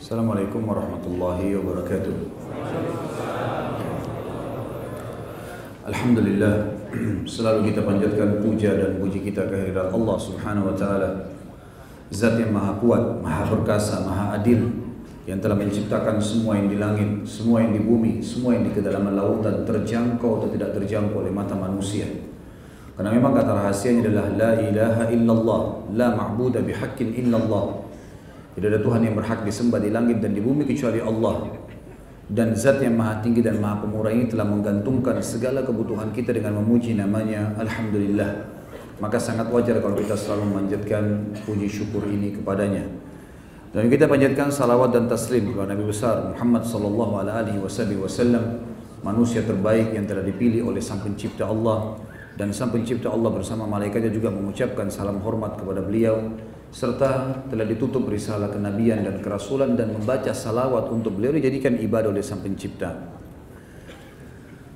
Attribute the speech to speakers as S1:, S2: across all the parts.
S1: Assalamualaikum warahmatullahi wabarakatuh. Alhamdulillah, selalu kita panjatkan puja dan puji kita kehadirat Allah Subhanahu wa taala. Zat yang maha kuat, maha perkasa, maha adil, yang telah menciptakan semua yang di langit, semua yang di bumi, semua yang di kedalaman lautan, terjangkau atau tidak terjangkau oleh mata manusia. Karena memang kata rahasianya adalah la ilaha illallah, la ma'budu bihaqqin illallah. Tidak ada Tuhan yang berhak disembah di langit dan di bumi kecuali Allah. Dan zat yang maha tinggi dan maha pemurah ini telah menggantungkan segala kebutuhan kita dengan memuji namanya Alhamdulillah. Maka sangat wajar kalau kita selalu memanjatkan puji syukur ini kepadanya. Dan kita panjatkan salawat dan taslim kepada Nabi besar Muhammad sallallahu alaihi wasallam, manusia terbaik yang telah dipilih oleh Sang Pencipta Allah. Dan Sang Pencipta Allah bersama malaikatnya juga mengucapkan salam hormat kepada beliau, serta telah ditutup risalah kenabian dan kerasulan dan membaca salawat untuk beliau dijadikan ibadah oleh Sang Pencipta.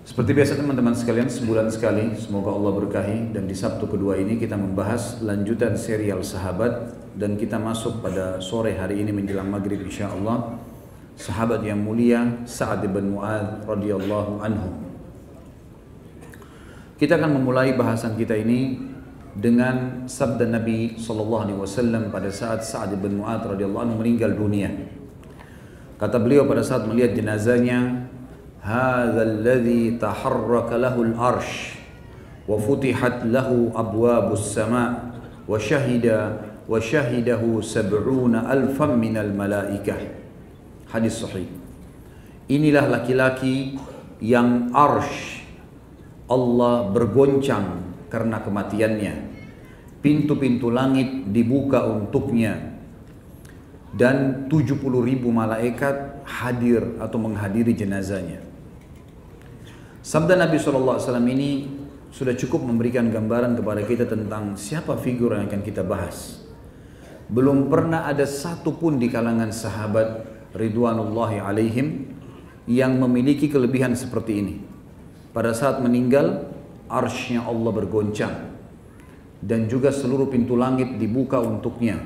S1: Seperti biasa teman-teman sekalian, sebulan sekali semoga Allah berkahi, dan di Sabtu kedua ini kita membahas lanjutan serial sahabat, dan kita masuk pada sore hari ini menjelang maghrib insyaallah sahabat yang mulia Sa'ad bin Mu'adz radhiyallahu anhu. Kita akan memulai bahasan kita ini dengan sabda Nabi SAW pada saat Sa'ad bin Mu'adz radhiyallahu anhu meninggal dunia. Kata beliau pada saat melihat jenazahnya, "Hadzal ladzi taharraka lahu al-'arsy wa futihat lahu abwabus sama' wa syahidahu 70,000 minal malaikah." Hadis sahih. Inilah laki-laki yang arsy Allah bergoncang karena kematiannya. Pintu-pintu langit dibuka untuknya. Dan 70,000 malaikat hadir atau menghadiri jenazahnya. Sabda Nabi SAW ini sudah cukup memberikan gambaran kepada kita tentang siapa figur yang akan kita bahas. Belum pernah ada satu pun di kalangan sahabat ridwanullahi alaihim yang memiliki kelebihan seperti ini. Pada saat meninggal, arsy-Nya Allah bergoncang dan juga seluruh pintu langit dibuka untuknya,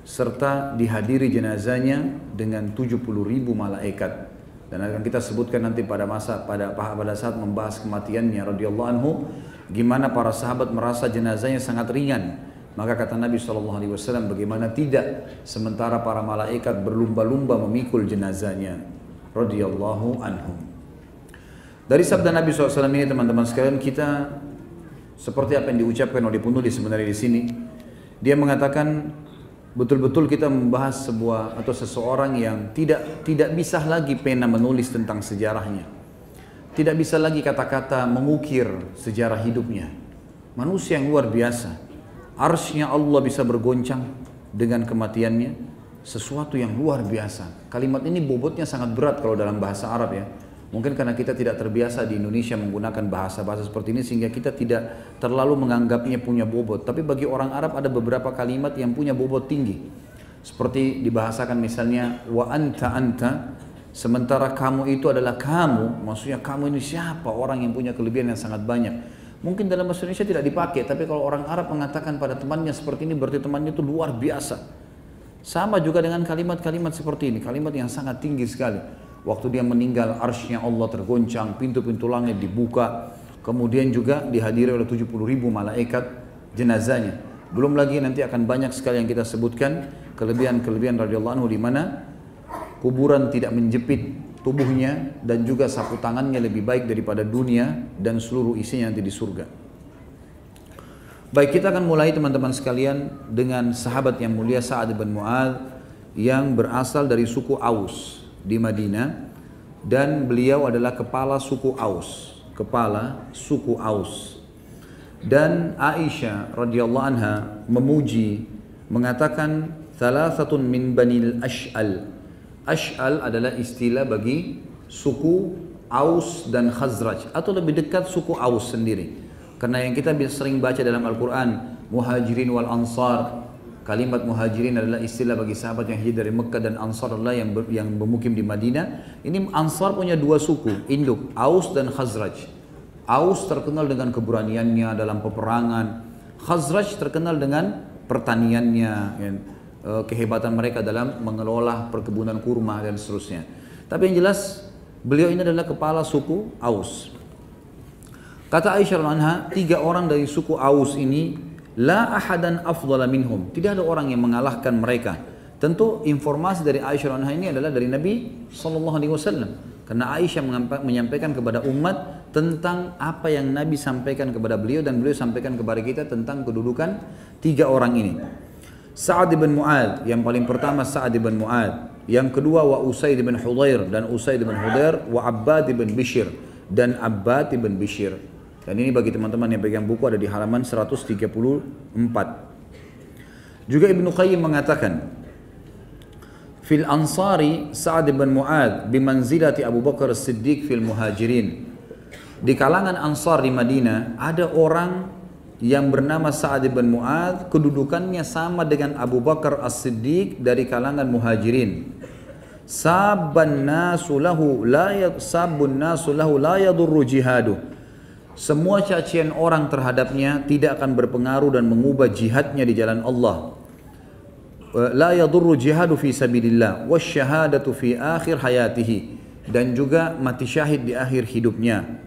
S1: serta dihadiri jenazahnya dengan 70,000 malaikat. Dan akan kita sebutkan nanti pada saat membahas kematiannya radhiyallahu anhu, gimana para sahabat merasa jenazahnya sangat ringan. Maka kata Nabi SAW, bagaimana tidak sementara para malaikat berlumba-lumba memikul jenazahnya radhiyallahu anhu. Dari sabda Nabi SAW ini teman-teman sekalian, kita seperti apa yang diucapkan oleh penulis sebenarnya di sini. Dia mengatakan betul-betul kita membahas sebuah atau seseorang yang tidak bisa lagi pena menulis tentang sejarahnya. Tidak bisa lagi kata-kata mengukir sejarah hidupnya. Manusia yang luar biasa. Arsy-Nya Allah bisa bergoncang dengan kematiannya. Sesuatu yang luar biasa. Kalimat ini bobotnya sangat berat kalau dalam bahasa Arab ya. Mungkin karena kita tidak terbiasa di Indonesia menggunakan bahasa-bahasa seperti ini sehingga kita tidak terlalu menganggapnya punya bobot. Tapi bagi orang Arab ada beberapa kalimat yang punya bobot tinggi. Seperti dibahasakan misalnya wa anta, sementara kamu itu adalah kamu. Maksudnya kamu ini siapa? Orang yang punya kelebihan yang sangat banyak. Mungkin dalam bahasa Indonesia tidak dipakai, tapi kalau orang Arab mengatakan pada temannya seperti ini berarti temannya itu luar biasa. Sama juga dengan kalimat-kalimat seperti ini, kalimat yang sangat tinggi sekali. Waktu dia meninggal, arsy-Nya Allah tergoncang, pintu-pintu langit dibuka, kemudian juga dihadiri oleh 70,000 malaikat jenazahnya. Belum lagi nanti akan banyak sekali yang kita sebutkan kelebihan-kelebihan radhiyallahu anhu, di mana kuburan tidak menjepit tubuhnya dan juga sapu tangannya lebih baik daripada dunia dan seluruh isinya nanti di surga. Baik, kita akan mulai teman-teman sekalian dengan sahabat yang mulia Sa'ad bin Mu'adz yang berasal dari suku Aus di Madinah, dan beliau adalah kepala suku Aus. Dan Aisyah radhiyallahu anha memuji, mengatakan thalathatun min banil Ash'al. Ash'al adalah istilah bagi suku Aus dan Khazraj, atau lebih dekat suku Aus sendiri. Karena yang kita sering baca dalam Al-Quran, Muhajirin wal Ansar. Kalimat muhajirin adalah istilah bagi sahabat yang hijrah dari Mekah, dan Ansar adalah yang bermukim di Madinah. Ini Ansar punya dua suku, induk, Aus dan Khazraj. Aus terkenal dengan keberaniannya dalam peperangan. Khazraj terkenal dengan pertaniannya. kehebatan mereka dalam mengelola perkebunan kurma dan seterusnya. Tapi yang jelas beliau ini adalah kepala suku Aus. Kata Aisyah radhiyallahu anha, 3 orang dari suku Aus ini la ahadan afdhala minhum, tidak ada orang yang mengalahkan mereka. Tentu informasi dari Aisyah radhiyallahu anha ini adalah dari Nabi SAW, karena Aisyah menyampaikan kepada umat tentang apa yang Nabi sampaikan kepada beliau dan beliau sampaikan kepada kita tentang kedudukan 3 orang ini. Sa'ad bin Mu'ad, yang paling pertama Sa'ad bin Mu'ad, yang kedua wa Usaid bin Hudhair, dan Usaid bin Hudhair, wa Abbad bin Bishr, dan Abbad bin Bishr. Dan ini bagi teman-teman yang pegang buku ada di halaman 134. Juga Ibnu Qayyim mengatakan, fil ansari Sa'ad bin Mu'ad bimanzilati Abu Bakar As-Siddiq fil muhajirin. Di kalangan Ansar di Madinah ada orang yang bernama Sa'ad bin Mu'ad, kedudukannya sama dengan Abu Bakar As-Siddiq dari kalangan muhajirin. Sabun nasu lahu la yadurru jihadu. Semua cacian orang terhadapnya tidak akan berpengaruh dan mengubah jihadnya di jalan Allah. La yadurru jihadu fi sabilillah wasyahadatu fi akhir hayatihi, dan juga mati syahid di akhir hidupnya.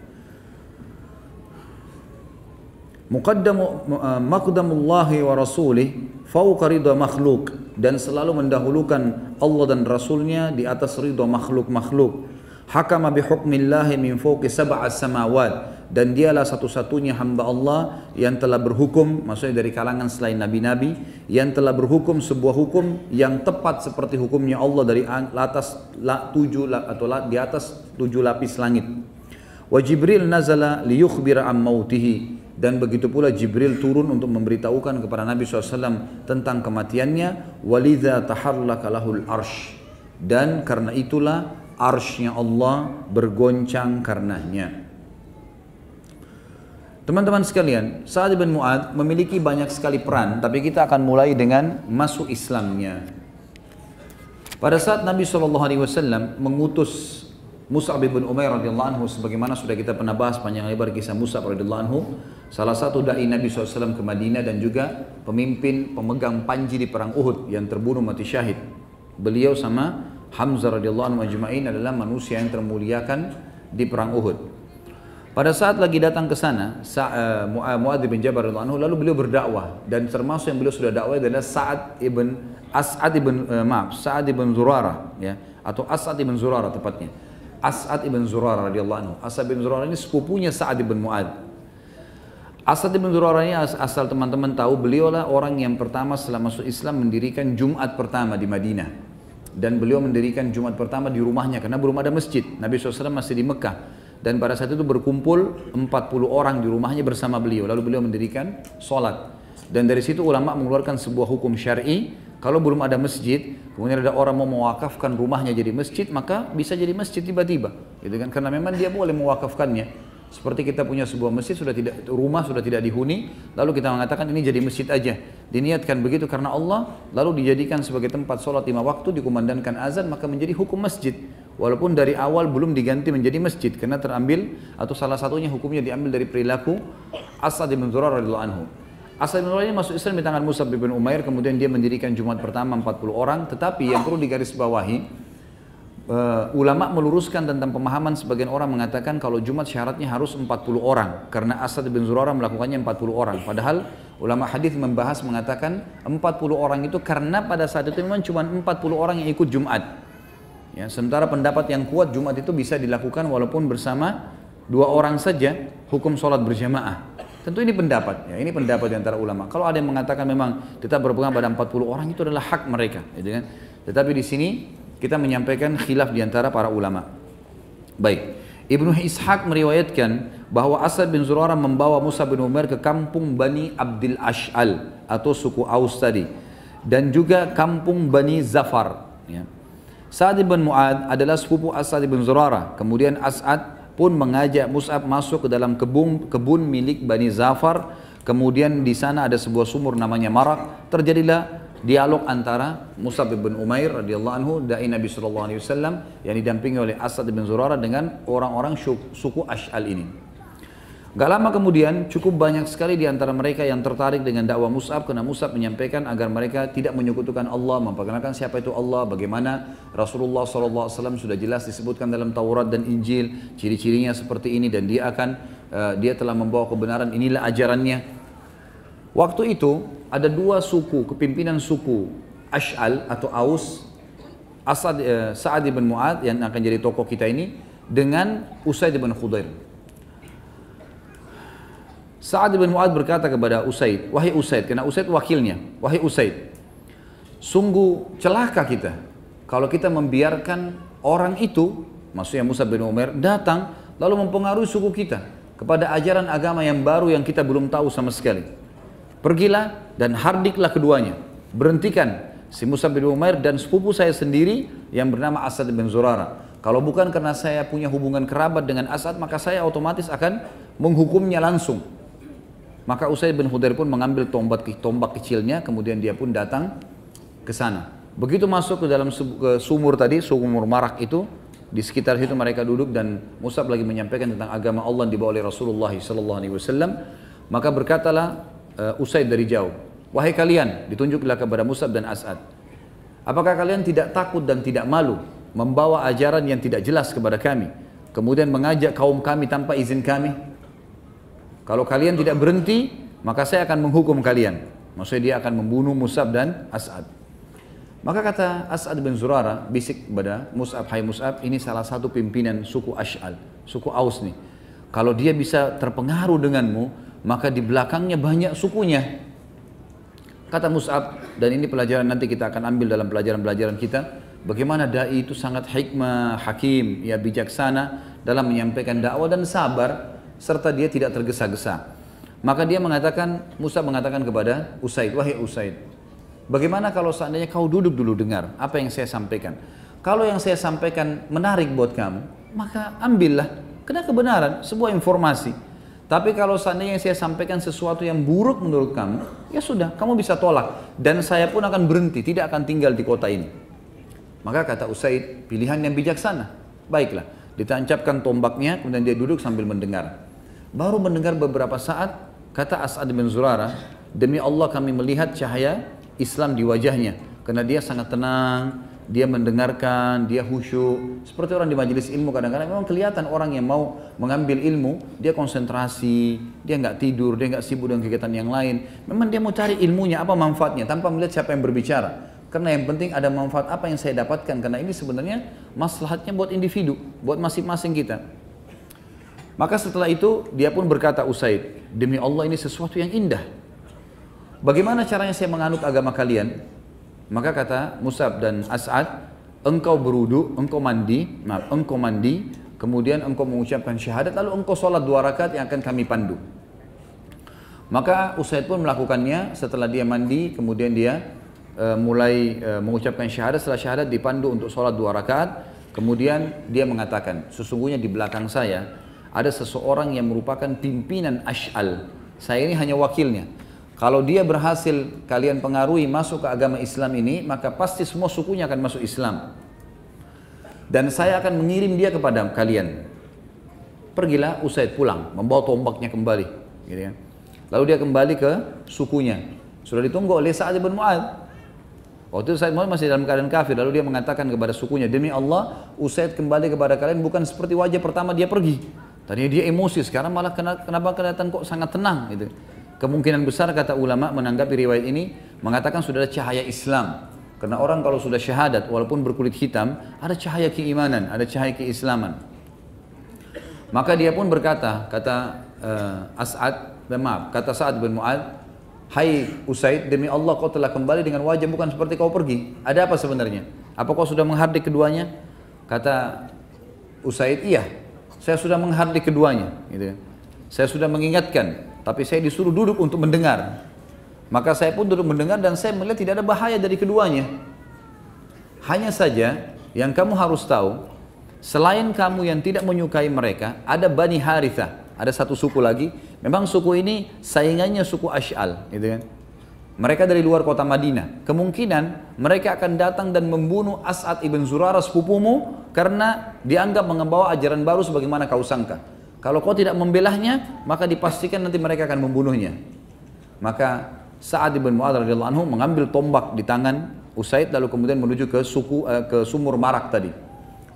S1: Maqdamullahi wa rasulih fauqa ridha makhluk, dan selalu mendahulukan Allah dan Rasulnya di atas ridha makhluk-makhluk. Hakama bihukmillahi min fauqi sab'as samawat, dan dialah satu-satunya hamba Allah yang telah berhukum, maksudnya dari kalangan selain nabi-nabi, yang telah berhukum sebuah hukum yang tepat seperti hukumnya Allah dari atas 7 lapis langit. Wa Jibril nazala liyukhbira am mautihi, dan begitu pula Jibril turun untuk memberitahukan kepada Nabi SAW tentang kematiannya. Walidha taharlaka lahul arsh, dan karena itulah arshnya Allah bergoncang karenanya. Teman-teman sekalian, Sa'ad bin Mu'ad memiliki banyak sekali peran, tapi kita akan mulai dengan masuk Islamnya. Pada saat Nabi SAW mengutus Mus'ab bin Umair radhiyallahu anhu, sebagaimana sudah kita pernah bahas panjang lebar kisah Mus'ab radhiyallahu anhu, salah satu dai Nabi SAW ke Madinah dan juga pemimpin pemegang panji di perang Uhud yang terbunuh mati syahid. Beliau sama Hamzah radhiyallahu anhu ajma'in adalah manusia yang termuliakan di perang Uhud. Pada saat lagi datang ke sana, Mu'adz bin Jabal radhiyallahu anhu, lalu beliau berdakwah, dan termasuk yang beliau sudah dakwah adalah Sa'ad ibn Zurarah, ya, atau As'ad ibn Zurarah tepatnya. As'ad ibn Zurarah radhiyallahu anhu. As'ad ibn Zurarah ini sepupunya Sa'ad ibn Mu'adz. As'ad ibn Zurarah ini, asal teman-teman tahu, beliaulah orang yang pertama setelah masuk Islam mendirikan Jumat pertama di Madinah. Dan beliau mendirikan Jumat pertama di rumahnya karena belum ada masjid. Nabi SAW masih di Mekah. Dan pada saat itu berkumpul 40 orang di rumahnya bersama beliau. Lalu beliau mendirikan sholat. Dan dari situ ulama mengeluarkan sebuah hukum syar'i. Kalau belum ada masjid, kemudian ada orang mau mewakafkan rumahnya jadi masjid, maka bisa jadi masjid tiba-tiba, gitu kan? Karena memang dia boleh mewakafkannya. Seperti kita punya sebuah masjid, rumah sudah tidak dihuni, lalu kita mengatakan ini jadi masjid aja. Diniatkan begitu karena Allah, lalu dijadikan sebagai tempat sholat 5 waktu, dikumandangkan azan, maka menjadi hukum masjid. Walaupun dari awal belum diganti menjadi masjid, karena terambil atau salah satunya hukumnya diambil dari perilaku As'ad bin Zurarah radhiyallahu anhu. As'ad bin Zurarah ini masuk Islam di tangan Mus'ab bin Umair, kemudian dia mendirikan Jumat pertama 40 orang, tetapi yang perlu digarisbawahi, ulama meluruskan tentang pemahaman sebagian orang mengatakan kalau Jumat syaratnya harus 40 orang, karena As'ad bin Zurarah melakukannya 40 orang. Padahal ulama hadis membahas mengatakan 40 orang itu karena pada saat itu memang cuma 40 orang yang ikut Jumat. Ya, sementara pendapat yang kuat Jumat itu bisa dilakukan walaupun bersama 2 orang saja, hukum sholat berjamaah. Tentu ini pendapat, ya, ini pendapat di antara ulama. Kalau ada yang mengatakan memang tetap berpegang pada 40 orang itu adalah hak mereka, gitu kan? Tetapi di sini kita menyampaikan khilaf di antara para ulama. Baik, Ibnu Ishaq meriwayatkan bahwa As'ad bin Zurarah membawa Mus'ab bin Umair ke kampung Bani Abdil Ash'al atau suku Aus tadi, dan juga kampung Bani Zafar. Ya. Sa'ad bin Mu'ad adalah sepupu As'ad bin Zurarah. Kemudian As'ad pun mengajak Mus'ab masuk ke dalam kebun milik Bani Zafar. Kemudian di sana ada sebuah sumur namanya Marak. Terjadilah dialog antara Mus'ab bin Umair radhiyallahu anhu, dai Nabi sallallahu alaihi wasallam, yang didampingi oleh As'ad bin Zurarah dengan orang-orang suku Ash'al ini. Gak lama kemudian cukup banyak sekali di antara mereka yang tertarik dengan dakwah Mus'ab karena Mus'ab menyampaikan agar mereka tidak menyekutukan Allah, memperkenalkan siapa itu Allah, bagaimana Rasulullah SAW sudah jelas disebutkan dalam Taurat dan Injil, ciri-cirinya seperti ini dan dia telah membawa kebenaran, inilah ajarannya. Waktu itu ada dua suku, kepimpinan suku Ash'al atau Aus, Sa'ad ibn Mu'ad yang akan jadi tokoh kita ini dengan Usaid ibn Khudair. Sa'ad bin Mu'ad berkata kepada Usaid, wahai Usaid, karena Usaid wakilnya, wahai Usaid, sungguh celaka kita kalau kita membiarkan orang itu, maksudnya Mus'ab bin Umair, datang lalu mempengaruhi suku kita kepada ajaran agama yang baru yang kita belum tahu sama sekali. Pergilah dan hardiklah keduanya, berhentikan si Mus'ab bin Umair dan sepupu saya sendiri yang bernama Asad bin Zurara. Kalau bukan karena saya punya hubungan kerabat dengan Asad, maka saya otomatis akan menghukumnya langsung. Maka Usaid bin Khudair pun mengambil tombak kecilnya, kemudian dia pun datang ke sana. Begitu masuk ke dalam sumur tadi, sumur marak itu, di sekitar situ mereka duduk dan Mus'ab lagi menyampaikan tentang agama Allah yang dibawa oleh Rasulullah SAW. Maka berkatalah Usaid dari jauh, wahai kalian, ditunjuklah kepada Mus'ab dan As'ad, apakah kalian tidak takut dan tidak malu membawa ajaran yang tidak jelas kepada kami, kemudian mengajak kaum kami tanpa izin kami? Kalau kalian tidak berhenti, maka saya akan menghukum kalian. Maksudnya dia akan membunuh Mus'ab dan As'ad. Maka kata As'ad bin Zurara, bisik kepada Mus'ab, hai Mus'ab, ini salah satu pimpinan suku Ash'al, suku Aus nih. Kalau dia bisa terpengaruh denganmu, maka di belakangnya banyak sukunya. Kata Mus'ab, dan ini pelajaran nanti kita akan ambil dalam pelajaran-pelajaran kita, bagaimana da'i itu sangat hikmah, hakim, ya bijaksana dalam menyampaikan dakwah dan sabar, serta dia tidak tergesa-gesa. Maka dia mengatakan, Mus'ab mengatakan kepada Usaid, wahai Usaid, bagaimana kalau seandainya kau duduk dulu dengar apa yang saya sampaikan. Kalau yang saya sampaikan menarik buat kamu, maka ambillah, karena kebenaran, sebuah informasi. Tapi kalau seandainya yang saya sampaikan sesuatu yang buruk menurut kamu, ya sudah, kamu bisa tolak. Dan saya pun akan berhenti, tidak akan tinggal di kota ini. Maka kata Usaid, pilihan yang bijaksana. Baiklah, ditancapkan tombaknya, kemudian dia duduk sambil mendengar. Baru mendengar beberapa saat, kata As'ad bin Zurara, demi Allah kami melihat cahaya Islam di wajahnya. Karena dia sangat tenang, dia mendengarkan, dia khusyuk. Seperti orang di majelis ilmu kadang-kadang memang kelihatan orang yang mau mengambil ilmu, dia konsentrasi, dia nggak tidur, dia nggak sibuk dengan kegiatan yang lain. Memang dia mau cari ilmunya, apa manfaatnya, tanpa melihat siapa yang berbicara. Karena yang penting ada manfaat apa yang saya dapatkan, karena ini sebenarnya maslahatnya buat individu, buat masing-masing kita. Maka setelah itu dia pun berkata Usaid, demi Allah ini sesuatu yang indah. Bagaimana caranya saya menganut agama kalian? Maka kata Mus'ab dan As'ad, engkau berwudu, engkau mandi, kemudian engkau mengucapkan syahadat, lalu engkau sholat 2 rakaat yang akan kami pandu. Maka Usaid pun melakukannya. Setelah dia mandi, kemudian dia mulai mengucapkan syahadat. Setelah syahadat dipandu untuk sholat 2 rakaat. Kemudian dia mengatakan, sesungguhnya di belakang saya ada seseorang yang merupakan pimpinan Ash'al. Saya ini hanya wakilnya. Kalau dia berhasil kalian pengaruhi masuk ke agama Islam ini, maka pasti semua sukunya akan masuk Islam. Dan saya akan mengirim dia kepada kalian. Pergilah Usaid pulang, membawa tombaknya kembali. Gitu ya. Lalu dia kembali ke sukunya. Sudah ditunggu oleh Sa'ad bin Mu'ad. Waktu itu Sa'ad bin Mu'ad masih dalam keadaan kafir. Lalu dia mengatakan kepada sukunya, demi Allah Usaid kembali kepada kalian bukan seperti wajah pertama dia pergi. Tadinya dia emosi, sekarang malah kenapa kelihatan kok sangat tenang gitu. Kemungkinan besar kata ulama menanggapi riwayat ini mengatakan sudah ada cahaya Islam. Karena orang kalau sudah syahadat walaupun berkulit hitam, ada cahaya keimanan, ada cahaya keislaman. Maka dia pun berkata, kata kata Sa'ad bin Mu'ad, hai Usaid, demi Allah kau telah kembali dengan wajah bukan seperti kau pergi. Ada apa sebenarnya? Apa kau sudah menghardik keduanya? Kata Usaid, iya. Saya sudah menghardik keduanya, gitu. Saya sudah mengingatkan, tapi saya disuruh duduk untuk mendengar. Maka saya pun duduk mendengar dan saya melihat tidak ada bahaya dari keduanya. Hanya saja yang kamu harus tahu, selain kamu yang tidak menyukai mereka, ada Bani Harithah, ada satu suku lagi. Memang suku ini saingannya suku Ash'al, gitu kan. Mereka dari luar kota Madinah. Kemungkinan mereka akan datang dan membunuh As'ad ibn Zurara sepupumu karena dianggap membawa ajaran baru sebagaimana kau sangka. Kalau kau tidak membelahnya, maka dipastikan nanti mereka akan membunuhnya. Maka Sa'ad bin Mu'adz radhiyallahu anhu mengambil tombak di tangan Usaid lalu kemudian menuju ke sumur Marak tadi.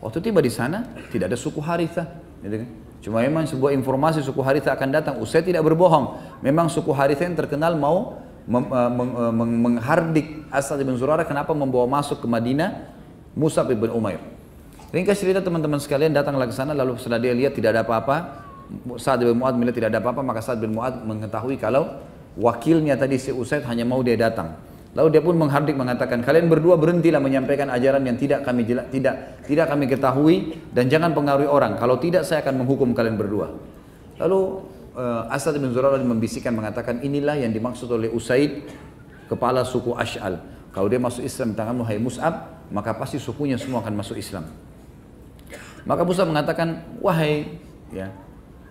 S1: Waktu tiba di sana tidak ada suku Harithah, gitu kan? Cuma memang sebuah informasi suku Harithah akan datang. Usaid tidak berbohong. Memang suku Harithah yang terkenal mau menghardik Asad bin Zurarah kenapa membawa masuk ke Madinah Mus'ab bin Umair. Ringkas cerita teman-teman sekalian, datanglah ke sana lalu setelah dia lihat tidak ada apa-apa, Sa'ad bin Mu'adz melihat tidak ada apa-apa, maka Sa'ad bin Mu'adz mengetahui kalau wakilnya tadi si Usaid hanya mau dia datang. Lalu dia pun menghardik mengatakan, kalian berdua berhentilah menyampaikan ajaran yang tidak kami ketahui dan jangan pengaruhi orang. Kalau tidak saya akan menghukum kalian berdua. Lalu Asad bin Zurarah membisikkan mengatakan, inilah yang dimaksud oleh Usaid, kepala suku Ash'al. Kalau dia masuk Islam tanganmu hai Mus'ab, maka pasti sukunya semua akan masuk Islam. Maka Mus'ab mengatakan, wahai ya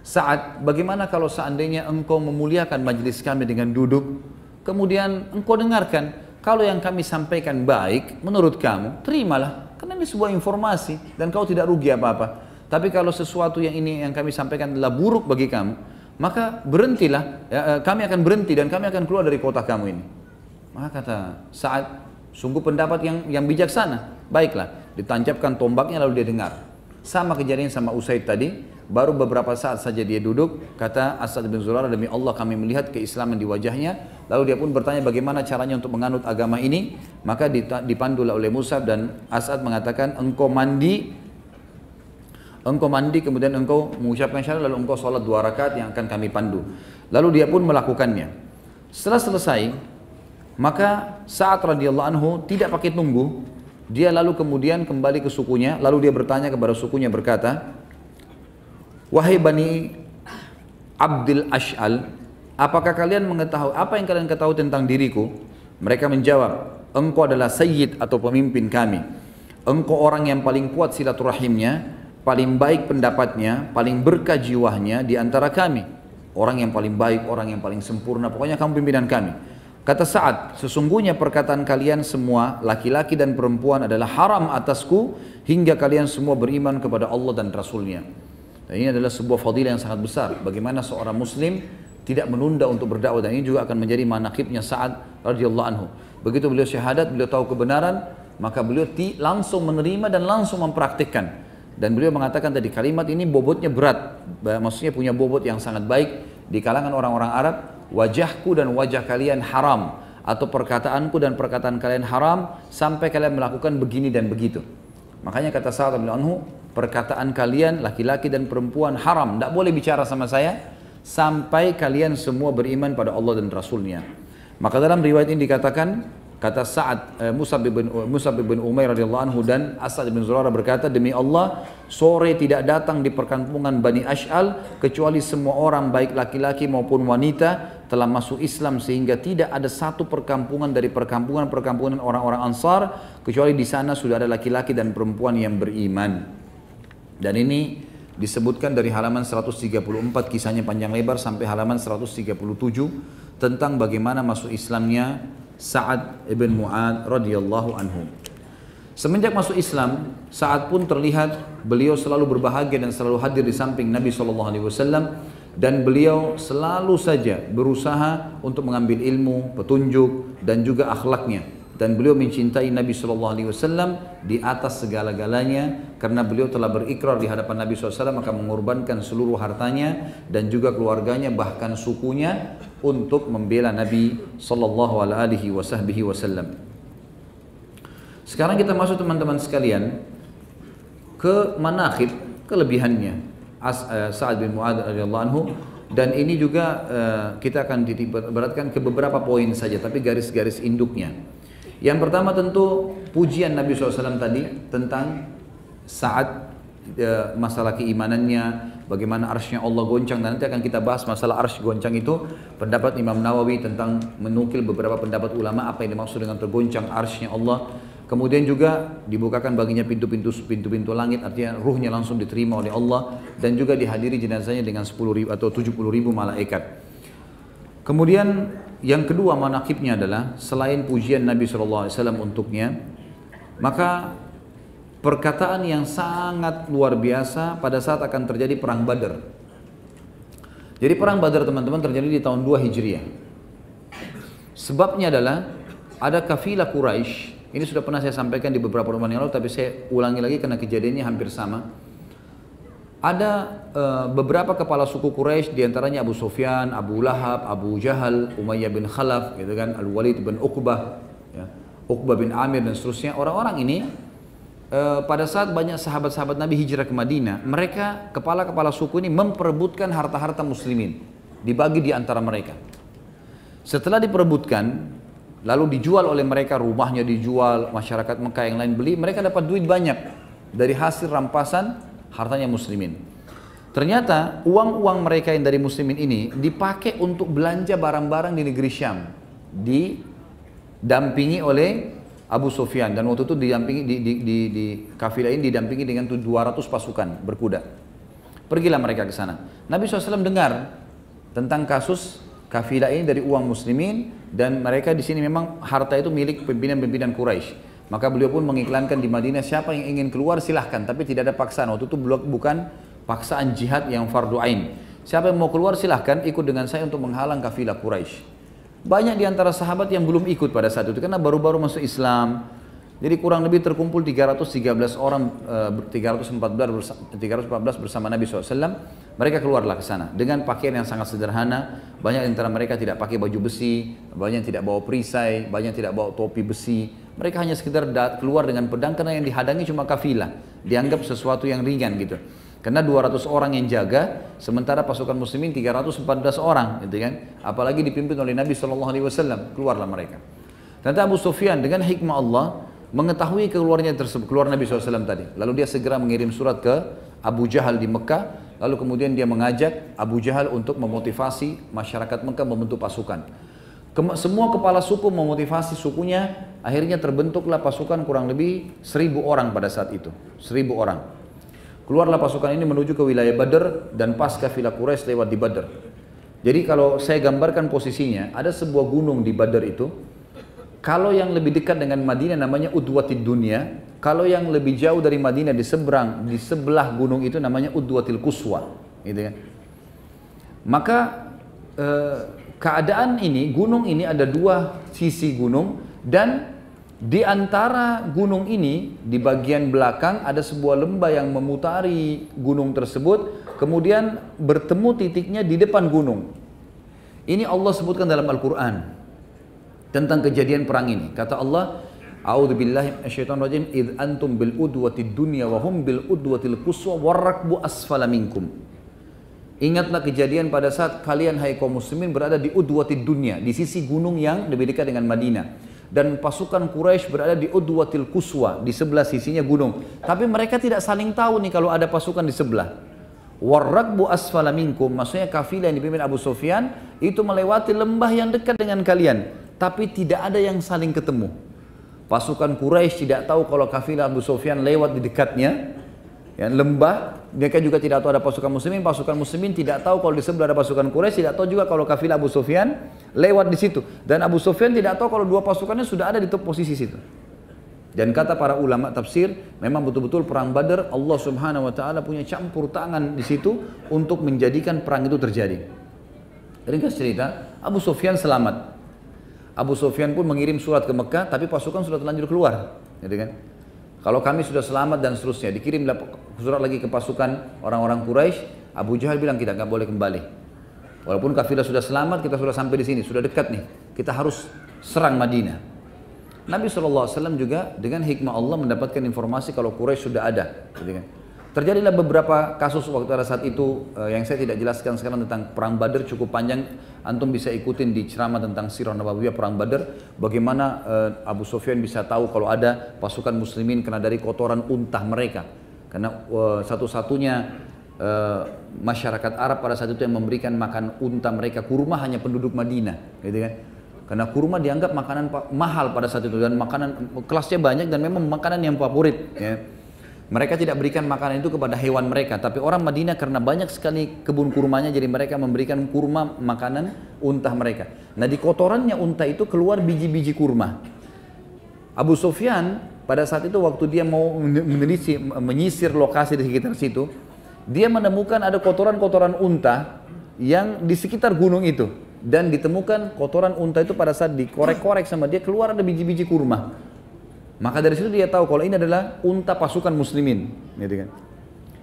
S1: Sa'ad, bagaimana kalau seandainya engkau memuliakan majlis kami dengan duduk, kemudian engkau dengarkan, kalau yang kami sampaikan baik menurut kamu, terimalah, karena ini sebuah informasi dan kau tidak rugi apa-apa. Tapi kalau sesuatu yang ini yang kami sampaikan adalah buruk bagi kamu, maka berhentilah, ya, kami akan berhenti dan kami akan keluar dari kota kamu ini. Maka kata Sa'ad, sungguh pendapat yang bijaksana. Baiklah, ditancapkan tombaknya lalu dia dengar. Sama kejadian sama Usaid tadi. Baru beberapa saat saja dia duduk, kata Asad bin Zurarah, demi Allah kami melihat keislaman di wajahnya. Lalu dia pun bertanya bagaimana caranya untuk menganut agama ini. Maka dipandulah oleh Mus'ab dan Asad mengatakan, engkau mandi kemudian engkau mengucapkan syahadat lalu engkau sholat 2 rakaat yang akan kami pandu. Lalu dia pun melakukannya. Setelah selesai, maka Sa'ad radhiyallahu anhu tidak pakai tunggu, dia lalu kemudian kembali ke sukunya, lalu dia bertanya kepada sukunya berkata, wahai Bani Abdil Ash'al, apakah kalian mengetahui apa yang kalian ketahui tentang diriku? Mereka menjawab, engkau adalah sayyid atau pemimpin kami. Engkau orang yang paling kuat silaturahimnya, paling baik pendapatnya, paling berkah jiwanya di antara kami. Orang yang paling baik, orang yang paling sempurna, pokoknya kamu pimpinan kami. Kata Sa'ad, sesungguhnya perkataan kalian semua, laki-laki dan perempuan adalah haram atasku hingga kalian semua beriman kepada Allah dan Rasulnya. Dan ini adalah sebuah fadilah yang sangat besar. Bagaimana seorang muslim tidak menunda untuk berdakwah, dan ini juga akan menjadi manaqibnya Sa'ad radhiyallahu anhu. Begitu beliau syahadat, beliau tahu kebenaran, maka beliau langsung menerima dan langsung mempraktikkan. Dan beliau mengatakan tadi kalimat ini bobotnya berat, maksudnya punya bobot yang sangat baik di kalangan orang-orang Arab. Wajahku dan wajah kalian haram, atau perkataanku dan perkataan kalian haram sampai kalian melakukan begini dan begitu. Makanya kata Sa'ad bin Anhu, perkataan kalian laki-laki dan perempuan haram, tidak boleh bicara sama saya sampai kalian semua beriman pada Allah dan Rasulnya. Maka dalam riwayat ini dikatakan, kata Sa'ad, Mus'ab bin Umair radhiyallahu anhu dan Asad bin Zurarah berkata, demi Allah sore tidak datang di perkampungan Bani Ash'al kecuali semua orang baik laki-laki maupun wanita telah masuk Islam, sehingga tidak ada satu perkampungan dari perkampungan orang-orang Ansar kecuali di sana sudah ada laki-laki dan perempuan yang beriman. Dan ini disebutkan dari halaman 134, kisahnya panjang lebar, sampai halaman 137 tentang bagaimana masuk Islamnya Sa'ad ibn Mu'adz radhiyallahu anhu. Semenjak masuk Islam, Sa'ad pun terlihat beliau selalu berbahagia dan selalu hadir di samping Nabi SAW, dan beliau selalu saja berusaha untuk mengambil ilmu, petunjuk dan juga akhlaknya. Dan beliau mencintai Nabi SAW di atas segala-galanya, karena beliau telah berikrar di hadapan Nabi SAW akan mengorbankan seluruh hartanya dan juga keluarganya, bahkan sukunya, untuk membela Nabi SAW. Sekarang kita masuk teman-teman sekalian ke manaqib, kelebihannya Sa'ad bin Mu'adz radhiyallahu anhu. Dan ini juga kita akan diberatkan ke beberapa poin saja, tapi garis-garis induknya. Yang pertama tentu pujian Nabi SAW tadi tentang Sa'ad, masalah keimanannya, bagaimana arsy-Nya Allah goncang, dan nanti akan kita bahas masalah arsy goncang itu. Pendapat Imam Nawawi tentang menukil beberapa pendapat ulama apa yang dimaksud dengan tergoncang arsy-Nya Allah. Kemudian juga dibukakan baginya pintu-pintu langit, artinya ruhnya langsung diterima oleh Allah, dan juga dihadiri jenazahnya dengan 10.000 atau 70.000 malaikat. Kemudian yang kedua manaqibnya adalah selain pujian Nabi SAW untuknya, maka perkataan yang sangat luar biasa pada saat akan terjadi perang Badar. Jadi perang Badar teman-teman terjadi di tahun 2 Hijriah. Sebabnya adalah ada kafilah Quraisy. Ini sudah pernah saya sampaikan di beberapa rumah yang lalu, tapi saya ulangi lagi karena kejadiannya hampir sama. Ada beberapa kepala suku Quraisy, diantaranya Abu Sufyan, Abu Lahab, Abu Jahal, Umayyah bin Khalaf, gitu kan, Al-Walid bin Uqbah, ya, Uqbah bin Amir dan seterusnya. Orang-orang ini pada saat banyak sahabat-sahabat Nabi hijrah ke Madinah, mereka kepala-kepala suku ini memperebutkan harta-harta muslimin, dibagi di antara mereka. Setelah diperebutkan, lalu dijual oleh mereka, rumahnya dijual, masyarakat Mekah yang lain beli, mereka dapat duit banyak dari hasil rampasan hartanya muslimin. Ternyata uang-uang mereka yang dari muslimin ini dipakai untuk belanja barang-barang di negeri Syam, didampingi oleh Abu Sufyan, dan waktu itu didampingi di kafilah ini didampingi dengan 200 pasukan berkuda. Pergilah mereka ke sana. Nabi SAW dengar tentang kasus kafilah ini dari uang muslimin, dan mereka di sini memang harta itu milik pimpinan-pimpinan Quraisy. Maka beliau pun mengiklankan di Madinah, siapa yang ingin keluar silahkan, tapi tidak ada paksaan. Waktu itu bukan paksaan jihad yang fardu ain. Siapa yang mau keluar silahkan ikut dengan saya untuk menghalang kafilah Quraisy. Banyak di antara sahabat yang belum ikut pada saat itu karena baru-baru masuk Islam. Jadi kurang lebih terkumpul 313 orang, 314 bersama Nabi SAW. Mereka keluarlah ke sana dengan pakaian yang sangat sederhana. Banyak di antara mereka tidak pakai baju besi, banyak yang tidak bawa perisai, banyak yang tidak bawa topi besi. Mereka hanya sekedar keluar dengan pedang karena yang dihadangi cuma kafilah. Dianggap sesuatu yang ringan gitu. Karena 200 orang yang jaga, sementara pasukan muslimin 314 orang, gitu kan? Apalagi dipimpin oleh Nabi SAW, keluarlah mereka. Ternyata Abu Sufyan dengan hikmah Allah mengetahui keluar Nabi SAW tadi. Lalu dia segera mengirim surat ke Abu Jahal di Mekah, lalu kemudian dia mengajak Abu Jahal untuk memotivasi masyarakat Mekah membentuk pasukan. Semua kepala suku memotivasi sukunya, akhirnya terbentuklah pasukan kurang lebih 1000 orang pada saat itu, 1000 orang. Keluarlah pasukan ini menuju ke wilayah Badr, dan pas kafilah Quraisy lewat di Badr. Jadi kalau saya gambarkan posisinya, ada sebuah gunung di Badr itu. Kalau yang lebih dekat dengan Madinah namanya Udwatid Dunya, kalau yang lebih jauh dari Madinah di sebelah gunung itu namanya Udwatil Quswa, gitu kan. Maka keadaan ini, gunung ini ada dua sisi gunung, dan di antara gunung ini, di bagian belakang ada sebuah lembah yang memutari gunung tersebut, kemudian bertemu titiknya di depan gunung. Ini Allah sebutkan dalam Al-Quran tentang kejadian perang ini. Kata Allah, A'udzubillahi minasyaitonirrajim, idh antum bil udwatid dunya wa hum bil udwatil quswa warrakbu asfala minkum. Ingatlah kejadian pada saat kalian hai kaum muslimin berada di udwatid dunya, di sisi gunung yang lebih dekat dengan Madinah. Dan pasukan Quraisy berada di Udwatil Quswa, di sebelah sisinya gunung. Tapi mereka tidak saling tahu nih kalau ada pasukan di sebelah. Warrakbu asfala minkum, maksudnya kafilah yang dipimpin Abu Sufyan itu melewati lembah yang dekat dengan kalian, tapi tidak ada yang saling ketemu. Pasukan Quraisy tidak tahu kalau kafilah Abu Sufyan lewat di dekatnya, ya, lembah. Mereka juga tidak tahu ada pasukan muslimin tidak tahu kalau di sebelah ada pasukan Quraisy, tidak tahu juga kalau kafilah Abu Sufyan lewat di situ. Dan Abu Sufyan tidak tahu kalau dua pasukannya sudah ada di posisi situ. Dan kata para ulama tafsir, memang betul-betul perang Badar Allah Subhanahu wa taala punya campur tangan di situ untuk menjadikan perang itu terjadi. Ringkas cerita, Abu Sufyan selamat. Abu Sufyan pun mengirim surat ke Mekah, tapi pasukan sudah terlanjur keluar, gitu kan? Kalau kami sudah selamat dan seterusnya, dikirimlah surat lagi ke pasukan orang-orang Quraisy. Abu Jahal bilang kita nggak boleh kembali. Walaupun kafilah sudah selamat, kita sudah sampai di sini, sudah dekat nih. Kita harus serang Madinah. Nabi SAW juga dengan hikmah Allah mendapatkan informasi kalau Quraisy sudah ada. Gitu kan. Terjadilah beberapa kasus waktu pada saat itu yang saya tidak jelaskan sekarang tentang perang Badar, cukup panjang. Antum bisa ikutin di ceramah tentang Sirah Nabawiyah perang Badar, bagaimana Abu Sufyan bisa tahu kalau ada pasukan muslimin kena dari kotoran untah mereka. Karena satu-satunya masyarakat Arab pada saat itu yang memberikan makan unta mereka kurma hanya penduduk Madinah, gitu kan? Karena kurma dianggap makanan mahal pada saat itu dan makanan kelasnya banyak dan memang makanan yang favorit. Ya. Mereka tidak berikan makanan itu kepada hewan mereka, tapi orang Madinah karena banyak sekali kebun kurmanya, jadi mereka memberikan kurma makanan unta mereka. Nah di kotorannya unta itu keluar biji-biji kurma. Abu Sufyan pada saat itu waktu dia mau menyisir lokasi di sekitar situ, dia menemukan ada kotoran-kotoran unta yang di sekitar gunung itu. Dan ditemukan kotoran unta itu pada saat dikorek-korek sama dia, keluar ada biji-biji kurma. Maka dari situ dia tahu kalau ini adalah unta pasukan muslimin, gitu kan.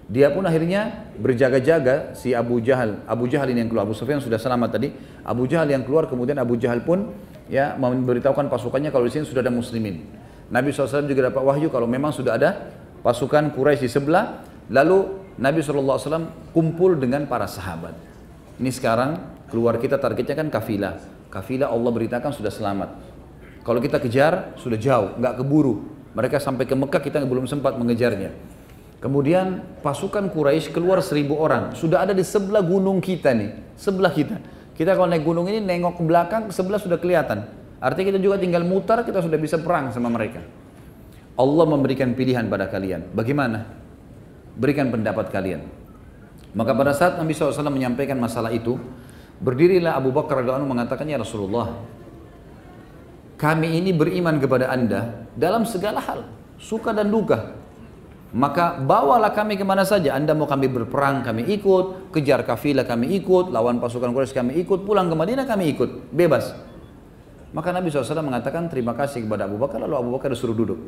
S1: Dia pun akhirnya berjaga-jaga, si Abu Jahal ini yang keluar, Abu Sufyan sudah selamat tadi, Abu Jahal yang keluar, kemudian Abu Jahal pun ya memberitahukan pasukannya kalau di sini sudah ada muslimin. Nabi SAW juga dapat wahyu kalau memang sudah ada pasukan Quraisy di sebelah, lalu Nabi SAW kumpul dengan para sahabat. Ini sekarang keluar kita targetnya kan kafilah. Kafilah Allah beritakan sudah selamat. Kalau kita kejar sudah jauh, nggak keburu. Mereka sampai ke Mekah kita belum sempat mengejarnya. Kemudian pasukan Quraisy keluar 1000 orang. Sudah ada di sebelah gunung kita nih, sebelah kita. Kita kalau naik gunung ini nengok ke belakang, sebelah sudah kelihatan. Artinya kita juga tinggal mutar, kita sudah bisa perang sama mereka. Allah memberikan pilihan pada kalian. Bagaimana? Berikan pendapat kalian. Maka pada saat Nabi SAW menyampaikan masalah itu, berdirilah Abu Bakar radhiyallahu anhu mengatakan, ya Rasulullah, kami ini beriman kepada Anda dalam segala hal, suka dan duka. Maka bawalah kami kemana saja. Anda mau kami berperang, kami ikut. Kejar kafilah, kami ikut. Lawan pasukan Quraisy, kami ikut. Pulang ke Madinah, kami ikut. Bebas. Maka Nabi SAW mengatakan terima kasih kepada Abu Bakar. Lalu Abu Bakar disuruh duduk.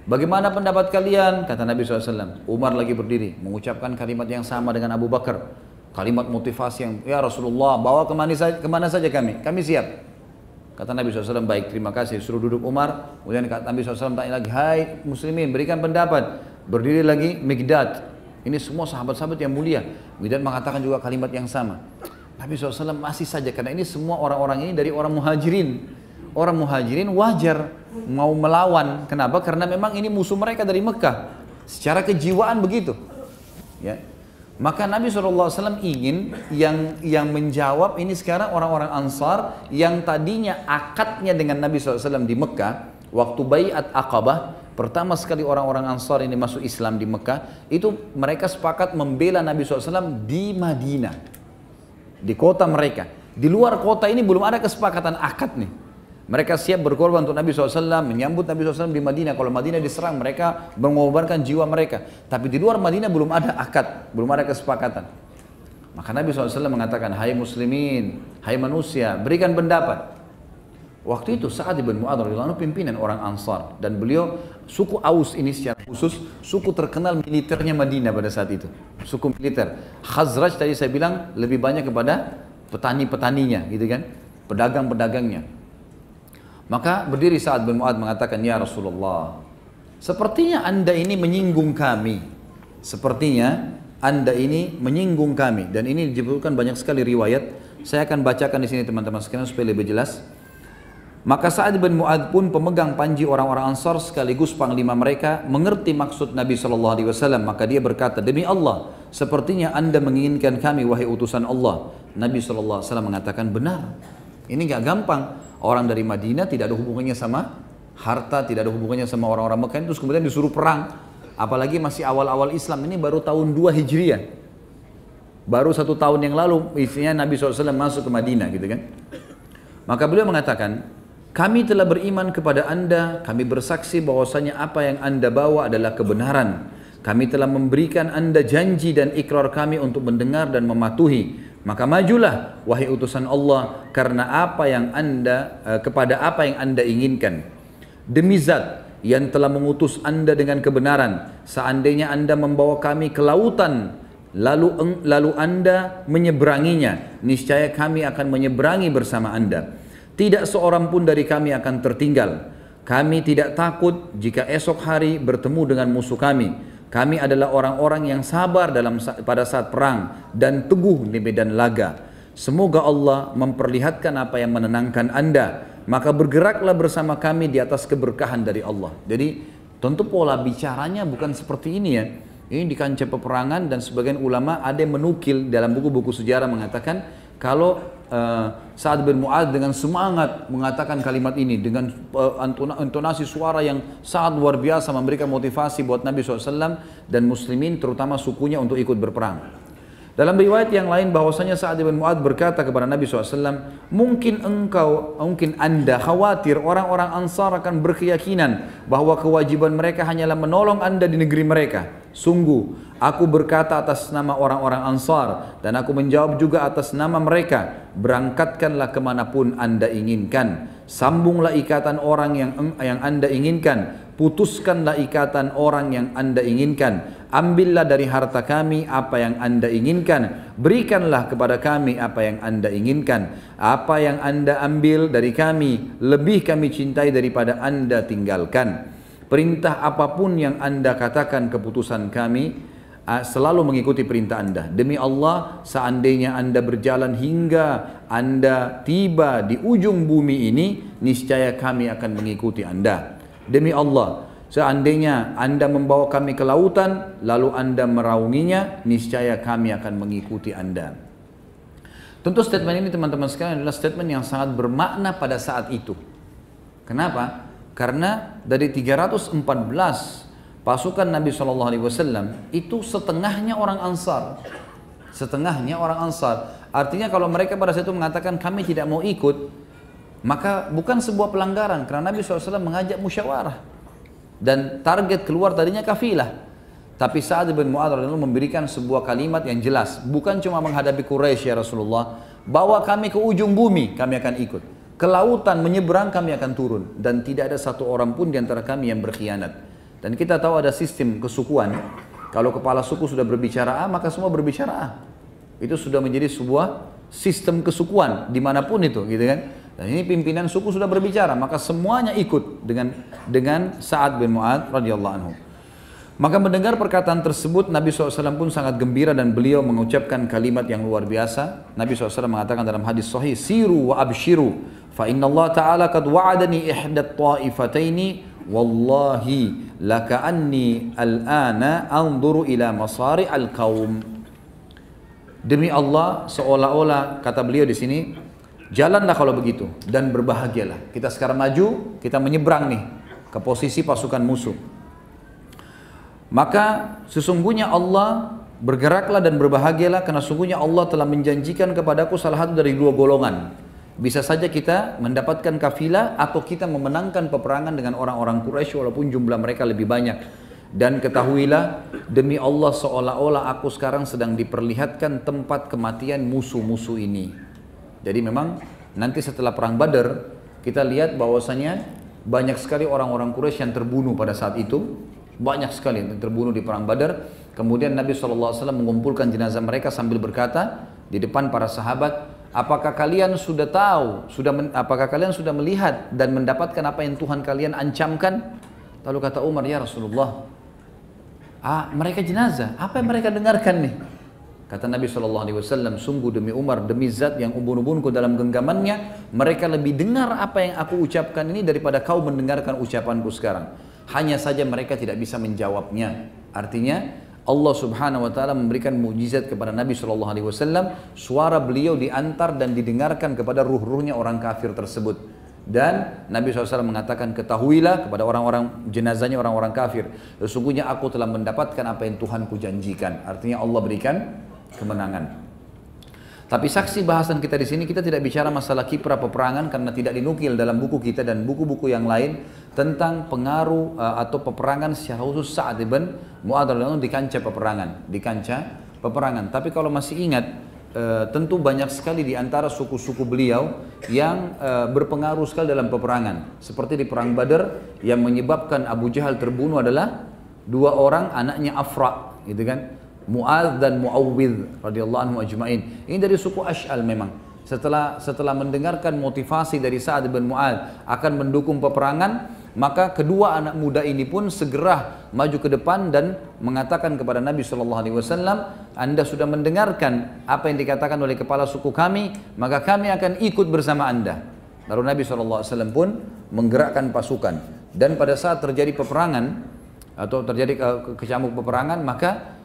S1: Bagaimana pendapat kalian? Kata Nabi SAW. Umar lagi berdiri, mengucapkan kalimat yang sama dengan Abu Bakar. Kalimat motivasi yang, ya Rasulullah, bawa kemana saja kami siap. Kata Nabi SAW, baik, terima kasih. Suruh duduk Umar. Kemudian kata Nabi SAW tanya lagi, hai muslimin, berikan pendapat. Berdiri lagi Mikdad. Ini semua sahabat-sahabat yang mulia. Mikdad mengatakan juga kalimat yang sama. Nabi SAW masih saja, karena ini semua orang-orang ini dari orang muhajirin. Orang muhajirin wajar mau melawan. Kenapa? Karena memang ini musuh mereka dari Mekah. Secara kejiwaan begitu. Ya. Maka Nabi SAW ingin yang menjawab ini sekarang orang-orang Ansar yang tadinya akadnya dengan Nabi SAW di Mekah, waktu Bai'at Aqabah, pertama sekali orang-orang Ansar ini masuk Islam di Mekah, itu mereka sepakat membela Nabi SAW di Madinah, di kota mereka. Di luar kota ini belum ada kesepakatan akad nih. Mereka siap berkorban untuk Nabi SAW, menyambut Nabi SAW di Madinah. Kalau Madinah diserang, mereka mengorbankan jiwa mereka. Tapi di luar Madinah belum ada akad, belum ada kesepakatan. Maka Nabi SAW mengatakan, hai muslimin, hai manusia, berikan pendapat. Waktu itu Sa'ad bin Mu'adz radhiyallahu anhu pimpinan orang Ansar. Dan beliau, suku Aus ini secara khusus, suku terkenal militernya Madinah pada saat itu. Suku militer. Khazraj tadi saya bilang lebih banyak kepada petani-petaninya, gitu kan, pedagang-pedagangnya. Maka berdiri Sa'ad bin Mu'adz mengatakan, ya Rasulullah, sepertinya Anda ini menyinggung kami. Sepertinya Anda ini menyinggung kami. Dan ini disebutkan banyak sekali riwayat. Saya akan bacakan di sini teman-teman sekalian supaya lebih jelas. Maka Sa'ad bin Mu'adz pun pemegang panji orang-orang Ansar sekaligus panglima mereka mengerti maksud Nabi SAW. Maka dia berkata, demi Allah, sepertinya Anda menginginkan kami wahai utusan Allah. Nabi SAW mengatakan, benar. Ini gak gampang. Orang dari Madinah tidak ada hubungannya sama harta, tidak ada hubungannya sama orang-orang Mekah, terus kemudian disuruh perang. Apalagi masih awal-awal Islam, ini baru tahun 2 Hijriah. Baru 1 tahun yang lalu isinya Nabi SAW masuk ke Madinah, gitu kan. Maka beliau mengatakan, kami telah beriman kepada Anda, kami bersaksi bahwasanya apa yang Anda bawa adalah kebenaran. Kami telah memberikan Anda janji dan ikrar kami untuk mendengar dan mematuhi. Maka majulah wahai utusan Allah karena apa yang kepada apa yang Anda inginkan. Demi Zat yang telah mengutus Anda dengan kebenaran, seandainya Anda membawa kami ke lautan lalu Anda menyeberanginya, niscaya kami akan menyeberangi bersama Anda. Tidak seorang pun dari kami akan tertinggal. Kami tidak takut jika esok hari bertemu dengan musuh kami. Kami adalah orang-orang yang sabar pada saat perang dan teguh di medan laga. Semoga Allah memperlihatkan apa yang menenangkan Anda. Maka bergeraklah bersama kami di atas keberkahan dari Allah. Jadi tentu pola bicaranya bukan seperti ini ya. Ini di kancah peperangan dan sebagian ulama ada yang menukil dalam buku-buku sejarah mengatakan kalau Sa'ad bin Mu'adz dengan semangat mengatakan kalimat ini dengan intonasi suara yang sangat luar biasa memberikan motivasi buat Nabi SAW dan muslimin terutama sukunya untuk ikut berperang. Dalam riwayat yang lain bahwasanya Sa'ad bin Mu'adz berkata kepada Nabi SAW, mungkin Anda khawatir orang-orang Ansar akan berkeyakinan bahwa kewajiban mereka hanyalah menolong Anda di negeri mereka. Sungguh, aku berkata atas nama orang-orang Ansar dan aku menjawab juga atas nama mereka. Berangkatkanlah kemanapun anda inginkan. Sambunglah ikatan orang yang anda inginkan. Putuskanlah ikatan orang yang anda inginkan. Ambillah dari harta kami apa yang anda inginkan. Berikanlah kepada kami apa yang anda inginkan. Apa yang anda ambil dari kami, lebih kami cintai daripada anda tinggalkan. Perintah apapun yang anda katakan keputusan kami, selalu mengikuti perintah anda. Demi Allah, seandainya anda berjalan hingga anda tiba di ujung bumi ini, niscaya kami akan mengikuti anda. Demi Allah, seandainya anda membawa kami ke lautan, lalu anda meraunginya, niscaya kami akan mengikuti anda. Tentu statement ini teman-teman sekalian adalah statement yang sangat bermakna pada saat itu. Kenapa? Karena dari 314 pasukan Nabi SAW itu setengahnya orang Ansar. Setengahnya orang Ansar. Artinya kalau mereka pada saat itu mengatakan kami tidak mau ikut, maka bukan sebuah pelanggaran karena Nabi SAW mengajak musyawarah. Dan target keluar tadinya kafilah. Tapi Sa'ad bin Mu'adz radhiyallahu memberikan sebuah kalimat yang jelas. Bukan cuma menghadapi Quraisy ya Rasulullah. Bawa kami ke ujung bumi, kami akan ikut. Ke lautan menyeberang kami akan turun. Dan tidak ada satu orang pun di antara kami yang berkhianat. Dan kita tahu ada sistem kesukuan. Kalau kepala suku sudah berbicara A, maka semua berbicara A. Itu sudah menjadi sebuah sistem kesukuan dimanapun itu, gitu kan? Dan ini pimpinan suku sudah berbicara, maka semuanya ikut dengan Sa'ad bin Mu'adz radhiyallahu anhu. Maka mendengar perkataan tersebut, Nabi SAW pun sangat gembira dan beliau mengucapkan kalimat yang luar biasa. Nabi SAW mengatakan dalam hadis sahih, "Siru wa abshiru, fa inna Allah Ta'ala qad wa'adani ihdat ta'ifataini, wallahi laka'anni al-ana anzuru ila masari al-qaum." Demi Allah, seolah-olah kata beliau di sini, jalanlah kalau begitu dan berbahagialah. Kita sekarang maju, kita menyeberang nih ke posisi pasukan musuh. Maka sesungguhnya Allah, bergeraklah dan berbahagialah karena sesungguhnya Allah telah menjanjikan kepadaku salah satu dari dua golongan. Bisa saja kita mendapatkan kafilah atau kita memenangkan peperangan dengan orang-orang Quraisy walaupun jumlah mereka lebih banyak. Dan ketahuilah, demi Allah seolah-olah aku sekarang sedang diperlihatkan tempat kematian musuh-musuh ini. Jadi memang nanti setelah perang Badar kita lihat bahwasanya banyak sekali orang-orang Quraisy yang terbunuh pada saat itu. Banyak sekali yang terbunuh di perang Badar. Kemudian Nabi SAW mengumpulkan jenazah mereka sambil berkata di depan para sahabat, apakah kalian sudah tahu, apakah kalian sudah melihat dan mendapatkan apa yang Tuhan kalian ancamkan? Lalu kata Umar, ya Rasulullah, mereka jenazah, apa yang mereka dengarkan nih? Kata Nabi SAW, sungguh demi Umar, demi zat yang ubun-ubunku dalam genggamannya, mereka lebih dengar apa yang aku ucapkan ini daripada kau mendengarkan ucapanku sekarang. Hanya saja mereka tidak bisa menjawabnya. Artinya Allah Subhanahu wa taala memberikan mukjizat kepada Nabi SAW, suara beliau diantar dan didengarkan kepada ruh-ruhnya orang kafir tersebut. Dan Nabi SAW mengatakan, ketahuilah kepada orang-orang jenazahnya orang-orang kafir, sesungguhnya aku telah mendapatkan apa yang Tuhanku janjikan. Artinya Allah berikan kemenangan. Tapi saksi bahasan kita di sini, kita tidak bicara masalah kiprah peperangan karena tidak dinukil dalam buku kita dan buku-buku yang lain tentang pengaruh atau peperangan secara khusus Sa'ad bin Mu'adz di kancah peperangan. Tapi kalau masih ingat, tentu banyak sekali di antara suku-suku beliau yang berpengaruh sekali dalam peperangan. Seperti di perang Badar yang menyebabkan Abu Jahal terbunuh adalah dua orang anaknya Afra, gitu kan? Mu'adz dan Mu'awwidh radhiyallahu anhu ajma'in. Ini dari suku Ash'al memang. Setelah mendengarkan motivasi dari Sa'ad bin Mu'adz akan mendukung peperangan, maka kedua anak muda ini pun segera maju ke depan dan mengatakan kepada Nabi SAW, Anda sudah mendengarkan apa yang dikatakan oleh kepala suku kami, maka kami akan ikut bersama Anda. Lalu Nabi SAW pun menggerakkan pasukan. Dan pada saat terjadi peperangan atau terjadi kecamuk peperangan, maka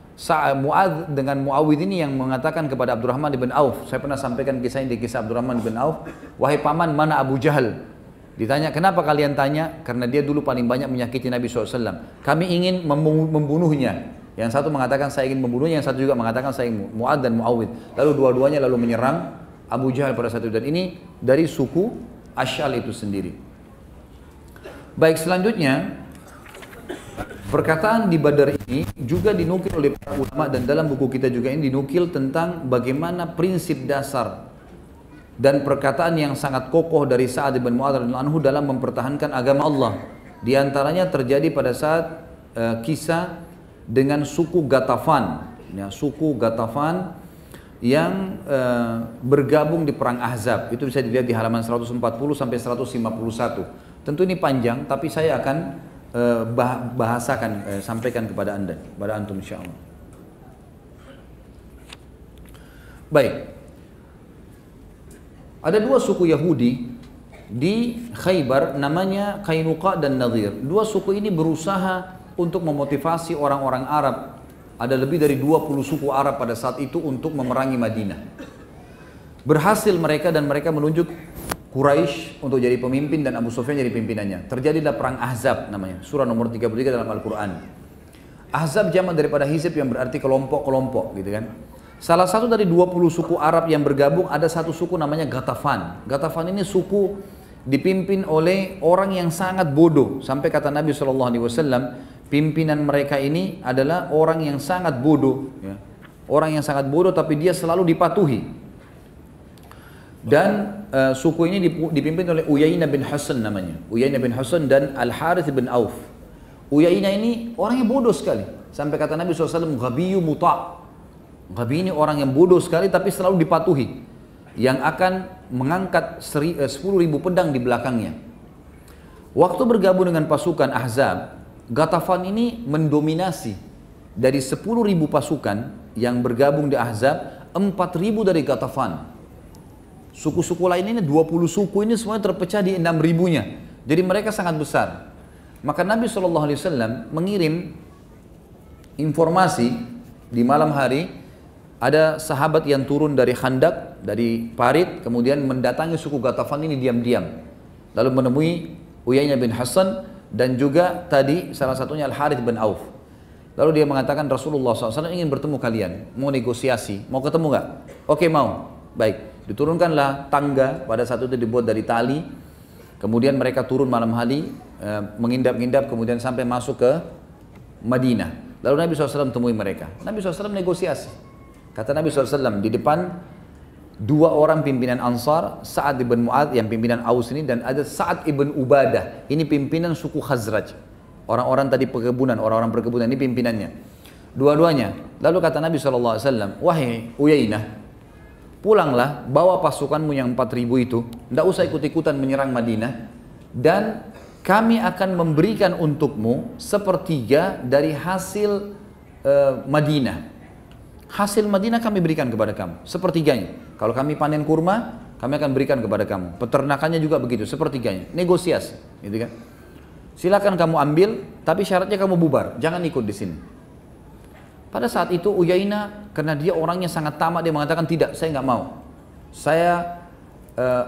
S1: Mu'adz dengan Mu'awwidh ini yang mengatakan kepada Abdurrahman bin Auf, saya pernah sampaikan kisah ini di kisah Abdurrahman bin Auf, wahai paman, mana Abu Jahal? Ditanya, kenapa kalian tanya? Karena dia dulu paling banyak menyakiti Nabi SAW. Kami ingin membunuhnya. Yang satu mengatakan saya ingin membunuhnya, yang satu juga mengatakan saya ingin Mu'adz dan Mu'awwidh. Lalu dua-duanya lalu menyerang Abu Jahal pada saat itu. Dan ini dari suku Ash'al itu sendiri. Baik, selanjutnya Perkataan di Badar ini juga dinukil oleh para ulama dan dalam buku kita juga ini dinukil tentang bagaimana prinsip dasar dan perkataan yang sangat kokoh dari Sa'ad bin Mu'adz radhiyallahu anhu dalam mempertahankan agama Allah. Di antaranya terjadi pada saat kisah dengan suku Ghatafan, ya, suku Ghatafan yang bergabung di perang Ahzab. Itu bisa dilihat di halaman 140 sampai 151. Tentu ini panjang, tapi saya akan bahasakan, sampaikan kepada anda, kepada antum insyaallah. Baik, ada dua suku Yahudi di Khaybar namanya Qainuqa dan Nadhir. Dua suku ini berusaha untuk memotivasi orang-orang Arab. Ada lebih dari 20 suku Arab pada saat itu untuk memerangi Madinah. Berhasil mereka dan mereka menunjuk Quraisy untuk jadi pemimpin dan Abu Sufyan jadi pimpinannya. Terjadilah perang Ahzab namanya. Surah nomor 33 dalam Al-Quran. Ahzab jamak daripada hizb yang berarti kelompok-kelompok gitu kan. Salah satu dari 20 suku Arab yang bergabung ada satu suku namanya Ghatafan. Ghatafan ini suku dipimpin oleh orang yang sangat bodoh. Sampai kata Nabi SAW, pimpinan mereka ini adalah orang yang sangat bodoh. Ya. Orang yang sangat bodoh tapi dia selalu dipatuhi. Dan suku ini dipimpin oleh Uyainah bin Hasan namanya. Uyainah bin Hasan dan Al-Harith bin Auf. Uyainah ini orangnya bodoh sekali. Sampai kata Nabi SAW, Ghabiyu muta'. Ghabi ini orang yang bodoh sekali tapi selalu dipatuhi. Yang akan mengangkat 10.000 pedang di belakangnya. Waktu bergabung dengan pasukan Ahzab, Ghatafan ini mendominasi. Dari 10.000 pasukan yang bergabung di Ahzab, 4.000 dari Ghatafan. Suku-suku lain ini 20 suku ini semuanya terpecah di 6.000-nya. Jadi mereka sangat besar. Maka Nabi SAW mengirim informasi di malam hari. Ada sahabat yang turun dari Khandak, dari parit, kemudian mendatangi suku Ghatafan ini diam-diam. Lalu menemui Uyainah bin Hasan dan juga tadi salah satunya Al-Harith bin Auf. Lalu dia mengatakan Rasulullah SAW ingin bertemu kalian, mau negosiasi, mau ketemu nggak? Oke mau, baik. Diturunkanlah tangga, pada saat itu dibuat dari tali. Kemudian mereka turun malam hari, mengindap-ngindap, kemudian sampai masuk ke Madinah. Lalu Nabi SAW temui mereka. Nabi SAW negosiasi. Kata Nabi SAW, di depan dua orang pimpinan Ansar, Sa'ad ibn Mu'adz yang pimpinan Aus ini, dan ada Sa'ad ibn Ubadah. Ini pimpinan suku Khazraj. Orang-orang tadi perkebunan, orang-orang perkebunan ini pimpinannya. Dua-duanya. Lalu kata Nabi SAW, wahai Uyainah, pulanglah, bawa pasukanmu yang 4.000 itu, tidak usah ikut-ikutan menyerang Madinah, dan kami akan memberikan untukmu sepertiga dari hasil Madinah. Hasil Madinah kami berikan kepada kamu, sepertiganya. Kalau kami panen kurma, kami akan berikan kepada kamu. Peternakannya juga begitu, sepertiganya. Negosiasi, gitu kan? Silakan kamu ambil, tapi syaratnya kamu bubar, jangan ikut di sini. Pada saat itu Uyainah, karena dia orangnya sangat tamak, dia mengatakan tidak, saya nggak mau. Saya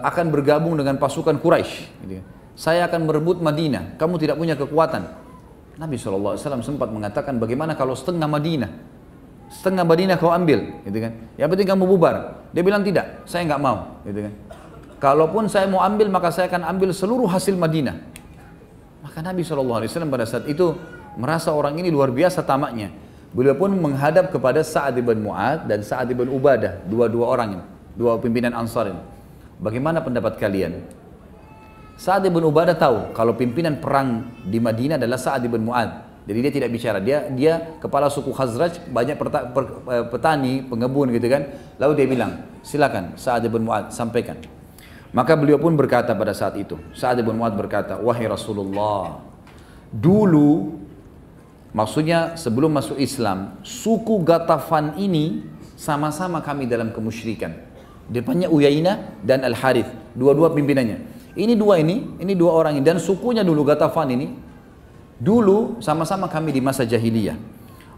S1: akan bergabung dengan pasukan Quraisy. Gitu. Saya akan merebut Madinah. Kamu tidak punya kekuatan. Nabi SAW sempat mengatakan, bagaimana kalau setengah Madinah? Setengah Madinah kau ambil, gitu kan? Yang penting kamu bubar. Dia bilang tidak, saya nggak mau, gitu kan? Kalaupun saya mau ambil, maka saya akan ambil seluruh hasil Madinah. Maka Nabi SAW pada saat itu merasa orang ini luar biasa tamaknya. Beliau pun menghadap kepada Sa'ad ibn Mu'adz dan Sa'ad ibn Ubadah, dua-dua orang ini, dua pimpinan Ansar ini. Bagaimana pendapat kalian? Sa'ad ibn Ubadah tahu kalau pimpinan perang di Madinah adalah Sa'ad ibn Mu'adz. Jadi dia tidak bicara, dia kepala suku Khazraj, banyak petani, pengebun gitu kan. Lalu dia bilang, silakan Sa'ad ibn Mu'adz sampaikan. Maka beliau pun berkata pada saat itu, Sa'ad ibn Mu'adz berkata, wahai Rasulullah, dulu, maksudnya sebelum masuk Islam, suku Ghatafan ini sama-sama kami dalam kemusyrikan. Depannya Uyainah dan Al-Harith, dua-dua pimpinannya. Ini dua orang ini, dan sukunya dulu Ghatafan ini, dulu sama-sama kami di masa jahiliyah.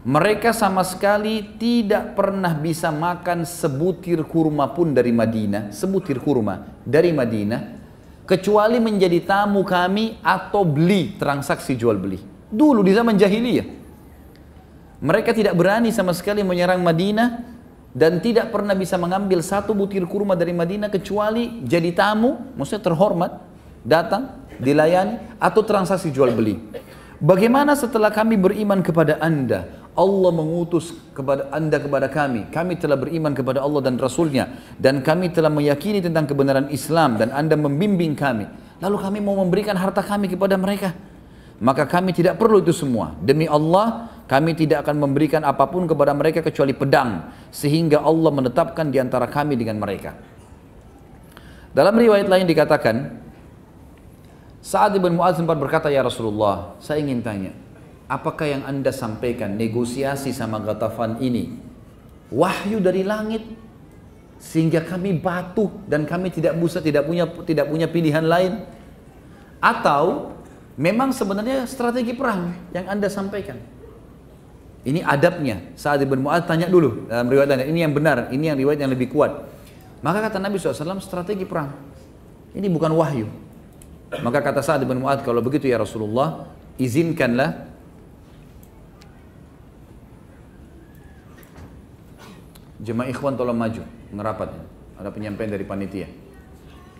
S1: Mereka sama sekali tidak pernah bisa makan sebutir kurma pun dari Madinah, sebutir kurma dari Madinah, kecuali menjadi tamu kami atau beli, transaksi jual beli. Dulu di zaman jahiliyah. Mereka tidak berani sama sekali menyerang Madinah dan tidak pernah bisa mengambil satu butir kurma dari Madinah kecuali jadi tamu, maksudnya terhormat, datang, dilayani, atau transaksi jual beli. Bagaimana setelah kami beriman kepada anda, Allah mengutus kepada anda kepada kami telah beriman kepada Allah dan Rasulnya, dan kami telah meyakini tentang kebenaran Islam, dan anda membimbing kami, lalu kami mau memberikan harta kami kepada mereka, maka kami tidak perlu itu semua. Demi Allah, kami tidak akan memberikan apapun kepada mereka kecuali pedang, sehingga Allah menetapkan di antara kami dengan mereka. Dalam riwayat lain dikatakan, Sa'ad bin Mu'adz sempat berkata, ya Rasulullah, saya ingin tanya, apakah yang anda sampaikan negosiasi sama Ghatafan ini wahyu dari langit sehingga kami batu dan kami tidak punya pilihan lain, atau memang sebenarnya strategi perang yang anda sampaikan? Ini adabnya. Sa'ad bin Mu'adz tanya dulu dalam riwayat lain, ini yang benar, ini yang riwayat yang lebih kuat. Maka kata Nabi SAW, strategi perang, ini bukan wahyu. Maka kata Sa'ad bin Mu'adz, kalau begitu ya Rasulullah, izinkanlah jemaah ikhwan tolong maju, merapat. Ada penyampaian dari panitia.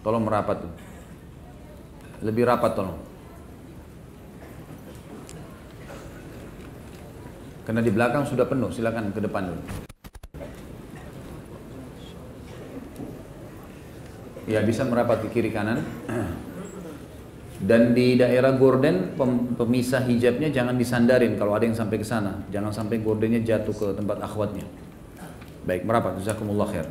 S1: Tolong merapat. Lebih rapat tolong. Karena di belakang sudah penuh, silakan ke depan dulu. Ya, bisa merapat ke kiri kanan. Dan di daerah gorden, pemisah hijabnya jangan disandarin kalau ada yang sampai ke sana. Jangan sampai gordennya jatuh ke tempat akhwatnya. Baik, merapat. Jazakumullah khair.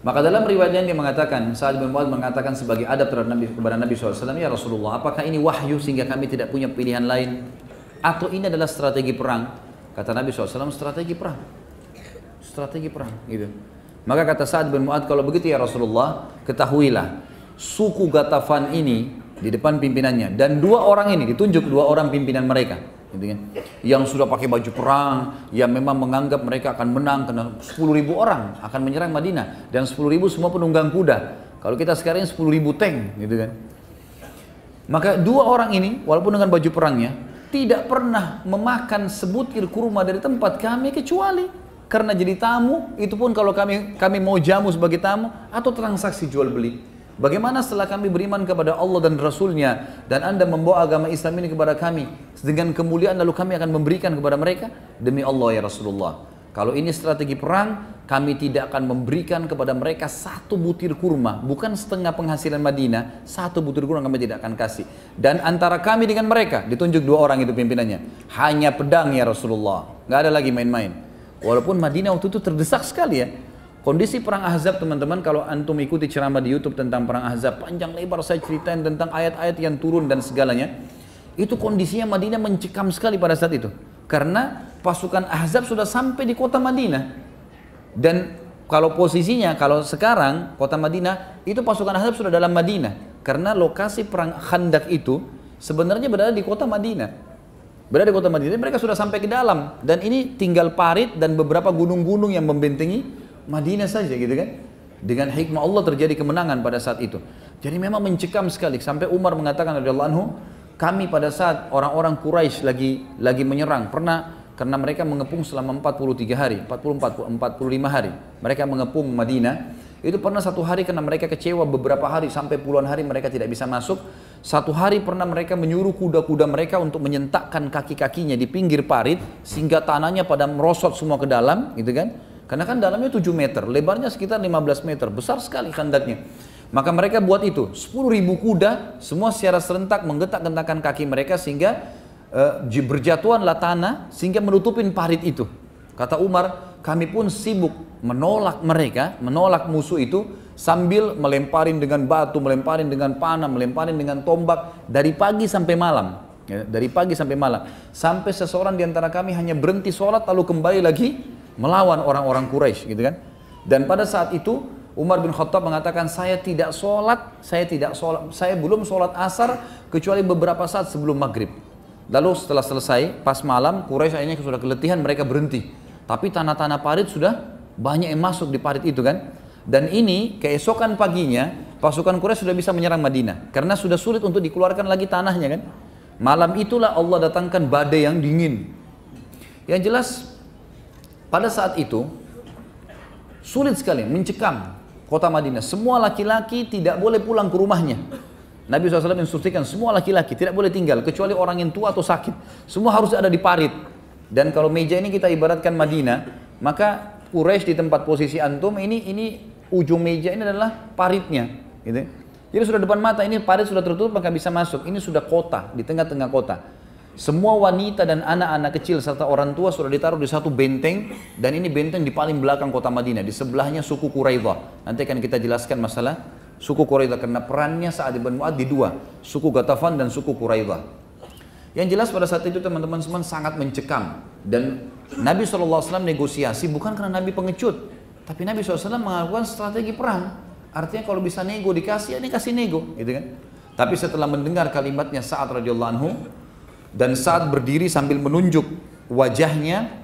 S1: Maka dalam riwayatnya dia mengatakan, Sa'ad bin Mu'adz mengatakan sebagai adab terhadap Nabi, kepada Nabi SAW, ya Rasulullah, apakah ini wahyu sehingga kami tidak punya pilihan lain? Atau ini adalah strategi perang? Kata Nabi SAW, strategi perang. Strategi perang, gitu. Maka kata Sa'ad bin Mu'adz, kalau begitu ya Rasulullah, ketahuilah, suku Ghatafan ini di depan pimpinannya, dan dua orang ini, ditunjuk dua orang pimpinan mereka, gitu kan, yang sudah pakai baju perang, yang memang menganggap mereka akan menang, karena 10.000 orang akan menyerang Madinah, dan 10.000 semua penunggang kuda. Kalau kita sekarang 10.000 tank, gitu kan. Maka dua orang ini, walaupun dengan baju perangnya, tidak pernah memakan sebutir kurma dari tempat kami, kecuali karena jadi tamu, itu pun kalau kami mau jamu sebagai tamu, atau transaksi jual beli. Bagaimana setelah kami beriman kepada Allah dan Rasulnya, dan anda membawa agama Islam ini kepada kami dengan kemuliaan, lalu kami akan memberikan kepada mereka? Demi Allah ya Rasulullah, kalau ini strategi perang, kami tidak akan memberikan kepada mereka satu butir kurma, bukan setengah penghasilan Madinah, satu butir kurma kami tidak akan kasih. Dan antara kami dengan mereka, ditunjuk dua orang itu pimpinannya, hanya pedang ya Rasulullah, nggak ada lagi main-main. Walaupun Madinah waktu itu terdesak sekali ya. Kondisi perang Ahzab, teman-teman, kalau antum ikuti ceramah di YouTube tentang perang Ahzab, panjang lebar saya ceritain tentang ayat-ayat yang turun dan segalanya. Itu kondisinya Madinah mencekam sekali pada saat itu. Karena pasukan Ahzab sudah sampai di kota Madinah. Dan kalau posisinya, kalau sekarang kota Madinah, itu pasukan Ahzab sudah dalam Madinah. Karena lokasi perang Khandak itu sebenarnya berada di kota Madinah. Berada di kota Madinah, mereka sudah sampai ke dalam, dan ini tinggal parit dan beberapa gunung-gunung yang membentengi Madinah saja, gitu kan. Dengan hikmah Allah terjadi kemenangan pada saat itu. Jadi memang mencekam sekali, sampai Umar mengatakan radhiyallahu anhu, kami pada saat orang-orang Quraisy lagi menyerang, pernah, karena mereka mengepung selama 43 hari, 45 hari, mereka mengepung Madinah. Itu pernah satu hari karena mereka kecewa beberapa hari, sampai puluhan hari mereka tidak bisa masuk. Satu hari pernah mereka menyuruh kuda-kuda mereka untuk menyentakkan kaki-kakinya di pinggir parit, sehingga tanahnya pada merosot semua ke dalam, gitu kan. Karena kan dalamnya 7 meter, lebarnya sekitar 15 meter, besar sekali khandaknya. Maka mereka buat itu, 10.000 kuda, semua secara serentak menggetak-getakkan kaki mereka, sehingga berjatuhanlah tanah, sehingga menutupin parit itu. Kata Umar, kami pun sibuk menolak mereka, menolak musuh itu, sambil melemparin dengan batu, melemparin dengan panah, melemparin dengan tombak, dari pagi sampai malam. Ya, dari pagi sampai malam. Sampai seseorang di antara kami hanya berhenti sholat, lalu kembali lagi melawan orang-orang Quraisy, gitu kan. Dan pada saat itu, Umar bin Khattab mengatakan, saya belum sholat asar, kecuali beberapa saat sebelum maghrib. Lalu setelah selesai, pas malam, Quraisy akhirnya sudah keletihan, mereka berhenti. Tapi tanah-tanah parit sudah banyak yang masuk di parit itu kan. Dan ini keesokan paginya pasukan Quraisy sudah bisa menyerang Madinah. Karena sudah sulit untuk dikeluarkan lagi tanahnya kan. Malam itulah Allah datangkan badai yang dingin. Yang jelas pada saat itu sulit sekali, mencekam. kota Madinah. Semua laki-laki tidak boleh pulang ke rumahnya. Nabi SAW instruksikan semua laki-laki tidak boleh tinggal kecuali orang yang tua atau sakit. Semua harus ada di parit. Dan kalau meja ini kita ibaratkan Madinah, maka Quraisy di tempat posisi antum ini ujung meja ini adalah paritnya, gitu. Jadi sudah depan mata, ini parit sudah tertutup maka bisa masuk. Ini sudah kota, di tengah-tengah kota. Semua wanita dan anak-anak kecil serta orang tua sudah ditaruh di satu benteng, dan ini benteng di paling belakang kota Madinah. Di sebelahnya suku Quraidah. Nanti akan kita jelaskan masalah suku Quraidah karena perannya Sa'ad bin Mu'adz di dua, suku Ghatafan dan suku Quraidah. Yang jelas pada saat itu teman-teman semua sangat mencekam, dan Nabi SAW negosiasi bukan karena Nabi pengecut, tapi Nabi SAW melakukan strategi perang. Artinya kalau bisa nego dikasih, ya ini kasih nego, gitu kan? Tapi setelah mendengar kalimatnya Sa'ad radhiyallahu anhu, dan Sa'ad berdiri sambil menunjuk wajahnya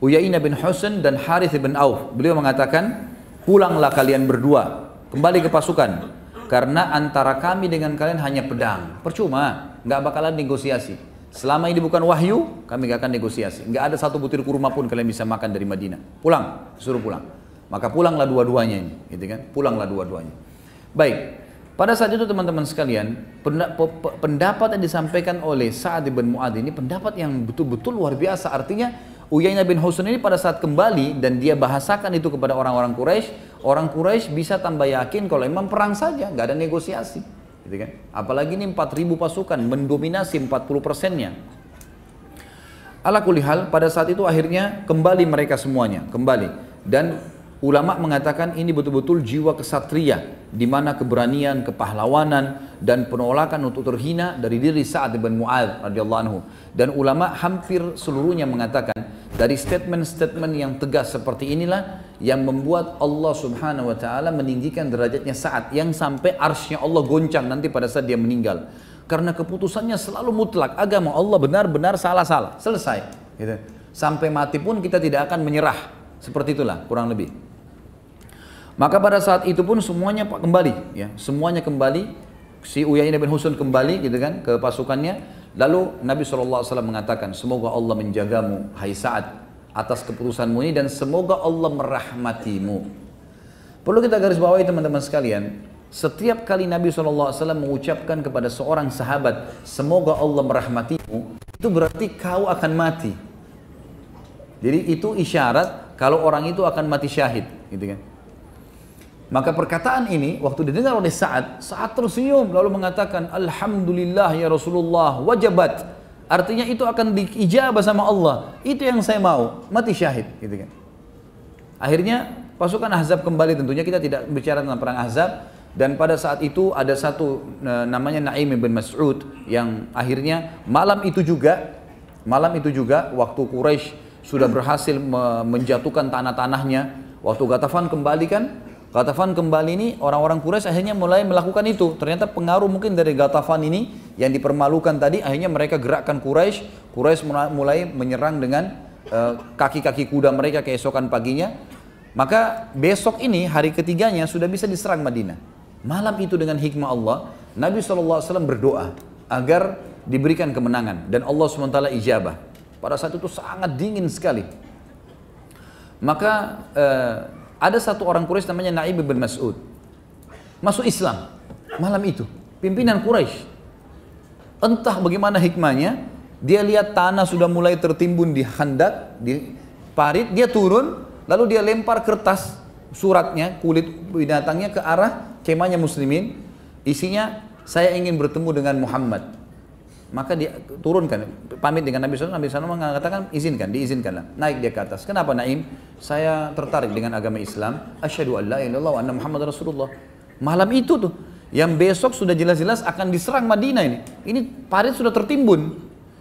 S1: Uyainah bin Husn dan Harith bin Auf. Beliau mengatakan, pulanglah kalian berdua, kembali ke pasukan, karena antara kami dengan kalian hanya pedang. Percuma, nggak bakalan negosiasi. Selama ini bukan wahyu, kami nggak akan negosiasi. Nggak ada satu butir kurma pun kalian bisa makan dari Madinah. Pulang, suruh pulang. Maka pulanglah dua-duanya ini, gitu kan? Pulanglah dua-duanya. Baik. Pada saat itu teman-teman sekalian, pendapat yang disampaikan oleh Sa'ad bin Mu'adz ini pendapat yang betul-betul luar biasa. Artinya Uyainah bin Husn ini pada saat kembali dan dia bahasakan itu kepada orang-orang Quraisy bisa tambah yakin kalau memang perang saja, nggak ada negosiasi, gitu kan? Apalagi ini 4.000 pasukan mendominasi 40%-nya. Ala kulli hal, pada saat itu akhirnya kembali mereka semuanya, kembali. Dan ulama mengatakan ini betul-betul jiwa kesatria, di mana keberanian, kepahlawanan, dan penolakan untuk terhina dari diri Sa'ad bin Mu'adz radhiyallahu anhu. Dan ulama hampir seluruhnya mengatakan dari statement-statement yang tegas seperti inilah yang membuat Allah Subhanahu wa taala meninggikan derajatnya Sa'ad, yang sampai arsy-Nya Allah goncang nanti pada saat dia meninggal. Karena keputusannya selalu mutlak, agama Allah benar-benar salah-salah, selesai, gitu. Sampai mati pun kita tidak akan menyerah. Seperti itulah kurang lebih. Maka pada saat itu pun semuanya kembali, ya, semuanya kembali. Si Uyainah bin Husn kembali, gitu kan, ke pasukannya. Lalu Nabi SAW mengatakan, semoga Allah menjagamu, hai Sa'ad, atas keputusanmu ini, dan semoga Allah merahmatimu. Perlu kita garis bawahi teman-teman sekalian, setiap kali Nabi SAW mengucapkan kepada seorang sahabat, semoga Allah merahmatimu, itu berarti kau akan mati. Jadi itu isyarat kalau orang itu akan mati syahid, gitu kan. Maka perkataan ini waktu didengar oleh Sa'ad tersenyum lalu mengatakan, alhamdulillah ya Rasulullah, wajabat. Artinya itu akan diijabah sama Allah. Itu yang saya mau, mati syahid, gitu kan. Akhirnya pasukan Ahzab kembali, tentunya kita tidak bicara tentang perang Ahzab. Dan pada saat itu ada satu namanya Naim bin Mas'ud yang akhirnya malam itu juga waktu Quraisy sudah berhasil menjatuhkan tanah-tanahnya, waktu Ghatafan kembali kan, Ghatafan kembali ini orang-orang Quraisy akhirnya mulai melakukan itu. Ternyata pengaruh mungkin dari Ghatafan ini yang dipermalukan tadi, akhirnya mereka gerakkan Quraisy mulai menyerang dengan kaki-kaki kuda mereka keesokan paginya. Maka besok ini hari ketiganya sudah bisa diserang Madinah. Malam itu dengan hikmah Allah, Nabi SAW berdoa agar diberikan kemenangan dan Allah SWT ijabah. Pada saat itu sangat dingin sekali. Maka ada satu orang Quraisy namanya Naim bin Mas'ud masuk Islam malam itu, pimpinan Quraisy. Entah bagaimana hikmahnya, dia lihat tanah sudah mulai tertimbun di khandak, di parit, dia turun, lalu dia lempar kertas suratnya, kulit binatangnya ke arah kemahnya muslimin, isinya, saya ingin bertemu dengan Muhammad. Maka dia turunkan, pamit dengan Nabi SAW. Nabi SAW mengatakan diizinkanlah. Naik dia ke atas. Kenapa Naim? Saya tertarik dengan agama Islam. Asyhadu an la ilaha illallah wa anna Muhammad Rasulullah. Malam itu tuh, yang besok sudah jelas-jelas akan diserang Madinah ini. Ini parit sudah tertimbun.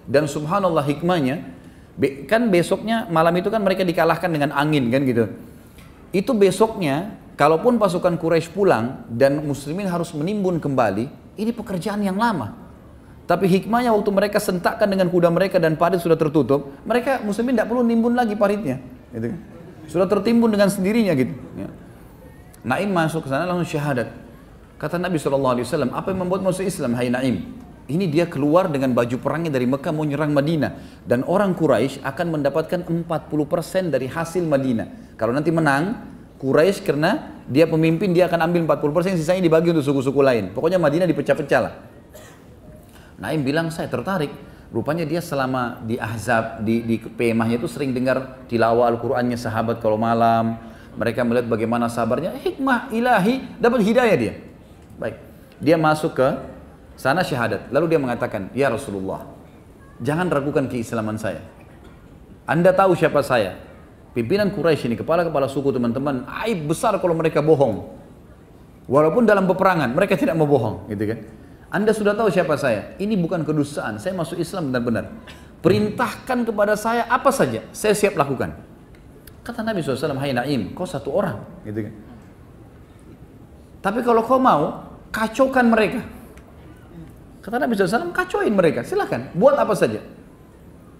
S1: Dan subhanallah hikmahnya, kan besoknya malam itu kan mereka dikalahkan dengan angin kan gitu. Itu besoknya, kalaupun pasukan Quraisy pulang dan muslimin harus menimbun kembali, ini pekerjaan yang lama. Tapi hikmahnya waktu mereka sentakkan dengan kuda mereka dan parit sudah tertutup, mereka muslimin tidak perlu nimbun lagi paritnya, gitu. Sudah tertimbun dengan sendirinya gitu. Ya. Naim masuk ke sana langsung syahadat. Kata Nabi SAW, apa yang membuat masuk Islam, hai Naim? Ini dia keluar dengan baju perangnya dari Mekah mau nyerang Madinah, dan orang Quraisy akan mendapatkan 40% dari hasil Madinah. Kalau nanti menang, Quraisy karena dia pemimpin, dia akan ambil 40%, sisanya dibagi untuk suku-suku lain. Pokoknya Madinah dipecah-pecah lah. Naim bilang, saya tertarik. Rupanya dia selama di Ahzab, di kemahnya itu sering dengar tilawah Al-Qur'annya sahabat kalau malam. Mereka melihat bagaimana sabarnya, hikmah ilahi, dapat hidayah dia. Baik, dia masuk ke sana syahadat. Lalu dia mengatakan, ya Rasulullah, jangan ragukan keislaman saya. Anda tahu siapa saya? Pimpinan Quraisy ini, kepala-kepala suku teman-teman, aib besar kalau mereka bohong. Walaupun dalam peperangan, mereka tidak mau bohong, gitu kan? Anda sudah tahu siapa saya. Ini bukan kedustaan. Saya masuk Islam benar-benar. Perintahkan kepada saya apa saja, saya siap lakukan. Kata Nabi SAW, hai Naim, kau satu orang. Gitu kan. Tapi kalau kau mau, kacaukan mereka. Kata Nabi SAW, kacauin mereka. Silakan, buat apa saja.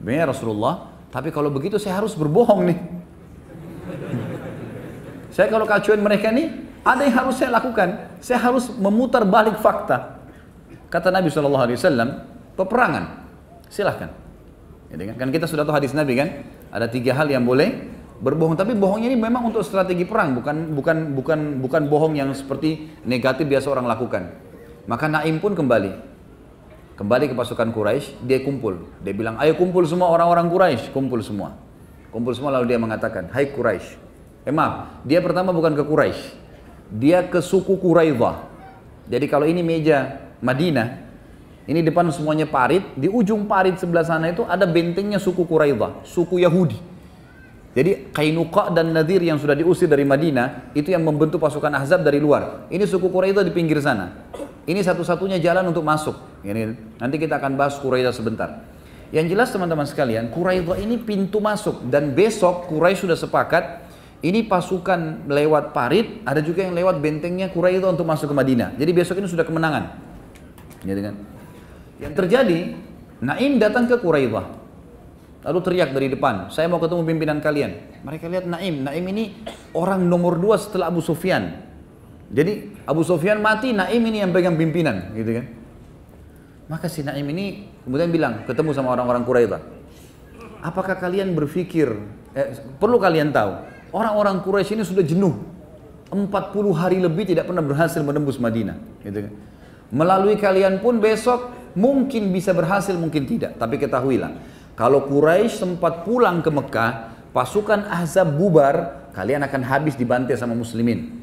S1: Ya Rasulullah, tapi kalau begitu saya harus berbohong nih. Saya kalau kacauin mereka nih, ada yang harus saya lakukan. Saya harus memutar balik fakta. Kata Nabi SAW, peperangan, silahkan. Kan kita sudah tahu hadis Nabi kan, ada 3 hal yang boleh berbohong. Tapi bohongnya ini memang untuk strategi perang, bukan bohong yang seperti negatif biasa orang lakukan. Maka Naim pun kembali ke pasukan Quraisy, dia kumpul. Dia bilang, ayo kumpul semua orang-orang Quraisy, kumpul semua. Kumpul semua lalu dia mengatakan, hai Quraisy. Maaf, dia pertama bukan ke Quraisy, dia ke suku Quraidah. Jadi kalau ini meja Madinah, ini depan semuanya parit, di ujung parit sebelah sana itu ada bentengnya suku Quraidah, suku Yahudi. Jadi Qainuqa dan Nadir yang sudah diusir dari Madinah, itu yang membentuk pasukan Ahzab dari luar. Ini suku Quraidah di pinggir sana. Ini satu-satunya jalan untuk masuk. Nanti kita akan bahas Quraidah sebentar. Yang jelas teman-teman sekalian, Quraidah ini pintu masuk. Dan besok Quraisy sudah sepakat, ini pasukan lewat parit, ada juga yang lewat bentengnya Quraidah untuk masuk ke Madinah. Jadi besok ini sudah kemenangan. Gitu kan? Yang terjadi, Naim datang ke Quraidah. Lalu teriak dari depan, saya mau ketemu pimpinan kalian. Mereka lihat Naim. Naim ini orang nomor 2 setelah Abu Sufyan. Jadi Abu Sufyan mati, Naim ini yang pegang pimpinan, gitu kan? Maka si Naim ini kemudian bilang, ketemu sama orang-orang Quraidah. Apakah kalian berpikir, perlu kalian tahu, orang-orang Quraisy ini sudah jenuh. 40 hari lebih tidak pernah berhasil menembus Madinah, gitu kan? Melalui kalian pun besok mungkin bisa berhasil, mungkin tidak. Tapi ketahuilah, kalau Quraisy sempat pulang ke Mekah, pasukan Ahzab bubar, kalian akan habis dibantai sama muslimin.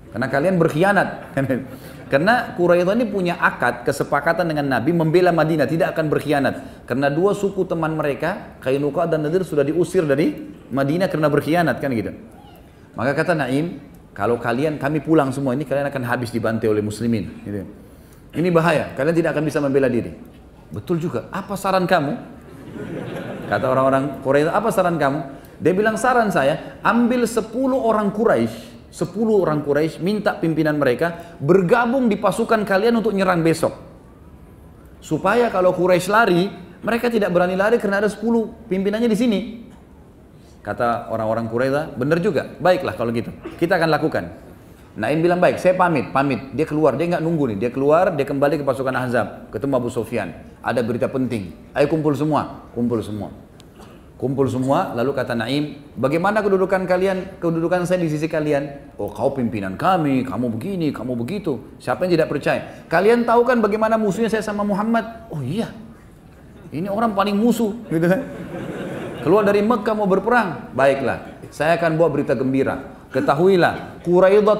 S1: Karena kalian berkhianat. Karena Quraisy ini punya akad, kesepakatan dengan Nabi membela Madinah, tidak akan berkhianat. Karena 2 suku teman mereka, Qainuqa dan Nadir, sudah diusir dari Madinah karena berkhianat, kan gitu. Maka kata Naim, kalau kami pulang semua ini, kalian akan habis dibantai oleh muslimin, gitu. Ini bahaya, kalian tidak akan bisa membela diri. Betul juga, apa saran kamu? Kata orang-orang Quraisy, apa saran kamu? Dia bilang, saran saya, ambil 10 orang Quraisy, minta pimpinan mereka bergabung di pasukan kalian untuk nyerang besok. Supaya kalau Quraisy lari, mereka tidak berani lari karena ada 10 pimpinannya di sini. Kata orang-orang Quraisy, benar juga, baiklah kalau gitu, kita akan lakukan. Naim bilang, baik, saya pamit. Dia keluar, dia nggak nunggu nih. Dia keluar, dia kembali ke pasukan Ahzab, ketemu Abu Sufyan. Ada berita penting, ayo kumpul semua. Kumpul semua, lalu kata Naim, bagaimana kedudukan saya di sisi kalian? Oh, kau pimpinan kami, kamu begini, kamu begitu. Siapa yang tidak percaya? Kalian tahu kan bagaimana musuhnya saya sama Muhammad? Oh iya, ini orang paling musuh, gitu kan? Keluar dari Mekah mau berperang, baiklah, saya akan bawa berita gembira. Ketahuilah, Quraidah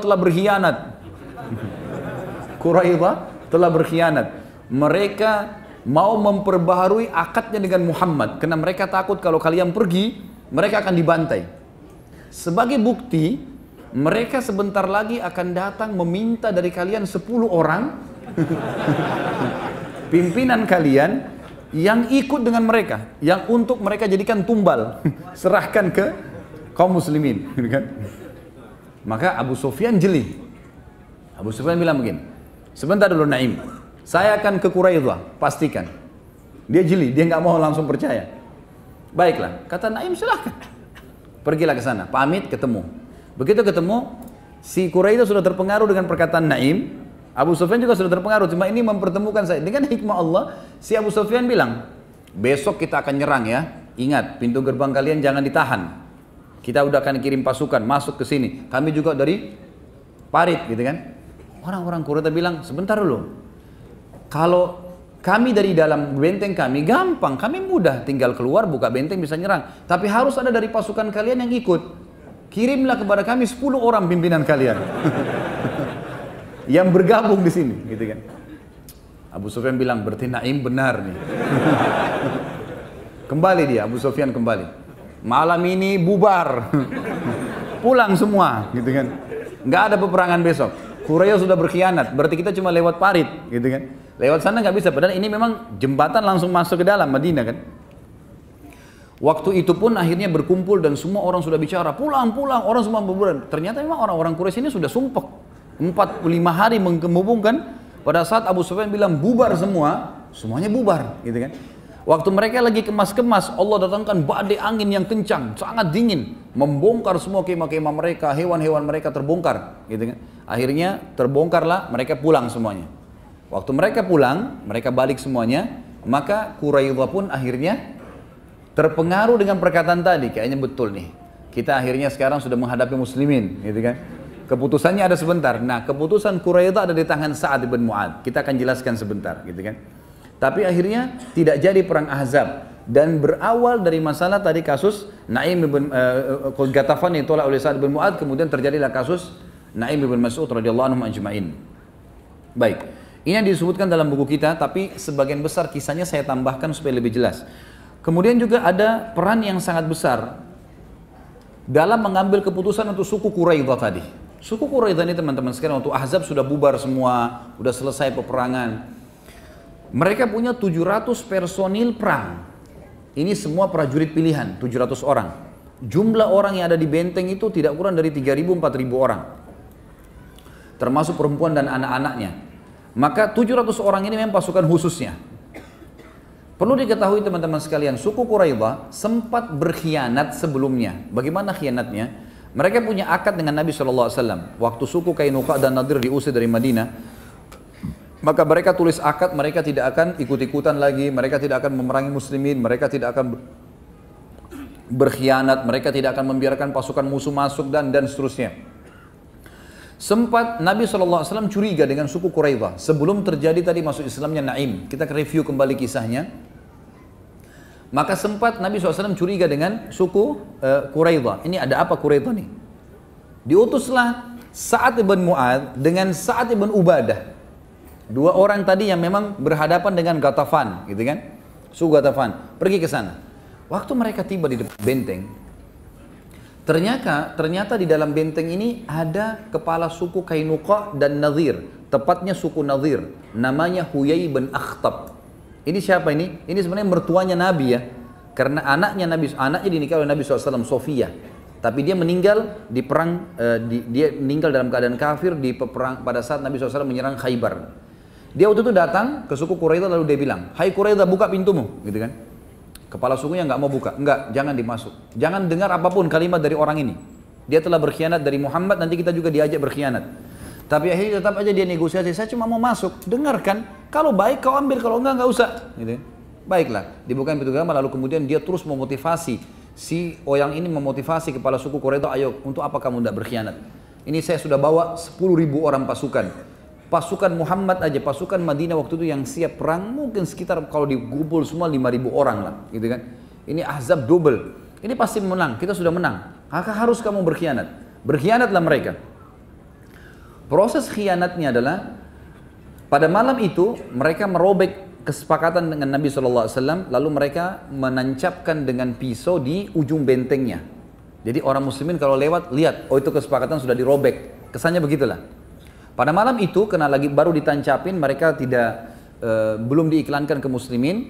S1: telah berkhianat. Mereka mau memperbaharui akadnya dengan Muhammad. Karena mereka takut kalau kalian pergi, mereka akan dibantai. Sebagai bukti, mereka sebentar lagi akan datang meminta dari kalian 10 orang pimpinan kalian yang ikut dengan mereka, yang untuk mereka jadikan tumbal, serahkan ke kaum muslimin. Maka Abu Sufyan jeli. Abu Sufyan bilang begini, sebentar dulu Naim, saya akan ke Quraidah, pastikan. Dia jeli, dia nggak mau langsung percaya. Baiklah, kata Naim, silahkan. Pergilah ke sana, pamit, ketemu. Begitu ketemu, si Quraidah sudah terpengaruh dengan perkataan Naim. Abu Sufyan juga sudah terpengaruh, cuma ini mempertemukan saya. Dengan hikmah Allah, si Abu Sufyan bilang, besok kita akan nyerang ya. Ingat, pintu gerbang kalian jangan ditahan. kita udah akan kirim pasukan masuk ke sini. Kami juga dari parit gitu kan. Orang-orang Quraisy bilang, sebentar dulu. Kalau kami dari dalam benteng kami gampang, kami mudah tinggal keluar buka benteng bisa nyerang. Tapi harus ada dari pasukan kalian yang ikut. Kirimlah kepada kami 10 orang pimpinan kalian yang bergabung di sini, gitu kan. Abu Sufyan bilang, berarti Naim benar nih. Kembali dia, Abu Sufyan kembali. Malam ini bubar, pulang semua, gitu kan. Nggak ada peperangan besok. Quraisy sudah berkhianat, berarti kita cuma lewat parit, gitu kan. Lewat sana nggak bisa, padahal ini memang jembatan langsung masuk ke dalam Madinah kan. Waktu itu pun akhirnya berkumpul dan semua orang sudah bicara, pulang, orang semua berbulan. Ternyata memang orang-orang Quraisy ini sudah sumpah 45 hari menghubungkan. Pada saat Abu Sufyan bilang bubar semua, semuanya bubar, gitu kan. Waktu mereka lagi kemas-kemas, Allah datangkan badai angin yang kencang, sangat dingin, membongkar semua kemah-kemah mereka, hewan-hewan mereka terbongkar, gitu kan. Akhirnya terbongkarlah, mereka pulang semuanya. Waktu mereka pulang, mereka balik semuanya, maka Quraidah pun akhirnya terpengaruh dengan perkataan tadi, kayaknya betul nih. Kita akhirnya sekarang sudah menghadapi muslimin, gitu kan. Keputusannya ada sebentar. Nah, keputusan Quraidah ada di tangan Sa'ad bin Mu'adz. Kita akan jelaskan sebentar, gitu kan. Tapi akhirnya tidak jadi perang Ahzab dan berawal dari masalah tadi kasus Naim bin Ghatafan yang ditolak oleh Sa'ad bin Mu'adz, kemudian terjadilah kasus Naim bin Mas'ud radhiyallahu anhu ajma'in. Baik. Ini yang disebutkan dalam buku kita, tapi sebagian besar kisahnya saya tambahkan supaya lebih jelas. Kemudian juga ada peran yang sangat besar dalam mengambil keputusan untuk suku Quraidah tadi. Suku Quraidah ini teman-teman sekalian, waktu Ahzab sudah bubar semua, sudah selesai peperangan. Mereka punya 700 personil perang. Ini semua prajurit pilihan, 700 orang. Jumlah orang yang ada di benteng itu tidak kurang dari 3.000-4.000 orang. Termasuk perempuan dan anak-anaknya. Maka 700 orang ini memang pasukan khususnya. Perlu diketahui teman-teman sekalian, suku Quraidah sempat berkhianat sebelumnya. Bagaimana khianatnya? Mereka punya akad dengan Nabi SAW. Waktu suku Qainuqa dan Nadir diusir dari Madinah, maka mereka tulis akad, mereka tidak akan ikut-ikutan lagi, mereka tidak akan memerangi muslimin, mereka tidak akan berkhianat, mereka tidak akan membiarkan pasukan musuh masuk dan seterusnya. Sempat Nabi SAW curiga dengan suku Quraidah sebelum terjadi tadi masuk Islamnya Naim. Kita review kembali kisahnya. Maka sempat Nabi SAW curiga dengan suku Quraidah. Ini ada apa Quraidah nih? Diutuslah Sa'ad ibn Mu'adz dengan Sa'ad ibn Ubadah. Dua orang tadi yang memang berhadapan dengan Ghatafan, gitu kan? Suku Ghatafan pergi ke sana. Waktu mereka tiba di depan benteng, ternyata di dalam benteng ini ada kepala suku Qainuqa dan Nadir, tepatnya suku Nadir, namanya Huyai bin Akhtab. Ini siapa ini? Ini sebenarnya mertuanya Nabi ya, karena anaknya dinikahi oleh Nabi SAW, Sofia. Tapi dia meninggal di perang, dia meninggal dalam keadaan kafir di peperang pada saat Nabi SAW menyerang Khaybar. Dia waktu itu datang ke suku Quraidah lalu dia bilang, "Hai Quraidah, buka pintumu," gitu kan. Kepala sukunya nggak mau buka, enggak, jangan dimasuk, jangan dengar apapun kalimat dari orang ini. Dia telah berkhianat dari Muhammad, nanti kita juga diajak berkhianat. Tapi akhirnya tetap aja dia negosiasi, saya cuma mau masuk, dengarkan, kalau baik kau ambil, kalau enggak usah. Gitu. Baiklah, dibukain pintu agama, lalu kemudian dia terus memotivasi, si orang ini memotivasi kepala suku Quraidah, ayo, untuk apa kamu tidak berkhianat? Ini saya sudah bawa 10.000 orang pasukan. Pasukan Muhammad aja, pasukan Madinah waktu itu yang siap perang mungkin sekitar kalau dikumpul semua 5.000 orang lah, gitu kan. Ini Ahzab double. Ini pasti menang, kita sudah menang. Maka harus kamu berkhianat. Berkhianatlah mereka. Proses khianatnya adalah pada malam itu mereka merobek kesepakatan dengan Nabi SAW, lalu mereka menancapkan dengan pisau di ujung bentengnya. Jadi orang muslimin kalau lewat lihat, oh itu kesepakatan sudah dirobek. Kesannya begitulah. Pada malam itu, karena lagi baru ditancapin, mereka belum diiklankan ke muslimin.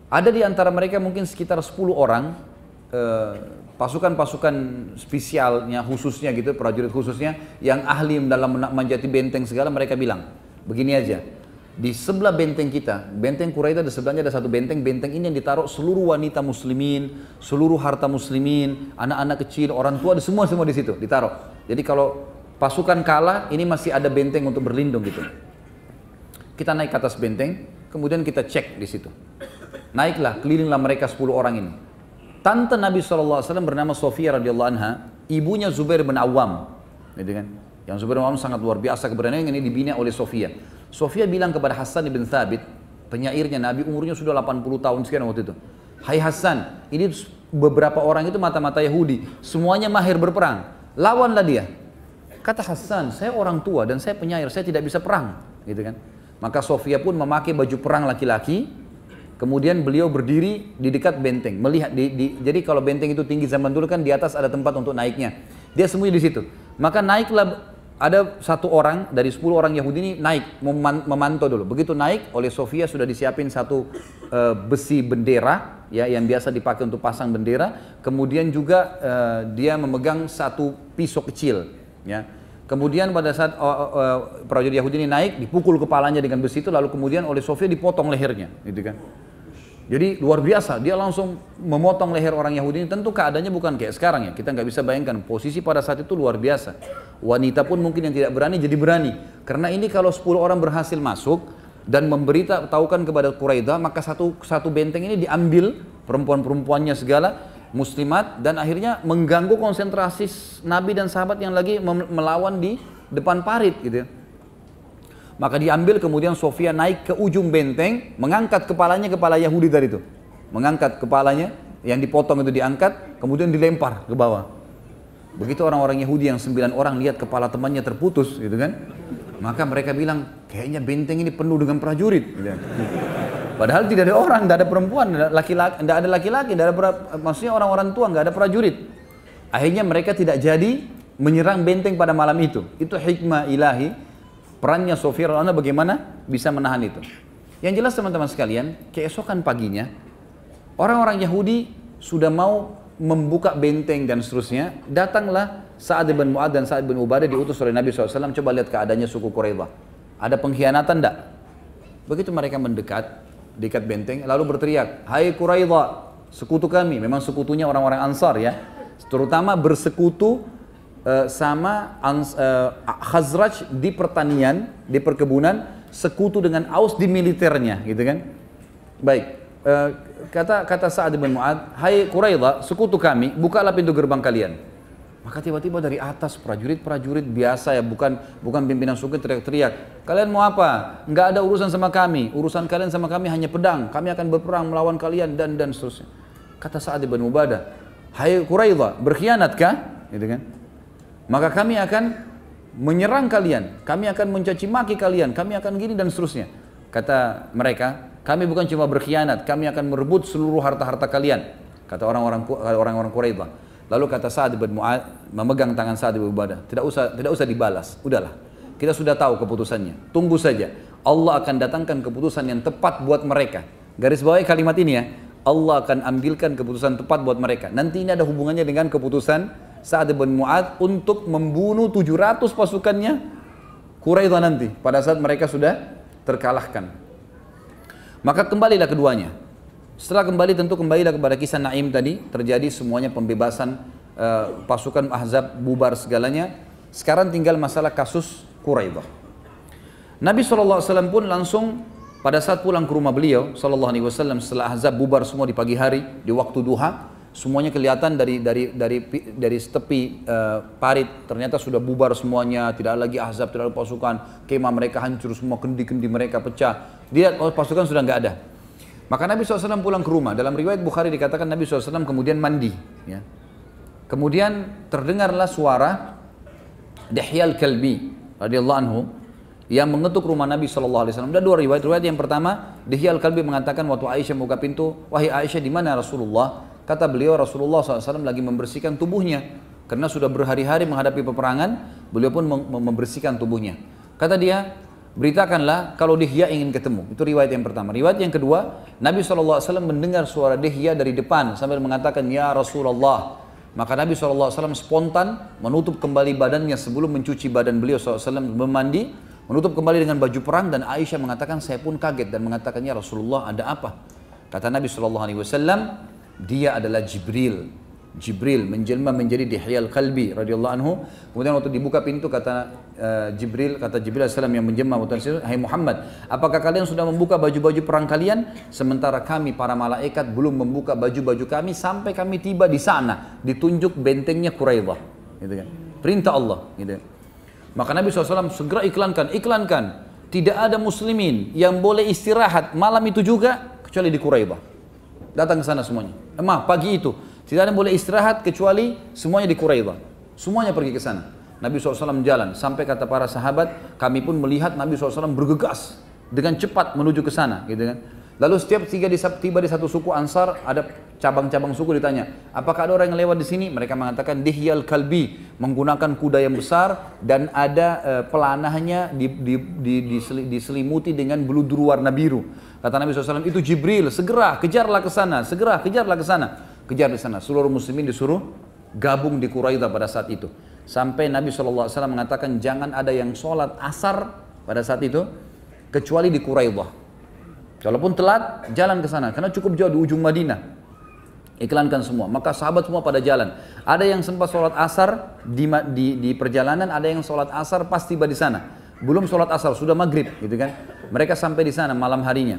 S1: Ada di antara mereka mungkin sekitar 10 orang, pasukan-pasukan spesialnya, khususnya gitu, prajurit khususnya, yang ahli dalam menjati benteng segala, mereka bilang, begini aja, di sebelah benteng kita, benteng Quraidah di sebelahnya ada satu benteng, benteng ini yang ditaruh seluruh wanita muslimin, seluruh harta muslimin, anak-anak kecil, orang tua, semua di situ, ditaruh. Jadi kalau pasukan kalah, ini masih ada benteng untuk berlindung gitu. Kita naik ke atas benteng, kemudian kita cek di situ. Naiklah, kelilinglah mereka 10 orang ini. Tante Nabi SAW bernama Sofia radhiyallahu anha, ibunya Zubair bin Awam, gitu kan? Yang Zubair bin Awam sangat luar biasa keberanian, ini dibina oleh Sofia. Sofia bilang kepada Hasan bin Thabit, penyairnya Nabi, umurnya sudah 80 tahun sekian waktu itu. Hai Hasan, ini beberapa orang itu mata-mata Yahudi, semuanya mahir berperang, lawanlah dia. Kata Hasan, saya orang tua dan saya penyair, saya tidak bisa perang, gitu kan? Maka Sofia pun memakai baju perang laki-laki, kemudian beliau berdiri di dekat benteng, melihat jadi kalau benteng itu tinggi zaman dulu kan di atas ada tempat untuk naiknya. Dia sembunyi di situ. Maka naiklah, ada satu orang dari 10 orang Yahudi ini naik memantau dulu. Begitu naik, oleh Sofia sudah disiapin satu besi bendera ya yang biasa dipakai untuk pasang bendera. Kemudian juga dia memegang satu pisau kecil ya. Kemudian pada saat prajurit Yahudi ini naik, dipukul kepalanya dengan besi itu, lalu kemudian oleh Sofia dipotong lehernya, gitu kan. Jadi luar biasa, dia langsung memotong leher orang Yahudi ini. Tentu keadaannya bukan kayak sekarang ya, kita nggak bisa bayangkan posisi pada saat itu luar biasa. Wanita pun mungkin yang tidak berani jadi berani, karena ini kalau 10 orang berhasil masuk dan memberitahukan kepada Quraidah, maka satu benteng ini diambil perempuan-perempuannya segala muslimat, dan akhirnya mengganggu konsentrasi Nabi dan sahabat yang lagi melawan di depan parit gitu ya. Maka diambil, kemudian Sofia naik ke ujung benteng, mengangkat kepalanya, kepala Yahudi tadi itu. Mengangkat kepalanya, yang dipotong itu diangkat, kemudian dilempar ke bawah. Begitu orang-orang Yahudi yang 9 orang lihat kepala temannya terputus gitu kan. Maka mereka bilang, kayaknya benteng ini penuh dengan prajurit. Gitu. Padahal tidak ada orang, tidak ada perempuan, tidak ada laki-laki, maksudnya orang-orang tua, nggak ada prajurit. Akhirnya mereka tidak jadi menyerang benteng pada malam itu. Itu hikmah ilahi. Perannya Sofia radhiyallahu anha bagaimana bisa menahan itu. Yang jelas teman-teman sekalian, keesokan paginya orang-orang Yahudi sudah mau membuka benteng dan seterusnya. Datanglah Sa'ad bin Mu'adz dan Sa'ad bin Ubadah diutus oleh Nabi SAW. Coba lihat keadaannya suku Quraidah. Ada pengkhianatan enggak? Begitu mereka mendekat, dekat benteng, lalu berteriak, hai Quraidah, sekutu kami. Memang sekutunya orang-orang Ansar ya. Terutama bersekutu sama Khazraj di pertanian, di perkebunan, sekutu dengan Aus di militernya, gitu kan? Baik, kata Sa'ad bin Mu'adz, hai Quraidah, sekutu kami, bukalah pintu gerbang kalian. Maka tiba-tiba dari atas prajurit biasa ya, bukan pimpinan suku teriak-teriak, kalian mau apa? Nggak ada urusan sama kami, urusan kalian sama kami hanya pedang, kami akan berperang melawan kalian dan seterusnya. Kata Sa'ad bin Ubadah, hai Quraidah, berkhianatkah? Gitu kan? Maka kami akan menyerang kalian, kami akan mencaci maki kalian, kami akan gini dan seterusnya. Kata mereka, kami bukan cuma berkhianat, kami akan merebut seluruh harta-harta kalian. Kata orang-orang Quraidah. Lalu kata Sa'ad bin Mu'adz, memegang tangan Sa'ad bin Ubadah, tidak usah dibalas, udahlah. Kita sudah tahu keputusannya, tunggu saja. Allah akan datangkan keputusan yang tepat buat mereka. Garis bawahi kalimat ini ya, Allah akan ambilkan keputusan tepat buat mereka. Nanti ini ada hubungannya dengan keputusan Sa'ad bin Mu'adz untuk membunuh 700 pasukannya Quraidah nanti pada saat mereka sudah terkalahkan. Maka kembalilah keduanya. Setelah kembali, tentu kembalilah kepada kisah Naim tadi, terjadi semuanya pembebasan, pasukan Ahzab bubar segalanya. Sekarang tinggal masalah kasus Quraidah. Nabi SAW pun langsung pada saat pulang ke rumah beliau SAW, setelah Ahzab bubar semua di pagi hari, di waktu duha, semuanya kelihatan dari tepi parit, ternyata sudah bubar semuanya, tidak lagi Ahzab, tidak ada pasukan, kemah mereka hancur semua, kendi-kendi mereka pecah. Dia pasukan sudah nggak ada. Maka Nabi SAW pulang ke rumah. Dalam riwayat Bukhari dikatakan Nabi SAW kemudian mandi. Ya. Kemudian terdengarlah suara Dihya al-Kalbi radhiyallahu anhu yang mengetuk rumah Nabi SAW. Ada dua riwayat. Riwayat yang pertama, Dihya al-Kalbi mengatakan waktu Aisyah buka pintu, wahai Aisyah, di mana Rasulullah? Kata beliau, Rasulullah SAW lagi membersihkan tubuhnya. Karena sudah berhari-hari menghadapi peperangan, beliau pun membersihkan tubuhnya. Kata dia, beritakanlah kalau Dihya ingin ketemu. Itu riwayat yang pertama. Riwayat yang kedua, Nabi SAW mendengar suara Dihya dari depan sambil mengatakan, ya Rasulullah. Maka Nabi SAW spontan menutup kembali badannya sebelum mencuci badan beliau SAW, memandi, menutup kembali dengan baju perang, dan Aisyah mengatakan, saya pun kaget dan mengatakan, ya Rasulullah, ada apa? Kata Nabi SAW, dia adalah Jibril Jibril menjelma menjadi Dihyal Kalbi radhiyallahu anhu. Kemudian waktu dibuka pintu kata Jibril alaihissalam yang menjelma, "Hai Muhammad, apakah kalian sudah membuka baju-baju perang kalian? Sementara kami para malaikat belum membuka baju-baju kami sampai kami tiba di sana." Ditunjuk bentengnya Quraidah, gitu kan. Perintah Allah, gitu. Maka Nabi SAW segera iklankan, tidak ada muslimin yang boleh istirahat malam itu juga kecuali di Quraidah. Datang ke sana semuanya. Pagi itu tidak ada yang boleh istirahat kecuali semuanya di Quraidah. Semuanya pergi ke sana. Nabi SAW jalan sampai kata para sahabat, kami pun melihat Nabi SAW bergegas dengan cepat menuju ke sana, gitu kan. Lalu setiap tiba di satu suku Ansar, ada cabang-cabang suku ditanya, apakah ada orang yang lewat di sini? Mereka mengatakan Dihyal Kalbi, menggunakan kuda yang besar dan ada pelanahnya diselimuti dengan buludur warna biru. Kata Nabi SAW, itu Jibril, segera kejarlah ke sana, kejar di sana. Seluruh muslimin disuruh gabung di Quraidah pada saat itu. Sampai Nabi SAW mengatakan jangan ada yang sholat asar pada saat itu kecuali di Quraidah. Kalaupun telat, jalan ke sana karena cukup jauh di ujung Madinah. Iklankan semua. Maka sahabat semua pada jalan. Ada yang sempat sholat asar di perjalanan, ada yang sholat asar pas tiba di sana. Belum sholat asar, sudah maghrib, gitu kan? Mereka sampai di sana malam harinya.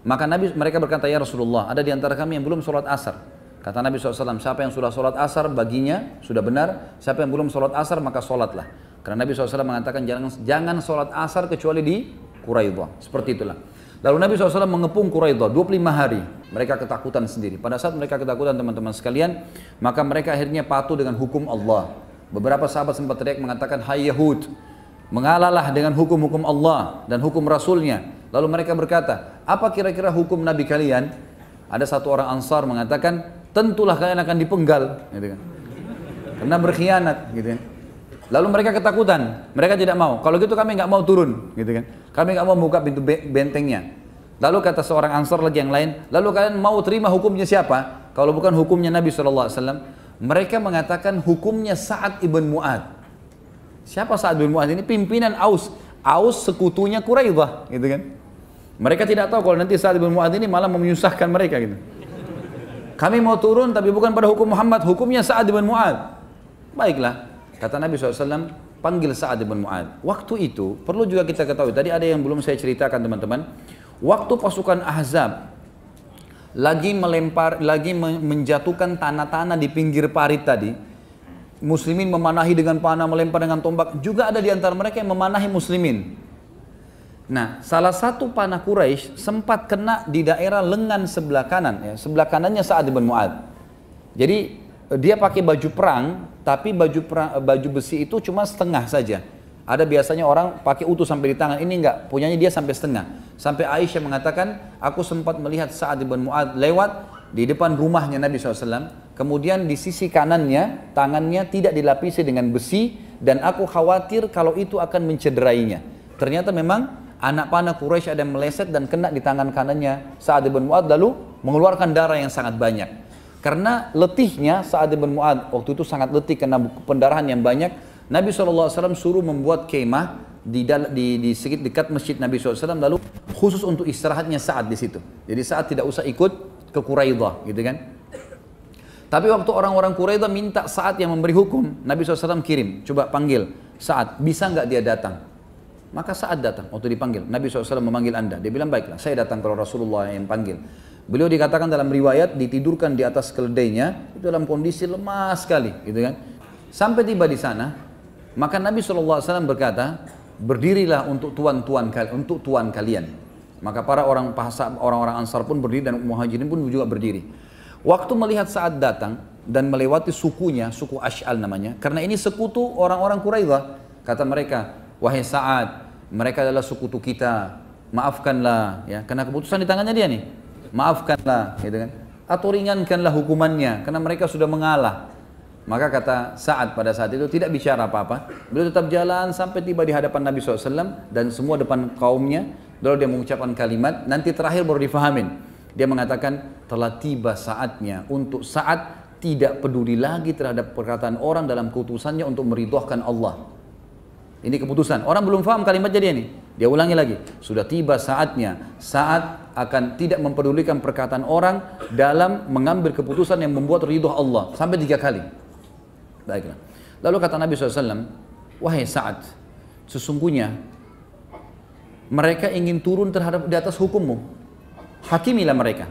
S1: Maka mereka berkata, ya Rasulullah, ada di antara kami yang belum sholat asar. Kata Nabi SAW, siapa yang sudah sholat asar baginya sudah benar. Siapa yang belum sholat asar maka sholatlah. Karena Nabi SAW mengatakan jangan sholat asar kecuali di Quraidah. Seperti itulah. Lalu Nabi SAW mengepung Quraidah 25 hari. Mereka ketakutan sendiri. Pada saat mereka ketakutan teman-teman sekalian, maka mereka akhirnya patuh dengan hukum Allah. Beberapa sahabat sempat teriak mengatakan, hai Yahud, mengalahlah dengan hukum-hukum Allah dan hukum Rasulnya. Lalu mereka berkata, apa kira-kira hukum Nabi kalian? Ada satu orang Ansar mengatakan, tentulah kalian akan dipenggal, gitu kan. Karena berkhianat, gitu kan. Lalu mereka ketakutan, mereka tidak mau. Kalau gitu kami nggak mau turun, gitu kan. Kami nggak mau buka pintu bentengnya. Lalu kata seorang Ansar lagi yang lain, lalu kalian mau terima hukumnya siapa? Kalau bukan hukumnya Nabi SAW. Mereka mengatakan hukumnya Sa'ad ibn Mu'ad. Siapa Sa'ad ibn Mu'ad ini? Pimpinan Aus. Aus sekutunya Quraidah, gitu kan. Mereka tidak tahu kalau nanti Sa'ad ibn Mu'ad ini malah menyusahkan mereka, gitu. Kami mau turun tapi bukan pada hukum Muhammad, hukumnya Sa'ad ibn Mu'ad. Baiklah. Kata Nabi SAW, panggil Sa'ad bin Mu'ad. Waktu itu, perlu juga kita ketahui, tadi ada yang belum saya ceritakan teman-teman. Waktu pasukan Ahzab lagi menjatuhkan tanah-tanah di pinggir parit tadi, muslimin memanahi dengan panah, melempar dengan tombak, juga ada di antara mereka yang memanahi muslimin. Nah, salah satu panah Quraisy sempat kena di daerah lengan sebelah kanan, ya, sebelah kanannya Sa'ad bin Mu'ad. Jadi, dia pakai baju perang, tapi baju besi itu cuma setengah saja. Ada biasanya orang pakai utuh sampai di tangan, ini enggak, punyanya dia sampai setengah. Sampai Aisyah mengatakan, aku sempat melihat Sa'ad bin Mu'ad lewat di depan rumahnya Nabi SAW. Kemudian di sisi kanannya, tangannya tidak dilapisi dengan besi, dan aku khawatir kalau itu akan mencederainya. Ternyata memang anak panah Quraisy ada yang meleset dan kena di tangan kanannya Sa'ad bin Mu'ad, lalu mengeluarkan darah yang sangat banyak. Karena letihnya Sa'ad bin Mu'ad, waktu itu sangat letih karena pendarahan yang banyak, Nabi SAW suruh membuat kemah di dekat masjid Nabi SAW, lalu khusus untuk istirahatnya Sa'ad di situ. Jadi Sa'ad tidak usah ikut ke Quraidah, gitu kan. Tapi waktu orang-orang Quraidah minta Sa'ad yang memberi hukum, Nabi SAW kirim, coba panggil Sa'ad, bisa nggak dia datang? Maka Sa'ad datang, waktu dipanggil, Nabi SAW memanggil anda. Dia bilang, baiklah, saya datang kalau Rasulullah yang panggil. Beliau dikatakan dalam riwayat ditidurkan di atas keledainya, itu dalam kondisi lemah sekali, gitu kan. Sampai tiba di sana, maka Nabi SAW berkata, berdirilah untuk tuan kalian. Maka para orang-orang Ansar pun berdiri dan Muhajirin pun juga berdiri. Waktu melihat Sa'ad datang dan melewati sukunya, suku Ash'al namanya, karena ini sekutu orang-orang Quraidah, kata mereka, wahai Sa'ad, mereka adalah sekutu kita, maafkanlah, ya, karena keputusan di tangannya dia nih. Maafkanlah, gitu kan, atau ringankanlah hukumannya karena mereka sudah mengalah. Maka kata Sa'ad pada saat itu tidak bicara apa-apa, beliau tetap jalan sampai tiba di hadapan Nabi SAW dan semua depan kaumnya. Lalu dia mengucapkan kalimat, nanti terakhir baru difahamin. Dia mengatakan, telah tiba saatnya untuk Sa'ad tidak peduli lagi terhadap perkataan orang dalam keputusannya untuk meridhokan Allah. Ini keputusan. Orang belum paham kalimatnya dia nih. Dia ulangi lagi, sudah tiba saatnya, saat akan tidak mempedulikan perkataan orang dalam mengambil keputusan yang membuat ridho Allah. Sampai 3 kali. Baiklah. Lalu kata Nabi SAW, wahai Sa'ad, sesungguhnya mereka ingin turun terhadap di atas hukummu. Hakimilah mereka.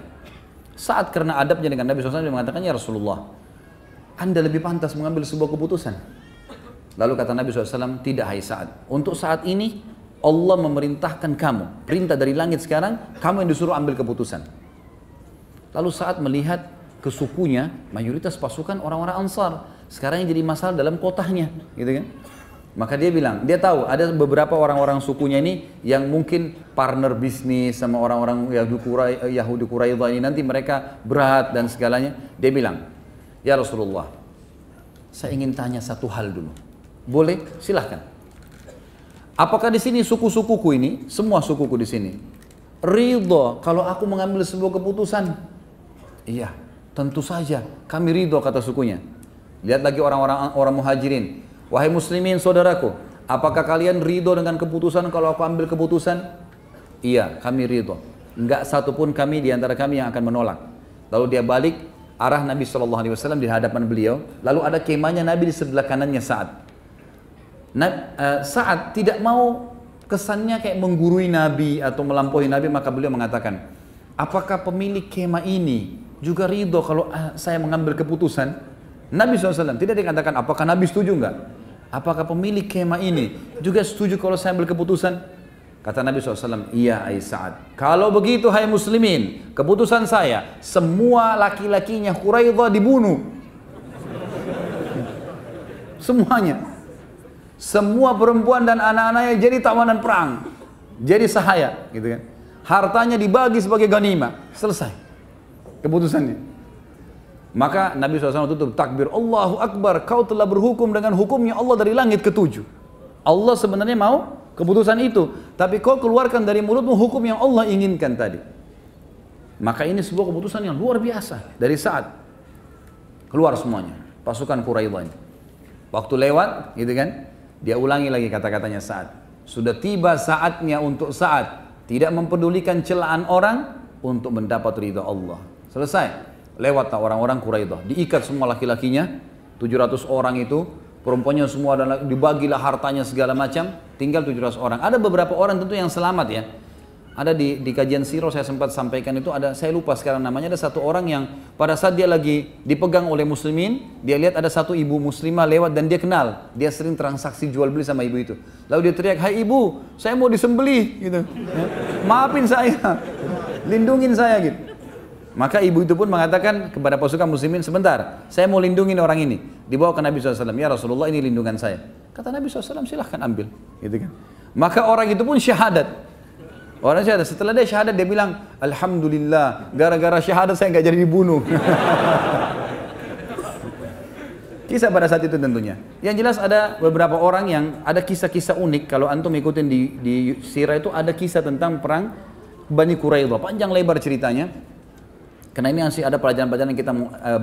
S1: Saat karena adabnya dengan Nabi SAW, dia mengatakan, ya Rasulullah, Anda lebih pantas mengambil sebuah keputusan. Lalu kata Nabi SAW, tidak hai Sa'ad. Untuk saat ini, Allah memerintahkan kamu, perintah dari langit sekarang, kamu yang disuruh ambil keputusan. Lalu saat melihat ke sukunya, mayoritas pasukan orang-orang Ansar, sekarang yang jadi masalah dalam kotanya, gitu kan? Maka dia bilang, dia tahu ada beberapa orang-orang sukunya ini yang mungkin partner bisnis sama orang-orang Yahudi Quraidah ini, nanti mereka berat dan segalanya. Dia bilang, ya Rasulullah, saya ingin tanya satu hal dulu. Boleh? Silahkan. Apakah di sini suku-sukuku ini, semua sukuku di sini, ridho kalau aku mengambil sebuah keputusan? Iya, tentu saja kami ridho, kata sukunya. Lihat lagi orang muhajirin. Wahai muslimin saudaraku, apakah kalian ridho dengan keputusan kalau aku ambil keputusan? Iya, kami ridho. Enggak satupun kami di antara kami yang akan menolak. Lalu dia balik arah Nabi SAW di hadapan beliau. Lalu ada kemahnya Nabi di sebelah kanannya Sa'ad. Saat tidak mau kesannya kayak menggurui Nabi atau melampaui Nabi, maka beliau mengatakan, apakah pemilik kemah ini juga ridho kalau saya mengambil keputusan? Nabi SAW tidak dikatakan apakah Nabi setuju enggak? Apakah pemilik kemah ini juga setuju kalau saya ambil keputusan? Kata Nabi SAW, iya hai Sa'ad, kalau begitu hai muslimin, keputusan saya, semua laki-lakinya Quraidah dibunuh. Semuanya. Semua perempuan dan anak-anaknya jadi tawanan perang, jadi sahaya, gitu kan? Hartanya dibagi sebagai ganimah, selesai keputusannya. Maka Nabi SAW tutup takbir, Allahu Akbar, kau telah berhukum dengan hukumnya Allah dari langit ke-7. Allah sebenarnya mau keputusan itu, tapi kau keluarkan dari mulutmu hukum yang Allah inginkan tadi. Maka ini sebuah keputusan yang luar biasa dari Sa'ad. Keluar semuanya pasukan Quraidah ini. Waktu lewat, gitu kan? Dia ulangi lagi kata-katanya Sa'ad. Sudah tiba saatnya untuk Sa'ad tidak mempedulikan celaan orang untuk mendapat ridha Allah. Selesai. Lewatlah orang-orang Quraidah. Diikat semua laki-lakinya, 700 orang itu. Perempuannya semua dibagilah hartanya segala macam. Tinggal 700 orang. Ada beberapa orang tentu yang selamat ya. Ada di kajian sirah saya sempat sampaikan itu, ada, saya lupa sekarang namanya, ada satu orang yang pada saat dia lagi dipegang oleh muslimin, dia lihat ada satu ibu muslimah lewat dan dia kenal, dia sering transaksi jual beli sama ibu itu. Lalu dia teriak, hai ibu, saya mau disembelih, gitu. Ya, maafin saya, lindungin saya, gitu. Maka ibu itu pun mengatakan kepada pasukan muslimin, sebentar, saya mau lindungin orang ini. Dibawa ke Nabi SAW, ya Rasulullah ini lindungan saya. Kata Nabi SAW, silahkan ambil, gitu kan. Maka orang itu pun syahadat. Orang syahadat, setelah dia syahadat dia bilang, alhamdulillah, gara-gara syahadat saya nggak jadi dibunuh. Kisah pada saat itu tentunya. Yang jelas ada beberapa orang yang ada kisah-kisah unik. Kalau antum ikutin di sirah itu ada kisah tentang perang Bani Quraidah. Panjang lebar ceritanya. Karena ini masih ada pelajaran-pelajaran yang kita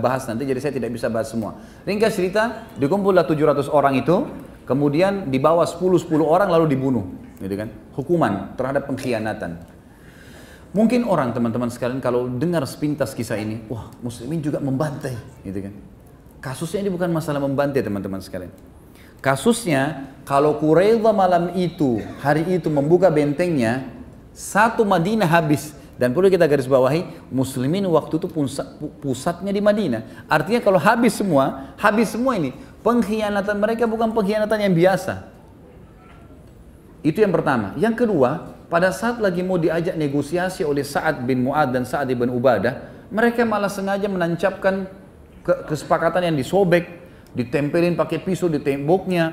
S1: bahas nanti, jadi saya tidak bisa bahas semua. Ringkas cerita, dikumpullah 700 orang itu, kemudian dibawa 10 orang lalu dibunuh. Gitu kan? Hukuman terhadap pengkhianatan. Mungkin orang teman-teman sekalian kalau dengar sepintas kisah ini, wah muslimin juga membantai, gitu kan? Kasusnya ini bukan masalah membantai teman-teman sekalian. Kasusnya kalau Quraidah malam itu, hari itu membuka bentengnya, satu Madinah habis. Dan perlu kita garis bawahi, muslimin waktu itu pusatnya di Madinah. Artinya kalau habis semua ini, pengkhianatan mereka bukan pengkhianatan yang biasa. Itu yang pertama. Yang kedua, pada saat lagi mau diajak negosiasi oleh Sa'ad bin Mu'ad dan Sa'ad bin Ubadah, mereka malah sengaja menancapkan kesepakatan yang disobek, ditempelin pakai pisau di temboknya.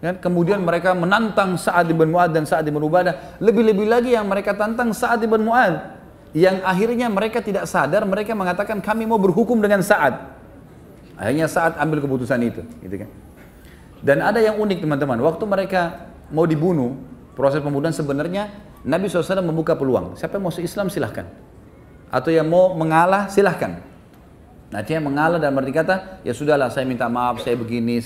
S1: Kan? Kemudian mereka menantang Sa'ad bin Mu'ad dan Sa'ad bin Ubadah. Lebih-lebih lagi yang mereka tantang Sa'ad bin Mu'ad. Yang akhirnya mereka tidak sadar, mereka mengatakan kami mau berhukum dengan Sa'ad. Akhirnya Sa'ad ambil keputusan itu. Gitu kan? Dan ada yang unik teman-teman, waktu mereka mau dibunuh, proses pembunuhan sebenarnya Nabi SAW membuka peluang. Siapa yang mau se-Islam silahkan. Atau yang mau mengalah silahkan. Nah dia mengalah dan berarti kata, ya sudahlah saya minta maaf, saya begini,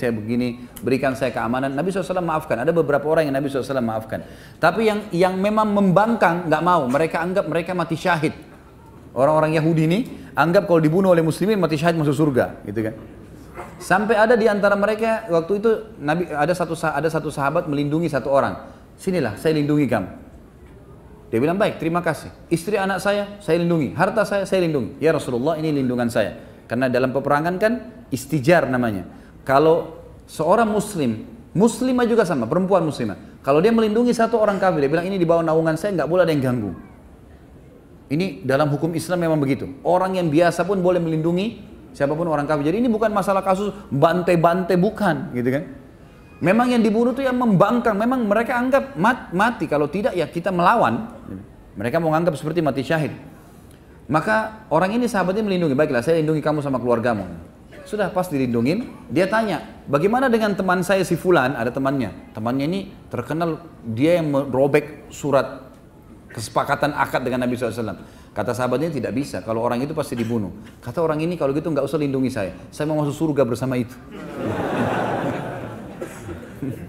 S1: berikan saya keamanan. Nabi SAW maafkan, ada beberapa orang yang Nabi SAW maafkan. Tapi yang memang membangkang, nggak mau, mereka anggap mereka mati syahid. Orang-orang Yahudi ini anggap kalau dibunuh oleh muslimin mati syahid masuk surga, gitu kan. Sampai ada di antara mereka, waktu itu Nabi ada satu sahabat melindungi satu orang. Sinilah, saya lindungi kamu. Dia bilang, baik, terima kasih. Istri anak saya lindungi. Harta saya lindungi. Ya Rasulullah, ini lindungan saya. Karena dalam peperangan kan istijar namanya. Kalau seorang muslimah juga sama, perempuan muslimah. Kalau dia melindungi satu orang kafir, dia bilang ini di bawah naungan saya, nggak boleh ada yang ganggu. Ini dalam hukum Islam memang begitu. Orang yang biasa pun boleh melindungi siapapun orang kafir. Jadi ini bukan masalah kasus bantai-bantai, bukan, gitu kan? Memang yang dibunuh itu yang membangkang. Memang mereka anggap mati. Kalau tidak ya kita melawan. Mereka mau anggap seperti mati syahid. Maka orang ini sahabatnya melindungi, baiklah saya lindungi kamu sama keluargamu. Sudah pas dilindungin, dia tanya, bagaimana dengan teman saya si Fulan, ada temannya. Temannya ini terkenal dia yang merobek surat kesepakatan akad dengan Nabi SAW. Kata sahabatnya tidak bisa, kalau orang itu pasti dibunuh. Kata orang ini kalau gitu nggak usah lindungi saya mau masuk surga bersama itu.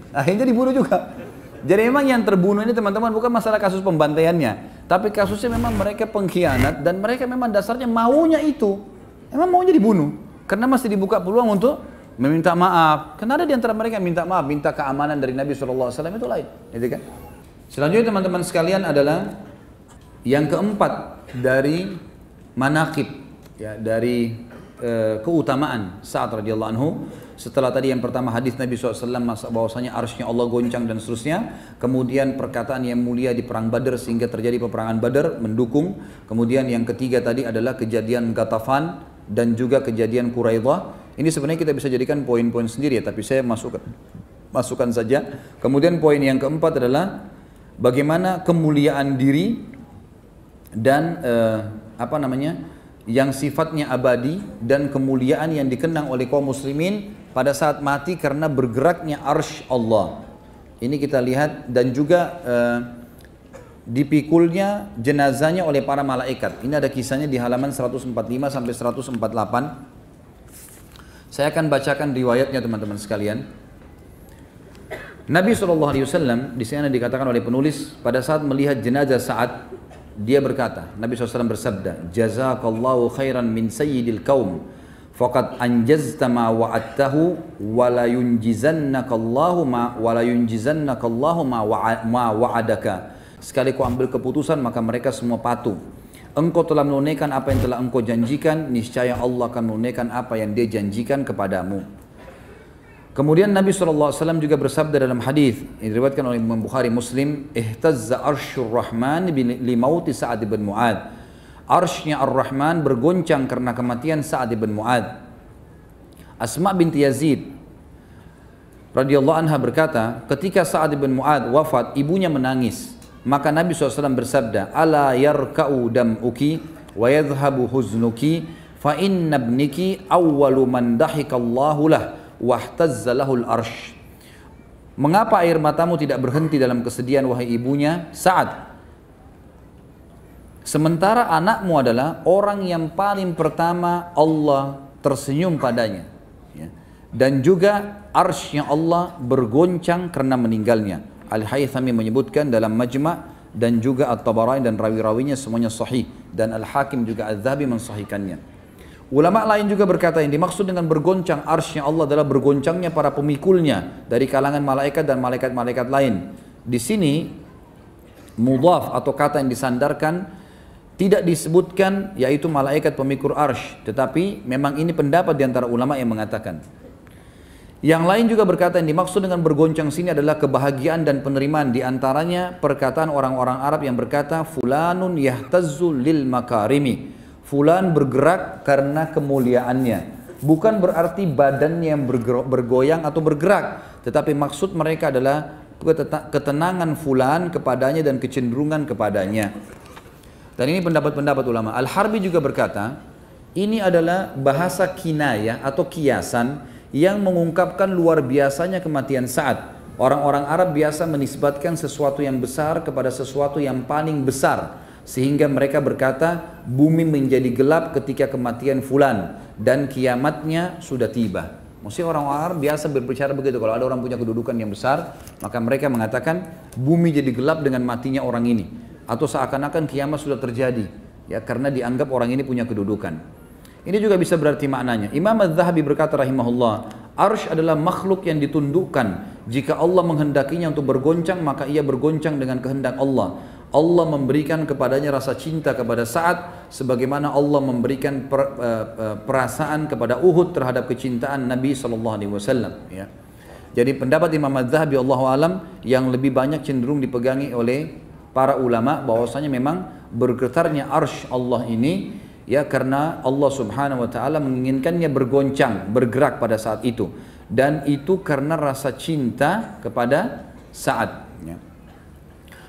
S1: Akhirnya dibunuh juga. Jadi memang yang terbunuh ini teman-teman bukan masalah kasus pembantaiannya, tapi kasusnya memang mereka pengkhianat dan mereka memang dasarnya maunya itu, memang maunya dibunuh, karena masih dibuka peluang untuk meminta maaf. Karena ada di antara mereka yang minta maaf, minta keamanan dari Nabi SAW itu lain, gitu kan? Selanjutnya teman-teman sekalian adalah yang keempat dari manaqib, ya, dari keutamaan Sa'ad radhiyallahu anhu. Setelah tadi yang pertama hadis Nabi SAW bahwasanya arsy-Nya Allah goncang dan seterusnya. Kemudian perkataan yang mulia di perang Badar sehingga terjadi peperangan Badar mendukung. Kemudian yang ketiga tadi adalah kejadian Ghatafan dan juga kejadian Quraidah. Ini sebenarnya kita bisa jadikan poin-poin sendiri ya, tapi saya masukkan saja. Kemudian poin yang keempat adalah bagaimana kemuliaan diri dan yang sifatnya abadi dan kemuliaan yang dikenang oleh kaum muslimin pada saat mati karena bergeraknya arsy Allah. Ini kita lihat dan juga dipikulnya jenazahnya oleh para malaikat. Ini ada kisahnya di halaman 145 sampai 148. Saya akan bacakan riwayatnya teman-teman sekalian. Nabi SAW di sini dikatakan oleh penulis pada saat melihat jenazah Sa'ad, dia berkata, Nabi SAW bersabda, jazakallahu khairan min sayyidil kaum faqad anjazta ma wa'adtahu wa la yunjizannakallahu ma wa'adaka. Sekali kau ambil keputusan maka mereka semua patuh. Engkau telah menunaikan apa yang telah engkau janjikan, niscaya Allah akan menunaikan apa yang dia janjikan kepadamu. Kemudian Nabi SAW juga bersabda dalam hadis yang diriwayatkan oleh Imam Bukhari Muslim, ihtazza arsyur rahman li mauti Sa'ad bin Mu'ad. Arsy-Nya Ar-Rahman bergoncang karena kematian Sa'ad bin Mu'ad. Asma binti Yazid radhiyallahu anha berkata, ketika Sa'ad bin Mu'ad wafat, ibunya menangis. Maka Nabi SAW bersabda, ala yarka'u dam'uki wa yadhhabu huznuki fa inna ibniki awwalu man dahikallahu lah wahtazza lahul arsh. Mengapa air matamu tidak berhenti dalam kesedihan wahai ibunya Sa'ad? Sementara anakmu adalah orang yang paling pertama Allah tersenyum padanya, ya. Dan juga arsy-Nya Allah bergoncang karena meninggalnya. Al-Haythami menyebutkan dalam Majma' dan juga At-Tabarani dan rawi-rawinya semuanya sahih, dan Al-Hakim juga Adz-Dzahabi mensahihkannya. Ulama lain juga berkata yang dimaksud dengan bergoncang arsy-Nya Allah adalah bergoncangnya para pemikulnya dari kalangan malaikat dan malaikat-malaikat lain. Di sini mudhaf atau kata yang disandarkan tidak disebutkan yaitu malaikat pemikul arsy, tetapi memang ini pendapat di antara ulama yang mengatakan. Yang lain juga berkata yang dimaksud dengan bergoncang sini adalah kebahagiaan dan penerimaan, di antaranya perkataan orang-orang Arab yang berkata fulanun yahtazzu lil makarimi. Fulan bergerak karena kemuliaannya. Bukan berarti badannya yang bergoyang atau bergerak, tetapi maksud mereka adalah ketenangan fulan kepadanya dan kecenderungan kepadanya. Dan ini pendapat-pendapat ulama. Al-Harbi juga berkata, ini adalah bahasa kinayah atau kiasan yang mengungkapkan luar biasanya kematian Sa'ad. Orang-orang Arab biasa menisbatkan sesuatu yang besar kepada sesuatu yang paling besar, sehingga mereka berkata, bumi menjadi gelap ketika kematian fulan, dan kiamatnya sudah tiba. Maksudnya orang Arab biasa berbicara begitu, kalau ada orang punya kedudukan yang besar, maka mereka mengatakan bumi jadi gelap dengan matinya orang ini, atau seakan-akan kiamat sudah terjadi, ya karena dianggap orang ini punya kedudukan. Ini juga bisa berarti maknanya. Imam Az-Zahabi berkata rahimahullah, arsy adalah makhluk yang ditundukkan. Jika Allah menghendakinya untuk bergoncang, maka ia bergoncang dengan kehendak Allah. Allah memberikan kepadanya rasa cinta kepada Sa'ad, sebagaimana Allah memberikan perasaan kepada Uhud terhadap kecintaan Nabi SAW. Ya. Jadi pendapat Imam Az-Zahabi Allahu alam yang lebih banyak cenderung dipegangi oleh para ulama, bahwasanya memang bergetarnya arsy Allah ini ya karena Allah Subhanahu wa taala menginginkannya bergoncang, bergerak pada saat itu, dan itu karena rasa cinta kepada Sa'ad. Ya.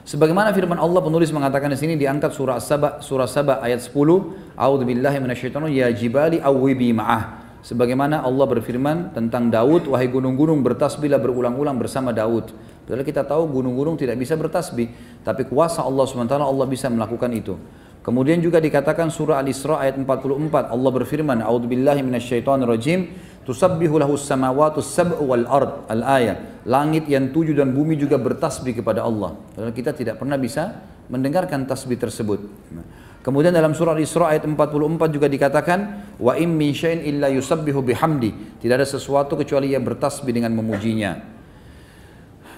S1: Sebagaimana firman Allah, penulis mengatakan di sini diangkat surah Saba ayat 10, A'udzubillahi minasyaitonir ya jibali awwibi ma'ah. Sebagaimana Allah berfirman tentang Daud, wahai gunung-gunung bertasbihlah berulang-ulang bersama Daud. Padahal kita tahu gunung-gunung tidak bisa bertasbih, tapi kuasa Allah SWT Allah bisa melakukan itu. Kemudian juga dikatakan surah Al-Isra ayat 44, Allah berfirman, A'udzubillahi minasyaitonirrajim, tusabbihu lahus samawati sab'u wal ard, al-ayat. Langit yang 7 dan bumi juga bertasbih kepada Allah. Padahal kita tidak pernah bisa mendengarkan tasbih tersebut. Kemudian dalam surah Al-Isra ayat 44 juga dikatakan, wa in min syai'in illa yusabbihu bihamdi. Tidak ada sesuatu kecuali ia bertasbih dengan memujinya.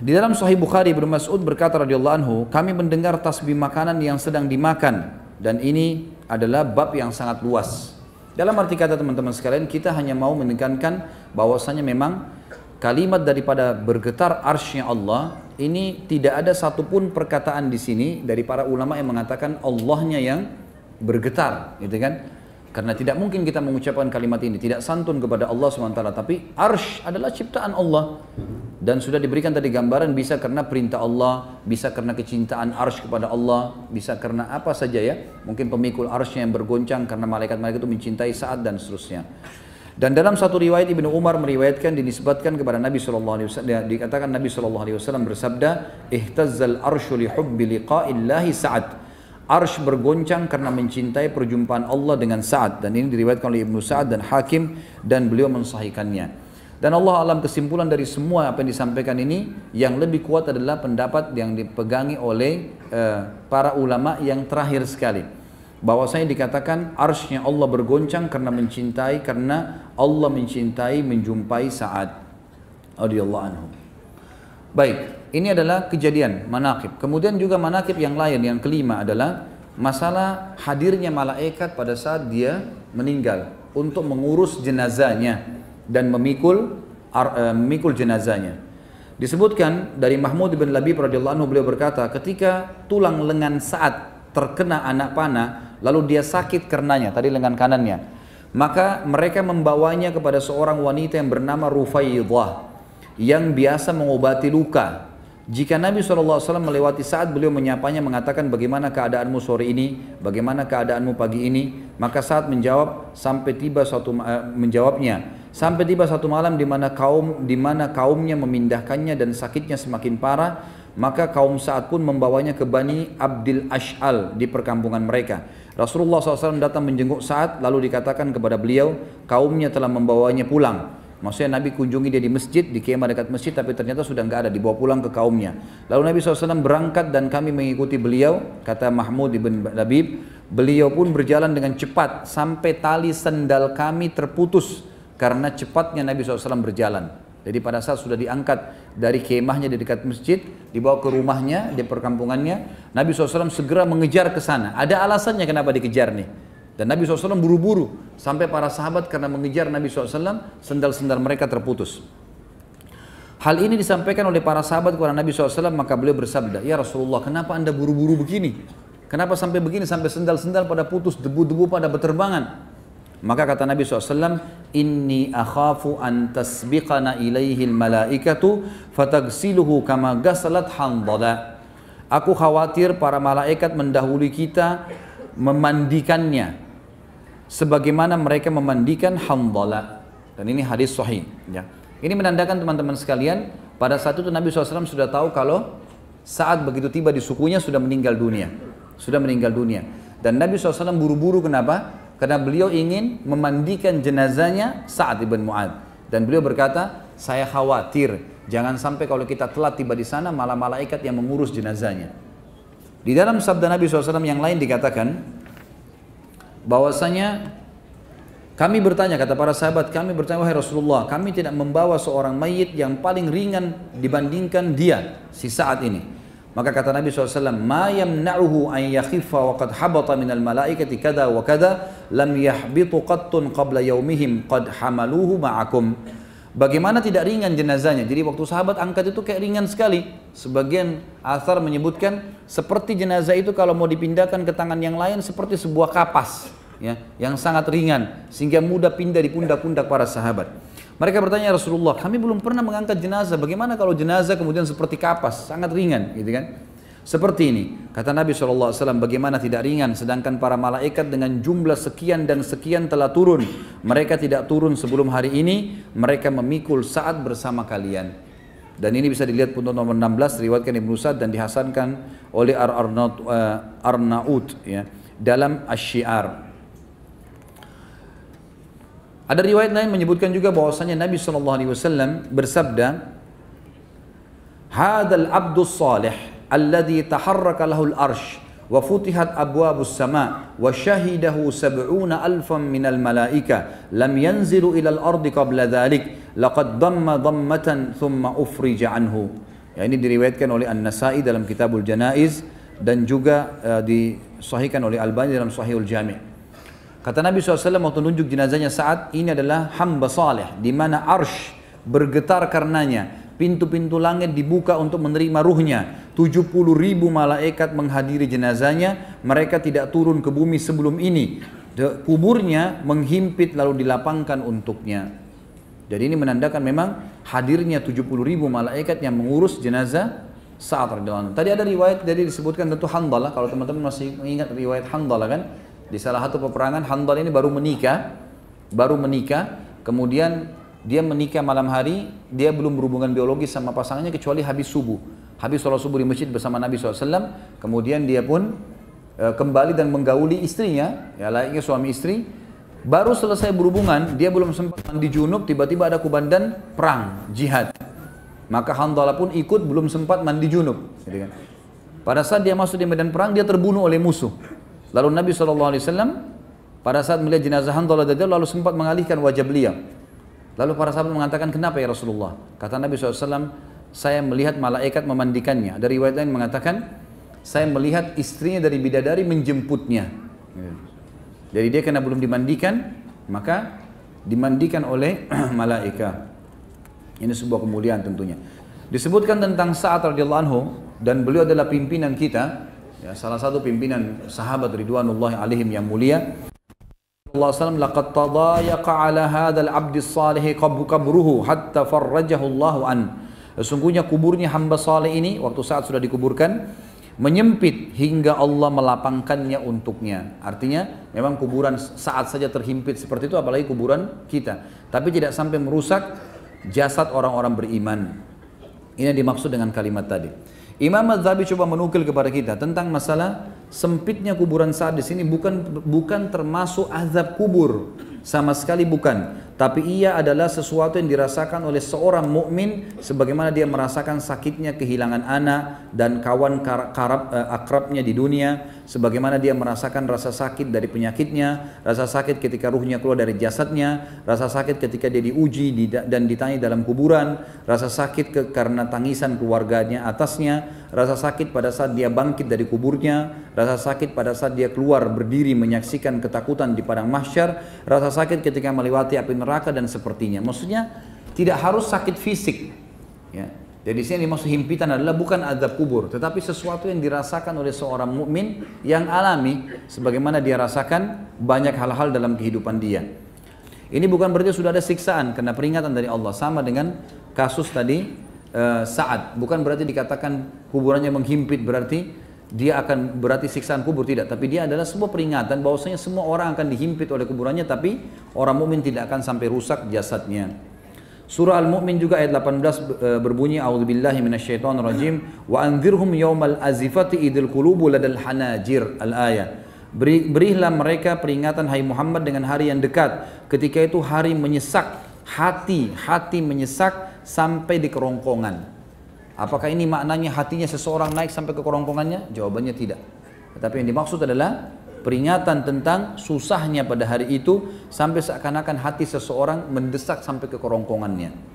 S1: Di dalam Sahih Bukhari, Ibnu Mas'ud berkata radhiyallahu anhu, kami mendengar tasbih makanan yang sedang dimakan, dan ini adalah bab yang sangat luas. Dalam arti kata teman-teman sekalian, kita hanya mau menekankan bahwasanya memang kalimat daripada bergetar arsy-nya Allah ini tidak ada satupun perkataan di sini dari para ulama yang mengatakan Allahnya yang bergetar, gitu kan? Karena tidak mungkin kita mengucapkan kalimat ini, tidak santun kepada Allah SWT. Tapi arsy adalah ciptaan Allah. Dan sudah diberikan tadi gambaran, bisa karena perintah Allah, bisa karena kecintaan arsy kepada Allah, bisa karena apa saja ya. Mungkin pemikul arsy yang bergoncang karena malaikat-malaikat itu mencintai Sa'ad dan seterusnya. Dan dalam satu riwayat Ibnu Umar meriwayatkan, dinisbatkan kepada Nabi SAW, dikatakan Nabi SAW bersabda, ihtazzal arsyu li hubbi liqa'illahi Sa'ad. Arsy bergoncang karena mencintai perjumpaan Allah dengan Sa'ad, dan ini diriwayatkan oleh Ibnu Sa'ad dan Hakim, dan beliau mensahihkannya. Dan Allah alam, kesimpulan dari semua apa yang disampaikan ini, yang lebih kuat adalah pendapat yang dipegangi oleh para ulama yang terakhir sekali, bahwasanya dikatakan arsy-nya Allah bergoncang karena mencintai, karena Allah mencintai menjumpai Sa'ad radhiyallahu anhu. Baik, ini adalah kejadian manaqib. Kemudian juga manaqib yang lain, yang kelima adalah masalah hadirnya malaikat pada saat dia meninggal untuk mengurus jenazahnya dan memikul jenazahnya. Disebutkan dari Mahmud bin Labib radhiyallahu anhu, beliau berkata, ketika tulang lengan Sa'ad terkena anak panah, lalu dia sakit karenanya, tadi lengan kanannya, maka mereka membawanya kepada seorang wanita yang bernama Rufaidah, yang biasa mengobati luka. Jika Nabi SAW melewati Sa'ad, beliau menyapanya, mengatakan, bagaimana keadaanmu sore ini, bagaimana keadaanmu pagi ini? Maka Sa'ad menjawab, sampai tiba satu malam di mana kaumnya memindahkannya dan sakitnya semakin parah, maka kaum Sa'ad pun membawanya ke Bani Abdil Ash'al di perkampungan mereka. Rasulullah SAW datang menjenguk Sa'ad, lalu dikatakan kepada beliau, kaumnya telah membawanya pulang. Maksudnya Nabi kunjungi dia di masjid, di kemah dekat masjid, tapi ternyata sudah nggak ada, dibawa pulang ke kaumnya. Lalu Nabi SAW berangkat dan kami mengikuti beliau, kata Mahmud ibn Labib, beliau pun berjalan dengan cepat sampai tali sendal kami terputus karena cepatnya Nabi SAW berjalan. Jadi pada saat sudah diangkat dari kemahnya di dekat masjid, dibawa ke rumahnya di perkampungannya, Nabi SAW segera mengejar ke sana. Ada alasannya kenapa dikejar nih. Dan Nabi SAW buru-buru sampai para sahabat karena mengejar Nabi SAW, sendal-sendal mereka terputus. Hal ini disampaikan oleh para sahabat kepada Nabi SAW, maka beliau bersabda, ya Rasulullah, kenapa anda buru-buru begini? Kenapa sampai begini, sampai sendal-sendal pada putus, debu-debu pada berterbangan? Maka kata Nabi SAW, inni akhafu an tasbiqana ilaihil malaikatu fatagsiluhu kama gasalat handala. Aku khawatir para malaikat mendahului kita memandikannya sebagaimana mereka memandikan Handala. Dan ini hadis sahih ya. Ini menandakan teman-teman sekalian, pada saat itu Nabi SAW sudah tahu kalau saat begitu tiba di sukunya sudah meninggal dunia. Dan Nabi SAW buru-buru, kenapa? karena beliau ingin memandikan jenazahnya Sa'ad ibn Mu'adz. Dan beliau berkata, saya khawatir jangan sampai kalau kita telat tiba di sana malah malaikat yang mengurus jenazahnya. Di dalam sabda Nabi SAW yang lain dikatakan bahwasanya kami bertanya, kata para sahabat, kami bertanya, wahai Rasulullah, kami tidak membawa seorang mayit yang paling ringan dibandingkan dia, si Sa'ad ini. Maka kata Nabi SAW, ma yamna'uhu an yakhiffa wa qad habata minal malaikati kada wa kada lam yahbitu qattun qabla yaumihim qad hamaluhu ma'akum. Bagaimana tidak ringan jenazahnya? Jadi waktu sahabat angkat itu kayak ringan sekali. Sebagian athar menyebutkan seperti jenazah itu kalau mau dipindahkan ke tangan yang lain seperti sebuah kapas, ya, yang sangat ringan sehingga mudah pindah di pundak-pundak para sahabat. Mereka bertanya, Rasulullah, kami belum pernah mengangkat jenazah. Bagaimana kalau jenazah kemudian seperti kapas, sangat ringan, gitu kan? Seperti ini, kata Nabi SAW, bagaimana tidak ringan, sedangkan para malaikat dengan jumlah sekian dan sekian telah turun. Mereka tidak turun sebelum hari ini, mereka memikul Sa'ad bersama kalian. Dan ini bisa dilihat pun nomor 16, riwayatkan Ibnu Sa'd dan dihasankan oleh Arnaut, ya, dalam Asy-Syiar. Ada riwayat lain menyebutkan juga bahwasanya Nabi SAW bersabda, Hadal abdus salih alladhi taharraka lahul arsh wa futihat abwabus sama wa syahidahu sab'una alfan minal malaika lam yanzilu ilal ardi qabla dhalik laqad damma dammatan thumma ufrija anhu. Ya, ini diriwayatkan oleh An-Nasai dalam Kitabul Janaiz dan juga disahihkan oleh Albani dalam Sahihul Jami'. Kata Nabi SAW waktu nunjuk jenazahnya Sa'ad, ini adalah hamba saleh di mana arsh bergetar karenanya. Pintu-pintu langit dibuka untuk menerima ruhnya. 70.000 malaikat menghadiri jenazahnya. Mereka tidak turun ke bumi sebelum ini. Kuburnya menghimpit lalu dilapangkan untuknya. Jadi ini menandakan memang hadirnya 70.000 malaikat yang mengurus jenazah Sa'ad radhiyallahu anhu. Tadi ada riwayat dari disebutkan tentu Handalah. Kalau teman-teman masih ingat riwayat Handalah kan, di salah satu peperangan Handalah ini baru menikah, kemudian dia menikah malam hari, dia belum berhubungan biologis sama pasangannya kecuali habis subuh. Habis sholat subuh di masjid bersama Nabi SAW, kemudian dia pun kembali dan menggauli istrinya, ya layaknya suami istri. Baru selesai berhubungan, dia belum sempat mandi junub, tiba-tiba ada kubandan perang, jihad. Maka Handalah pun ikut, belum sempat mandi junub. Pada saat dia masuk di medan perang, dia terbunuh oleh musuh. Lalu Nabi SAW pada saat melihat jenazah Handalah lalu sempat mengalihkan wajah beliau. Lalu para sahabat mengatakan, kenapa ya Rasulullah? Kata Nabi SAW, saya melihat malaikat memandikannya. Ada riwayat lain mengatakan, saya melihat istrinya dari bidadari menjemputnya. Jadi dia karena belum dimandikan, maka dimandikan oleh malaikat. Ini sebuah kemuliaan tentunya. Disebutkan tentang Sa'ad radhiyallahu anhu, dan beliau adalah pimpinan kita, ya, salah satu pimpinan sahabat ridwanullahi alaihim yang mulia. Allah SAW, laqad tadayaqa ala hadzal abdi salih qabruhu hatta farrajahu Allah an. Sesungguhnya kuburnya hamba saleh ini waktu saat sudah dikuburkan menyempit hingga Allah melapangkannya untuknya. Artinya memang kuburan saat saja terhimpit seperti itu, apalagi kuburan kita. Tapi tidak sampai merusak jasad orang-orang beriman. Ini dimaksud dengan kalimat tadi. Imam Az-Zahabi coba menukil kepada kita tentang masalah sempitnya kuburan Sa'ad di sini bukan termasuk azab kubur, sama sekali bukan. Tapi ia adalah sesuatu yang dirasakan oleh seorang mukmin sebagaimana dia merasakan sakitnya kehilangan anak dan kawan akrabnya di dunia, sebagaimana dia merasakan rasa sakit dari penyakitnya, rasa sakit ketika ruhnya keluar dari jasadnya, rasa sakit ketika dia diuji dan ditanya dalam kuburan, rasa sakit karena tangisan keluarganya atasnya, rasa sakit pada saat dia bangkit dari kuburnya, rasa sakit pada saat dia keluar berdiri menyaksikan ketakutan di padang mahsyar, rasa sakit ketika melewati api neraka dan sepertinya. Maksudnya tidak harus sakit fisik, ya. Jadi di sini dimaksud himpitan adalah bukan azab kubur, tetapi sesuatu yang dirasakan oleh seorang mukmin yang alami, sebagaimana dia rasakan banyak hal-hal dalam kehidupan dia. Ini bukan berarti sudah ada siksaan karena peringatan dari Allah, sama dengan kasus tadi Sa'ad. Bukan berarti dikatakan kuburannya menghimpit berarti dia akan berarti siksaan kubur, tidak. Tapi dia adalah sebuah peringatan bahwasanya semua orang akan dihimpit oleh kuburannya, tapi orang mukmin tidak akan sampai rusak jasadnya. Surah Al-Mu'min juga ayat 18 berbunyi, A'udzubillahi minasyaitonirrajim, wa anzirhum yaumal azifati idil qulubu ladal hanajir, al-ayat. Berilah mereka peringatan hai Muhammad dengan hari yang dekat. Ketika itu hari menyesak, hati menyesak sampai di kerongkongan. Apakah ini maknanya hatinya seseorang naik sampai ke kerongkongannya? Jawabannya tidak. Tetapi yang dimaksud adalah peringatan tentang susahnya pada hari itu sampai seakan-akan hati seseorang mendesak sampai ke kerongkongannya.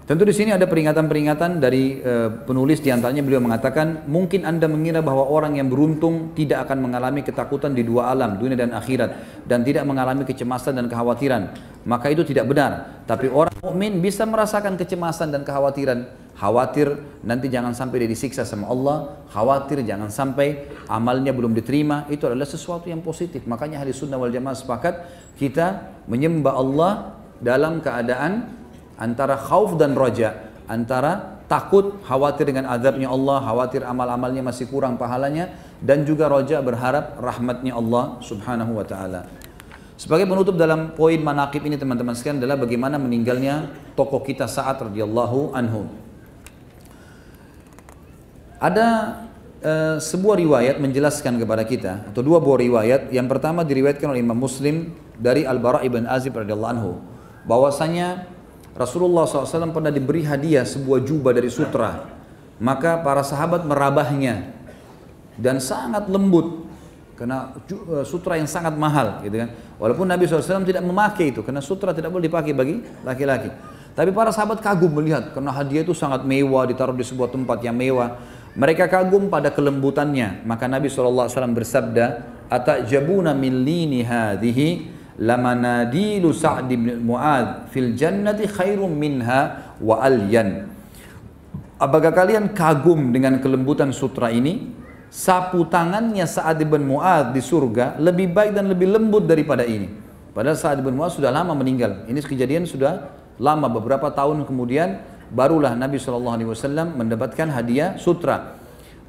S1: Tentu di sini ada peringatan-peringatan dari penulis, diantaranya beliau mengatakan, mungkin Anda mengira bahwa orang yang beruntung tidak akan mengalami ketakutan di dua alam, dunia dan akhirat, dan tidak mengalami kecemasan dan kekhawatiran. Maka itu tidak benar. Tapi orang mukmin bisa merasakan kecemasan dan kekhawatiran. Khawatir nanti jangan sampai dia disiksa sama Allah, khawatir jangan sampai amalnya belum diterima. Itu adalah sesuatu yang positif. Makanya Ahli Sunnah wal Jamaah sepakat kita menyembah Allah dalam keadaan antara khauf dan raja, antara takut, khawatir dengan azabnya Allah, khawatir amal-amalnya masih kurang pahalanya, dan juga raja berharap rahmatnya Allah subhanahu wa ta'ala. Sebagai penutup dalam poin manaqib ini teman-teman sekalian adalah bagaimana meninggalnya tokoh kita Sa'ad radhiyallahu anhu. Ada sebuah riwayat menjelaskan kepada kita, atau dua buah riwayat. Yang pertama diriwayatkan oleh Imam Muslim dari Al-Bara' ibn Azib radhiyallahu anhu, bahwasanya Rasulullah SAW pernah diberi hadiah sebuah jubah dari sutra, maka para sahabat merabahnya dan sangat lembut karena sutra yang sangat mahal, gitu kan. Walaupun Nabi SAW tidak memakai itu karena sutra tidak boleh dipakai bagi laki-laki, tapi para sahabat kagum melihat karena hadiah itu sangat mewah, ditaruh di sebuah tempat yang mewah. Mereka kagum pada kelembutannya, maka Nabi SAW bersabda, "Atajabuna min lini hadhihi lamanadilu Sa'd bin Mu'adz fil jannati khairum minha wa alyan." Apakah kalian kagum dengan kelembutan sutra ini? Sapu tangannya Sa'd bin Mu'adz di surga lebih baik dan lebih lembut daripada ini. Padahal Sa'd bin Mu'adz sudah lama meninggal. Ini kejadian sudah lama, beberapa tahun kemudian barulah Nabi SAW mendapatkan hadiah sutra.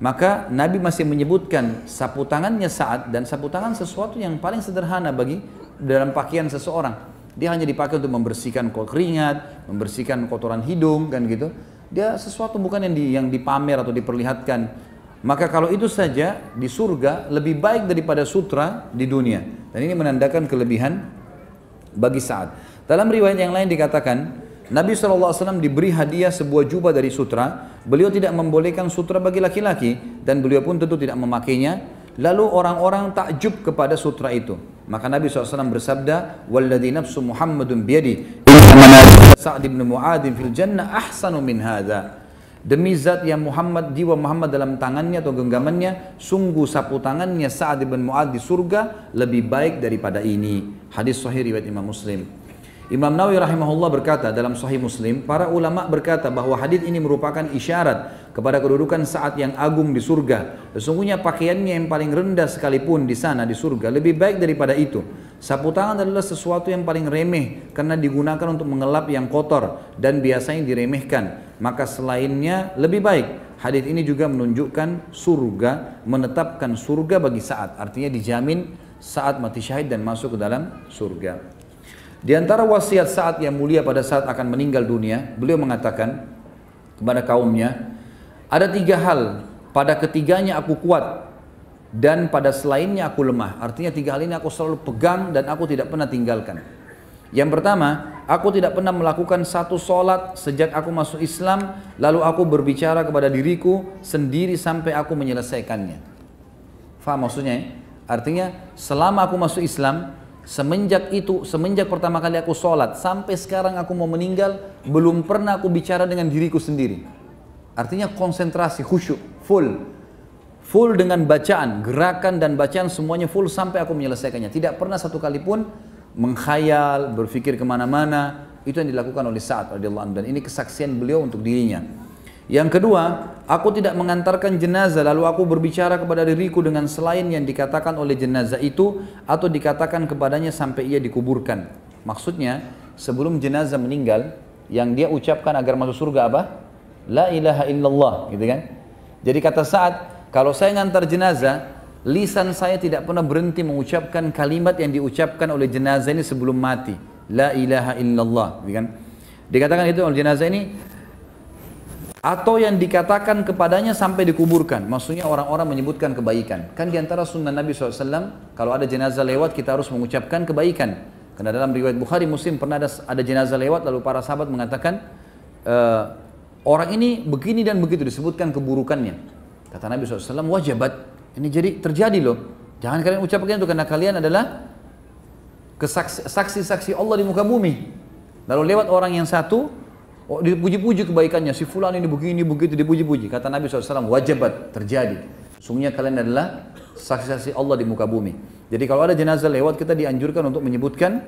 S1: Maka Nabi masih menyebutkan sapu tangannya Sa'ad, dan sapu tangan sesuatu yang paling sederhana bagi dalam pakaian seseorang. Dia hanya dipakai untuk membersihkan keringat, membersihkan kotoran hidung, kan gitu. Dia sesuatu bukan yang dipamer atau diperlihatkan. Maka kalau itu saja di surga lebih baik daripada sutra di dunia. Dan ini menandakan kelebihan bagi Sa'ad. Dalam riwayat yang lain dikatakan, Nabi SAW diberi hadiah sebuah jubah dari sutra. Beliau tidak membolehkan sutra bagi laki-laki, dan beliau pun tentu tidak memakainya. Lalu orang-orang takjub kepada sutra itu. Maka Nabi SAW bersabda, "Walladzi nafsu Muhammadun biyadi, inna Sa'd bin Mu'adz fil jannah ahsanu min hadza." Demi zat yang jiwa Muhammad dalam tangannya atau genggamannya, sungguh sapu tangannya Sa'd bin Mu'adz di surga lebih baik daripada ini. Hadis sahih riwayat Imam Muslim. Imam Nawawi rahimahullah berkata dalam Sahih Muslim, para ulama berkata bahwa hadis ini merupakan isyarat kepada kedudukan Sa'ad yang agung di surga. Sesungguhnya pakaiannya yang paling rendah sekalipun di sana di surga lebih baik daripada itu. Sapu tangan adalah sesuatu yang paling remeh karena digunakan untuk mengelap yang kotor dan biasanya diremehkan. Maka selainnya lebih baik. Hadis ini juga menunjukkan surga, menetapkan surga bagi Sa'ad. Artinya dijamin Sa'ad mati syahid dan masuk ke dalam surga. Di antara wasiat Sa'ad yang mulia pada saat akan meninggal dunia, beliau mengatakan kepada kaumnya, ada 3 hal, pada ketiganya aku kuat dan pada selainnya aku lemah. Artinya 3 hal ini aku selalu pegang dan aku tidak pernah tinggalkan. Yang pertama, aku tidak pernah melakukan satu sholat sejak aku masuk Islam, lalu aku berbicara kepada diriku sendiri sampai aku menyelesaikannya. Faham maksudnya? Artinya selama aku masuk Islam, semenjak pertama kali aku sholat sampai sekarang aku mau meninggal, belum pernah aku bicara dengan diriku sendiri. Artinya konsentrasi, khusyuk, full dengan bacaan, gerakan dan bacaan semuanya full sampai aku menyelesaikannya. Tidak pernah satu kali pun menghayal, berpikir kemana-mana. Itu yang dilakukan oleh Sa'ad radhiyallahu anhu, dan ini kesaksian beliau untuk dirinya. Yang kedua, aku tidak mengantarkan jenazah lalu aku berbicara kepada diriku dengan selain yang dikatakan oleh jenazah itu atau dikatakan kepadanya sampai ia dikuburkan. Maksudnya, sebelum jenazah meninggal, yang dia ucapkan agar masuk surga apa? La ilaha illallah, gitu kan? Jadi kata Sa'ad, kalau saya ngantar jenazah, lisan saya tidak pernah berhenti mengucapkan kalimat yang diucapkan oleh jenazah ini sebelum mati. La ilaha illallah, gitu kan? Dikatakan itu oleh jenazah ini, atau yang dikatakan kepadanya sampai dikuburkan. Maksudnya orang-orang menyebutkan kebaikan. Kan diantara sunnah Nabi SAW, kalau ada jenazah lewat kita harus mengucapkan kebaikan. Karena dalam riwayat Bukhari Muslim pernah ada jenazah lewat, lalu para sahabat mengatakan, orang ini begini dan begitu, disebutkan keburukannya. Kata Nabi SAW, wajabat, ini jadi terjadi loh. Jangan kalian ucapkan itu karena kalian adalah saksi-saksi Allah di muka bumi. Lalu lewat orang yang satu, dipuji-puji kebaikannya, si fulan ini begini, begitu, dipuji-puji. Kata Nabi SAW, wajabat, terjadi. Sungguhnya kalian adalah saksi-saksi Allah di muka bumi. Jadi kalau ada jenazah lewat, kita dianjurkan untuk menyebutkan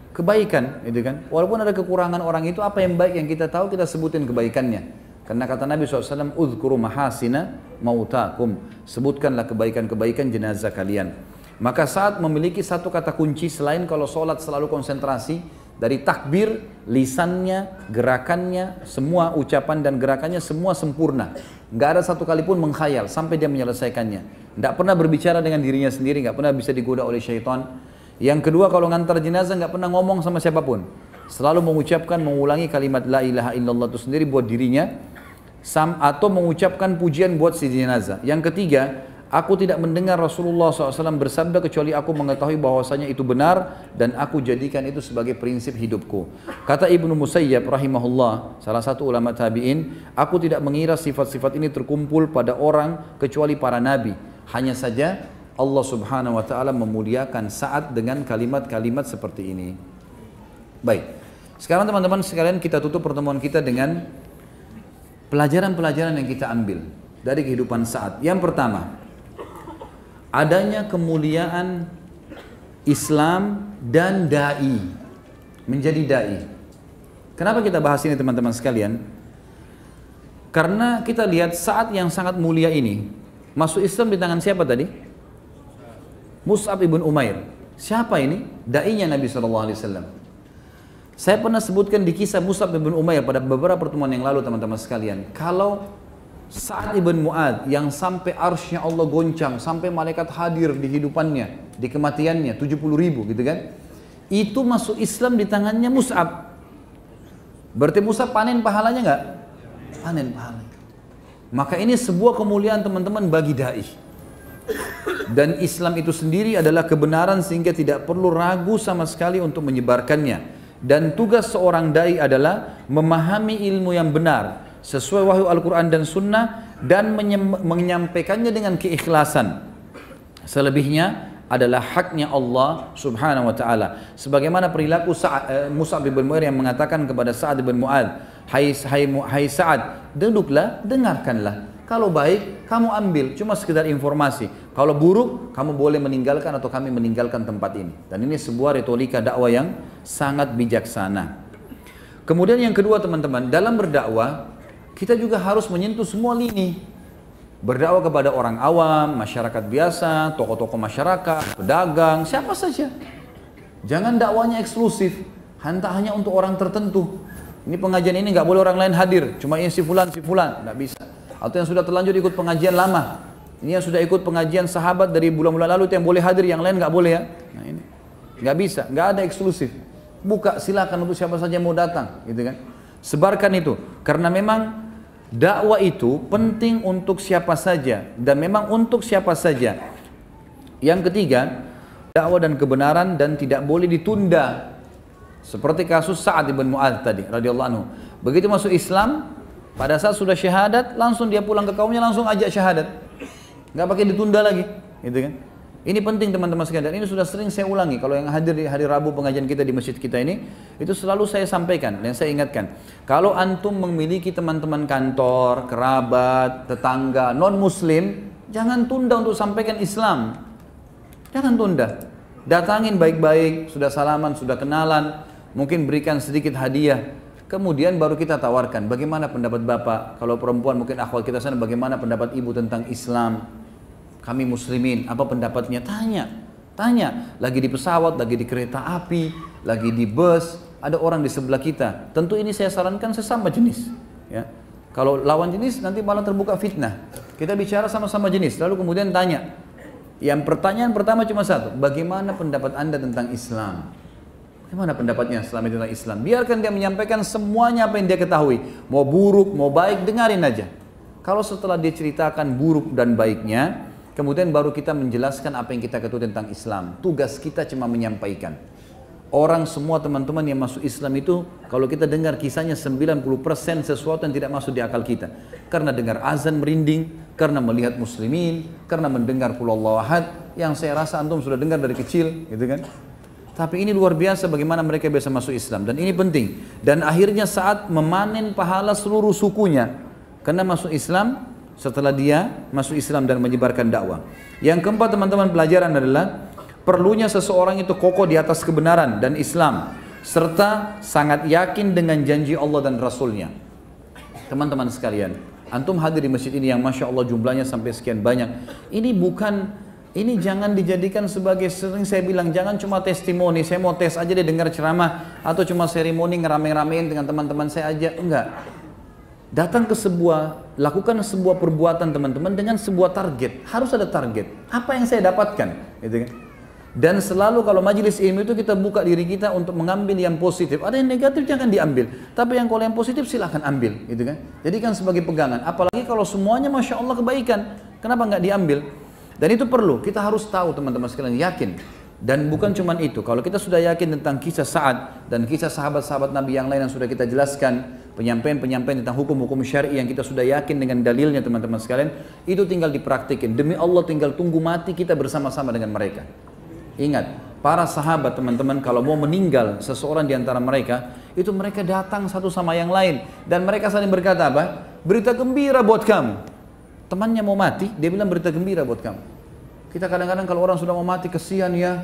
S1: kebaikan, gitu kan. Walaupun ada kekurangan orang itu, apa yang baik yang kita tahu, kita sebutin kebaikannya. Karena kata Nabi SAW, udhkuru mahasina mautakum. Sebutkanlah kebaikan-kebaikan jenazah kalian. Maka saat memiliki satu kata kunci, selain kalau sholat selalu konsentrasi, dari takbir, lisannya, gerakannya, semua ucapan dan gerakannya semua sempurna. Nggak ada satu kali pun mengkhayal sampai dia menyelesaikannya. Nggak pernah berbicara dengan dirinya sendiri, nggak pernah bisa digoda oleh syaitan. Yang kedua, kalau ngantar jenazah nggak pernah ngomong sama siapapun. Selalu mengucapkan, mengulangi kalimat la ilaha illallah itu sendiri buat dirinya, atau mengucapkan pujian buat si jenazah. Yang ketiga, aku tidak mendengar Rasulullah SAW bersabda kecuali aku mengetahui bahwasanya itu benar dan aku jadikan itu sebagai prinsip hidupku. Kata Ibnu Musayyab rahimahullah, salah satu ulama tabi'in, aku tidak mengira sifat-sifat ini terkumpul pada orang kecuali para nabi. Hanya saja Allah Subhanahu wa taala memuliakan Sa'ad dengan kalimat-kalimat seperti ini. Baik. Sekarang teman-teman sekalian, kita tutup pertemuan kita dengan pelajaran-pelajaran yang kita ambil dari kehidupan Sa'ad. Yang pertama, adanya kemuliaan Islam dan da'i, menjadi da'i. Kenapa kita bahas ini teman-teman sekalian? Karena kita lihat saat yang sangat mulia ini, masuk Islam di tangan siapa tadi? Mus'ab ibn Umair. Siapa ini? Da'inya Nabi SAW. Saya pernah sebutkan di kisah Mus'ab ibn Umair pada beberapa pertemuan yang lalu teman-teman sekalian. Kalau Sa'ad ibn Mu'ad yang sampai arsy-Nya Allah goncang, sampai malaikat hadir di hidupannya, di kematiannya, 70.000 gitu kan. Itu masuk Islam di tangannya Mus'ab. Berarti Mus'ab panen pahalanya enggak? Panen pahalanya. Maka ini sebuah kemuliaan teman-teman bagi da'i. Dan Islam itu sendiri adalah kebenaran sehingga tidak perlu ragu sama sekali untuk menyebarkannya. Dan tugas seorang da'i adalah memahami ilmu yang benar sesuai wahyu Al-Quran dan Sunnah dan menyampaikannya dengan keikhlasan. Selebihnya adalah haknya Allah Subhanahu wa taala. Sebagaimana perilaku Mus'ab bin Umair yang mengatakan kepada Sa'ad bin Mu'ad, "Hai Sa'ad, duduklah, dengarkanlah. Kalau baik, kamu ambil, cuma sekedar informasi. Kalau buruk, kamu boleh meninggalkan atau kami meninggalkan tempat ini." Dan ini sebuah retorika dakwah yang sangat bijaksana. Kemudian yang kedua teman-teman, dalam berdakwah kita juga harus menyentuh semua lini. Berdakwah kepada orang awam, masyarakat biasa, tokoh-tokoh masyarakat, pedagang, siapa saja. Jangan dakwanya eksklusif, hanya untuk orang tertentu. Ini pengajian ini nggak boleh orang lain hadir, cuma ini si fulan, nggak bisa. Atau yang sudah terlanjur ikut pengajian lama, ini yang sudah ikut pengajian sahabat dari bulan-bulan lalu itu yang boleh hadir, yang lain nggak boleh ya. Nah ini nggak bisa, nggak ada eksklusif. Buka silakan untuk siapa saja yang mau datang, gitu kan. Sebarkan itu, karena memang dakwah itu penting untuk siapa saja dan memang untuk siapa saja. Yang ketiga, dakwah dan kebenaran dan tidak boleh ditunda. Seperti kasus Sa'ad bin Mu'ad tadi radhiyallahu anhu. Begitu masuk Islam, pada saat sudah syahadat, langsung dia pulang ke kaumnya, langsung ajak syahadat. Nggak pakai ditunda lagi, gitu kan? Ini penting teman-teman sekalian, dan ini sudah sering saya ulangi. Kalau yang hadir di hari Rabu pengajian kita di masjid kita ini, itu selalu saya sampaikan dan saya ingatkan. Kalau antum memiliki teman-teman kantor, kerabat, tetangga, non-muslim, jangan tunda untuk sampaikan Islam. Jangan tunda. Datangin baik-baik, sudah salaman, sudah kenalan, mungkin berikan sedikit hadiah. Kemudian baru kita tawarkan, bagaimana pendapat bapak? Kalau perempuan mungkin akhwat kita sana, bagaimana pendapat ibu tentang Islam? Kami muslimin, apa pendapatnya? Tanya. Lagi di pesawat, lagi di kereta api, lagi di bus, ada orang di sebelah kita. Tentu ini saya sarankan sesama jenis. Ya. Kalau lawan jenis nanti malah terbuka fitnah. Kita bicara sama-sama jenis, lalu kemudian tanya. Yang pertanyaan pertama cuma satu, bagaimana pendapat Anda tentang Islam? Gimana pendapatnya selama tentang Islam? Biarkan dia menyampaikan semuanya apa yang dia ketahui. Mau buruk, mau baik, dengarin aja. Kalau setelah dia ceritakan buruk dan baiknya, kemudian baru kita menjelaskan apa yang kita ketahui tentang Islam. Tugas kita cuma menyampaikan. Orang semua teman-teman yang masuk Islam itu, kalau kita dengar kisahnya 90% sesuatu yang tidak masuk di akal kita. Karena dengar azan merinding, karena melihat muslimin, karena mendengar qul huwallahu ahad, yang saya rasa antum sudah dengar dari kecil, gitu kan? Tapi ini luar biasa bagaimana mereka bisa masuk Islam, dan ini penting. Dan akhirnya saat memanen pahala seluruh sukunya karena masuk Islam, setelah dia masuk Islam dan menyebarkan dakwah. Yang keempat teman-teman, pelajaran adalah perlunya seseorang itu kokoh di atas kebenaran dan Islam, serta sangat yakin dengan janji Allah dan Rasulnya. Teman-teman sekalian, antum hadir di masjid ini yang Masya Allah jumlahnya sampai sekian banyak. Ini jangan dijadikan sebagai, sering saya bilang, jangan cuma testimoni, saya mau tes aja deh dengar ceramah, atau cuma seremoni ngerame-ramein dengan teman-teman saya aja, enggak. Datang ke lakukan sebuah perbuatan teman-teman dengan sebuah target, harus ada target, apa yang saya dapatkan, gitu kan. Dan selalu kalau majelis ilmu itu kita buka diri kita untuk mengambil yang positif, ada yang negatif jangan diambil, tapi kalau yang positif silahkan ambil, gitu kan. Jadikan sebagai pegangan, apalagi kalau semuanya Masya Allah kebaikan, kenapa nggak diambil? Dan itu perlu, kita harus tahu teman-teman sekalian, yakin. Dan bukan cuma itu, kalau kita sudah yakin tentang kisah Sa'ad dan kisah sahabat-sahabat Nabi yang lain yang sudah kita jelaskan, penyampaian-penyampaian tentang hukum-hukum syar'i yang kita sudah yakin dengan dalilnya teman-teman sekalian, itu tinggal dipraktikin. Demi Allah tinggal tunggu mati kita bersama-sama dengan mereka. Ingat, para sahabat teman-teman kalau mau meninggal seseorang di antara mereka, itu mereka datang satu sama yang lain. Dan mereka saling berkata apa? Berita gembira buat kamu. Temannya mau mati, dia bilang berita gembira buat kamu. Kita kadang-kadang kalau orang sudah mau mati, kesian ya.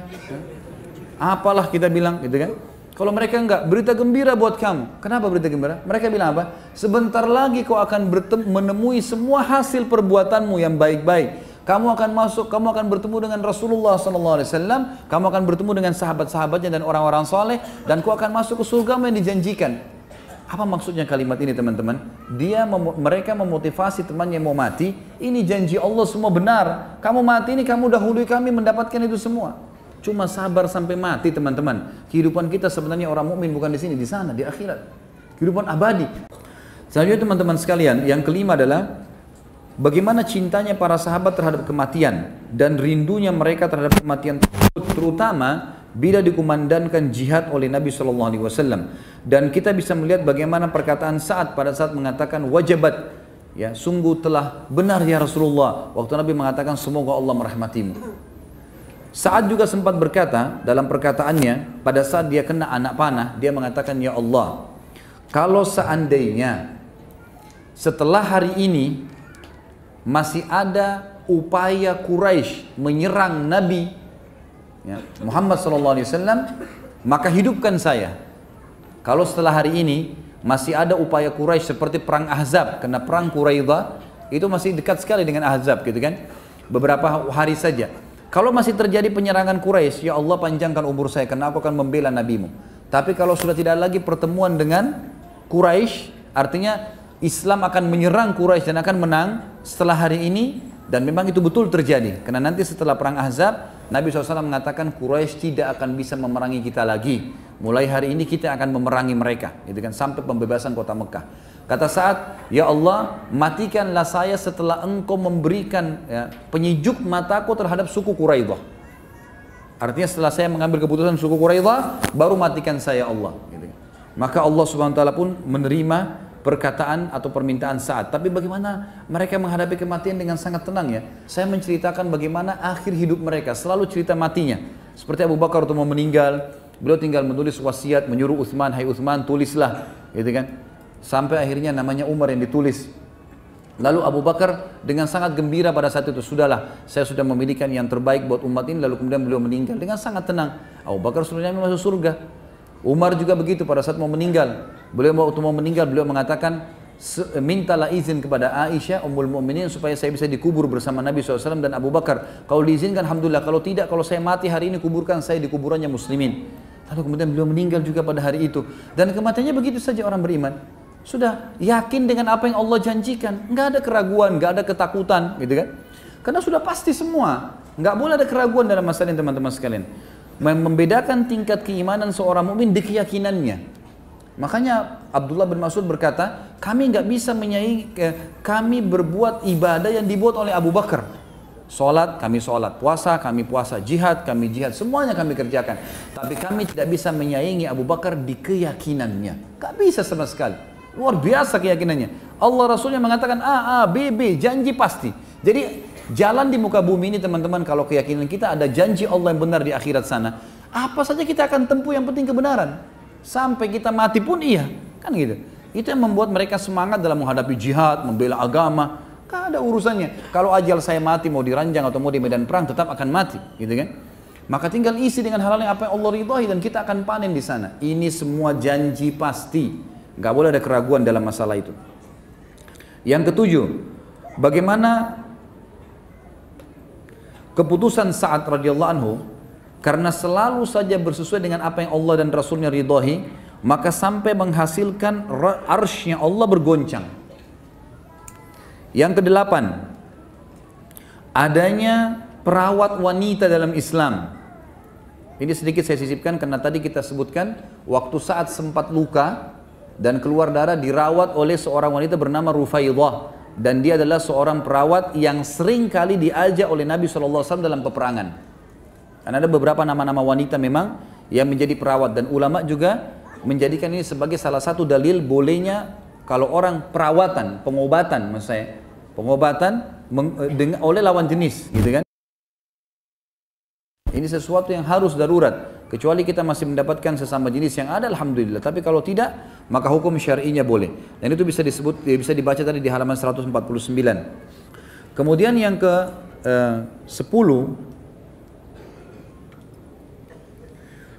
S1: Apalah kita bilang, gitu kan. Kalau mereka enggak, berita gembira buat kamu. Kenapa berita gembira? Mereka bilang apa? Sebentar lagi kau akan menemui semua hasil perbuatanmu yang baik-baik. Kamu akan masuk, kamu akan bertemu dengan Rasulullah SAW, kamu akan bertemu dengan sahabat-sahabatnya dan orang-orang soleh, dan kau akan masuk ke surga yang dijanjikan. Apa maksudnya kalimat ini teman-teman? Mereka memotivasi temannya yang mau mati, ini janji Allah semua benar. Kamu mati ini, kamu dahului kami mendapatkan itu semua. Cuma sabar sampai mati teman-teman. Kehidupan kita sebenarnya orang mukmin bukan di sini, di sana, di akhirat. Kehidupan abadi. Selanjutnya teman-teman sekalian, yang kelima adalah bagaimana cintanya para sahabat terhadap kematian dan rindunya mereka terhadap kematian tersebut, terutama bila dikumandangkan jihad oleh Nabi SAW. Dan kita bisa melihat bagaimana perkataan Sa'ad pada saat mengatakan wajabat, ya sungguh telah benar ya Rasulullah, waktu Nabi mengatakan semoga Allah merahmatimu. Sa'ad juga sempat berkata dalam perkataannya pada saat dia kena anak panah, dia mengatakan, ya Allah, kalau seandainya setelah hari ini masih ada upaya Quraisy menyerang Nabi Muhammad SAW, maka hidupkan saya. Kalau setelah hari ini masih ada upaya Quraisy seperti perang Ahzab, karena perang Quraidah itu masih dekat sekali dengan Ahzab, gitu kan? Beberapa hari saja. Kalau masih terjadi penyerangan Quraisy, ya Allah panjangkan umur saya karena aku akan membela nabimu. Tapi kalau sudah tidak lagi pertemuan dengan Quraisy, artinya Islam akan menyerang Quraisy dan akan menang setelah hari ini. Dan memang itu betul terjadi, karena nanti setelah perang Ahzab, Nabi SAW mengatakan Quraisy tidak akan bisa memerangi kita lagi. Mulai hari ini kita akan memerangi mereka, gitu kan, sampai pembebasan kota Mekah. Kata Sa'ad, ya Allah, matikanlah saya setelah engkau memberikan penyejuk mataku terhadap suku Quraidah. Artinya setelah saya mengambil keputusan suku Quraidah, baru matikan saya Allah. Gitu kan. Maka Allah Subhanahu Wa Taala pun menerima perkataan atau permintaan Sa'ad. Tapi bagaimana mereka menghadapi kematian dengan sangat tenang ya. Saya menceritakan bagaimana akhir hidup mereka, selalu cerita matinya. Seperti Abu Bakar waktu mau meninggal, beliau tinggal menulis wasiat, menyuruh Utsman, hai Utsman tulislah, gitu kan. Sampai akhirnya namanya Umar yang ditulis. Lalu Abu Bakar dengan sangat gembira pada saat itu, sudahlah, saya sudah memilihkan yang terbaik buat umat ini, lalu kemudian beliau meninggal dengan sangat tenang. Abu Bakar sudah masuk surga. Umar juga begitu pada saat mau meninggal. Beliau waktu mau meninggal, beliau mengatakan, mintalah izin kepada Aisyah Ummul Mukminin supaya saya bisa dikubur bersama Nabi SAW dan Abu Bakar. Kalau diizinkan alhamdulillah, kalau tidak, kalau saya mati hari ini, kuburkan saya di kuburannya muslimin. Lalu kemudian beliau meninggal juga pada hari itu. Dan kematiannya begitu saja orang beriman. Sudah yakin dengan apa yang Allah janjikan, nggak ada keraguan, nggak ada ketakutan, gitu kan? Karena sudah pasti semua, nggak boleh ada keraguan dalam masalah ini teman-teman sekalian. membedakan tingkat keimanan seorang mukmin di keyakinannya. Makanya Abdullah bin Mas'ud berkata, kami nggak bisa menyaingi, kami berbuat ibadah yang dibuat oleh Abu Bakar. Sholat, kami sholat, puasa, kami puasa, jihad, kami jihad, semuanya kami kerjakan. Tapi kami tidak bisa menyaingi Abu Bakar di keyakinannya. Gak bisa sama sekali. Luar biasa keyakinannya. Allah Rasulnya mengatakan A, A, B, B, janji pasti. Jadi jalan di muka bumi ini teman-teman, kalau keyakinan kita ada janji Allah yang benar di akhirat sana, apa saja kita akan tempuh, yang penting kebenaran. Sampai kita mati pun iya, kan gitu. Itu yang membuat mereka semangat dalam menghadapi jihad, membela agama. Gak ada urusannya. Kalau ajal saya mati, mau diranjang atau mau di medan perang, tetap akan mati, gitu kan. Maka tinggal isi dengan hal-hal yang apa yang Allah ridhai dan kita akan panen di sana. Ini semua janji pasti. Gak boleh ada keraguan dalam masalah itu. Yang ketujuh, bagaimana keputusan Sa'ad radhiyallahu anhu, karena selalu saja bersesuai dengan apa yang Allah dan Rasulnya ridhai, maka sampai menghasilkan arsy-Nya Allah bergoncang. Yang kedelapan, adanya perawat wanita dalam Islam. Ini sedikit saya sisipkan karena tadi kita sebutkan waktu Sa'ad sempat luka dan keluar darah, dirawat oleh seorang wanita bernama Rufaidah, dan dia adalah seorang perawat yang sering kali diajak oleh Nabi SAW dalam peperangan. Karena ada beberapa nama-nama wanita memang yang menjadi perawat, dan ulama juga menjadikan ini sebagai salah satu dalil bolehnya kalau orang perawatan, pengobatan maksud saya, pengobatan oleh lawan jenis, gitu kan. Ini sesuatu yang harus darurat, kecuali kita masih mendapatkan sesama jenis yang ada, alhamdulillah. Tapi kalau tidak, maka hukum syar'inya boleh. Dan itu bisa disebut, bisa dibaca tadi di halaman 149. Kemudian yang ke 10,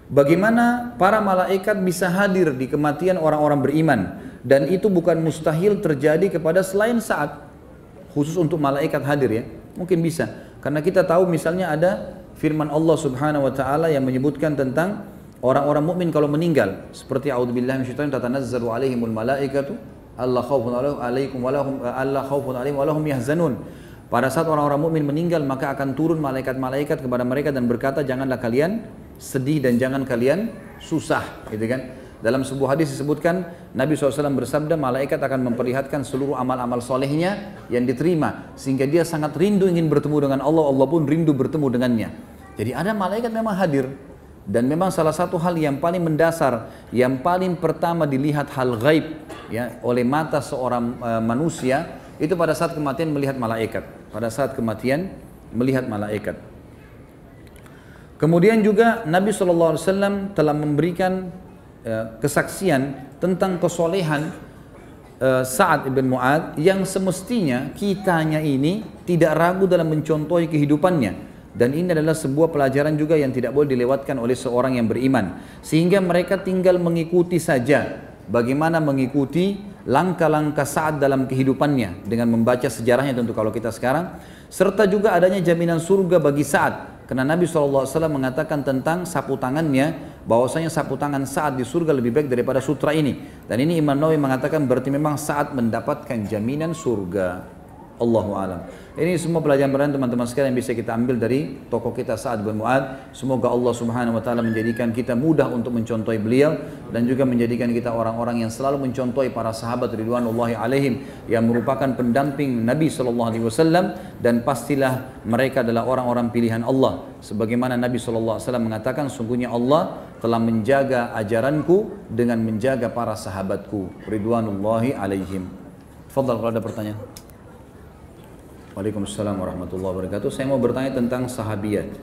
S1: bagaimana para malaikat bisa hadir di kematian orang-orang beriman, dan itu bukan mustahil terjadi kepada selain Sa'ad. Khusus untuk malaikat hadir ya, mungkin bisa. Karena kita tahu misalnya ada firman Allah Subhanahu wa taala yang menyebutkan tentang orang-orang mukmin kalau meninggal, seperti a'udzubillahi minasyaitonir rajim, tatanazzalu alaihimul malaikatu alla khaufun alaikum wa lahum yahzanun. Pada saat orang-orang mukmin meninggal, maka akan turun malaikat-malaikat kepada mereka dan berkata, janganlah kalian sedih dan jangan kalian susah, gitu kan. Dalam sebuah hadis disebutkan Nabi SAW bersabda, malaikat akan memperlihatkan seluruh amal-amal solehnya yang diterima, sehingga dia sangat rindu ingin bertemu dengan Allah, Allah pun rindu bertemu dengannya. Jadi ada malaikat memang hadir. Dan memang salah satu hal yang paling mendasar, yang paling pertama dilihat hal gaib ya, oleh mata seorang manusia, itu pada saat kematian melihat malaikat. Pada saat kematian melihat malaikat. Kemudian juga Nabi SAW telah memberikan kesaksian tentang kesolehan Sa'ad ibn Mu'adz yang semestinya kitanya ini tidak ragu dalam mencontohi kehidupannya, dan ini adalah sebuah pelajaran juga yang tidak boleh dilewatkan oleh seorang yang beriman, sehingga mereka tinggal mengikuti saja bagaimana mengikuti langkah-langkah Sa'ad dalam kehidupannya dengan membaca sejarahnya tentu kalau kita sekarang, serta juga adanya jaminan surga bagi Sa'ad. Karena Nabi SAW mengatakan tentang sapu tangannya, bahwasanya sapu tangan Sa'ad di surga lebih baik daripada sutra ini. Dan ini Imam Nawawi mengatakan berarti memang Sa'ad mendapatkan jaminan surga. Allahu a'lam. Ini semua pelajaran-pelajaran teman-teman sekalian yang bisa kita ambil dari tokoh kita Sa'ad bin Mu'adz. Semoga Allah Subhanahu wa taala menjadikan kita mudah untuk mencontohi beliau, dan juga menjadikan kita orang-orang yang selalu mencontohi para sahabat ridwanullahi alaihim yang merupakan pendamping Nabi sallallahu alaihi wasallam, dan pastilah mereka adalah orang-orang pilihan Allah. Sebagaimana Nabi sallallahu alaihi wasallam mengatakan, sungguhnya Allah telah menjaga ajaranku dengan menjaga para sahabatku ridwanullahi alaihim. Fadhal kalau ada pertanyaan. Waalaikumsalam warahmatullahi wabarakatuh. Saya mau bertanya tentang sahabiat.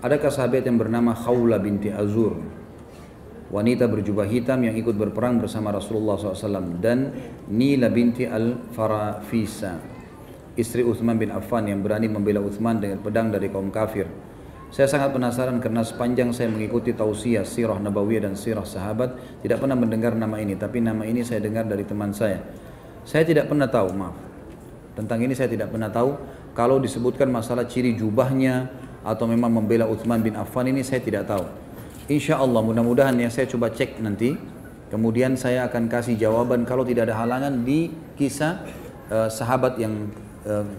S1: Adakah sahabat yang bernama Khawla binti Azur, wanita berjubah hitam yang ikut berperang bersama Rasulullah SAW, dan Nila binti Al-Farafisa, istri Uthman bin Affan yang berani membela Uthman dengan pedang dari kaum kafir? Saya sangat penasaran karena sepanjang saya mengikuti tausiah, sirah nabawiyah dan sirah sahabat, tidak pernah mendengar nama ini, tapi nama ini saya dengar dari teman saya. Saya tidak pernah tahu, tentang ini saya tidak pernah tahu. Kalau disebutkan masalah ciri jubahnya atau memang membela Uthman bin Affan, ini saya tidak tahu. Insya Allah mudah-mudahan ya, saya coba cek nanti, kemudian saya akan kasih jawaban kalau tidak ada halangan di kisah sahabat yang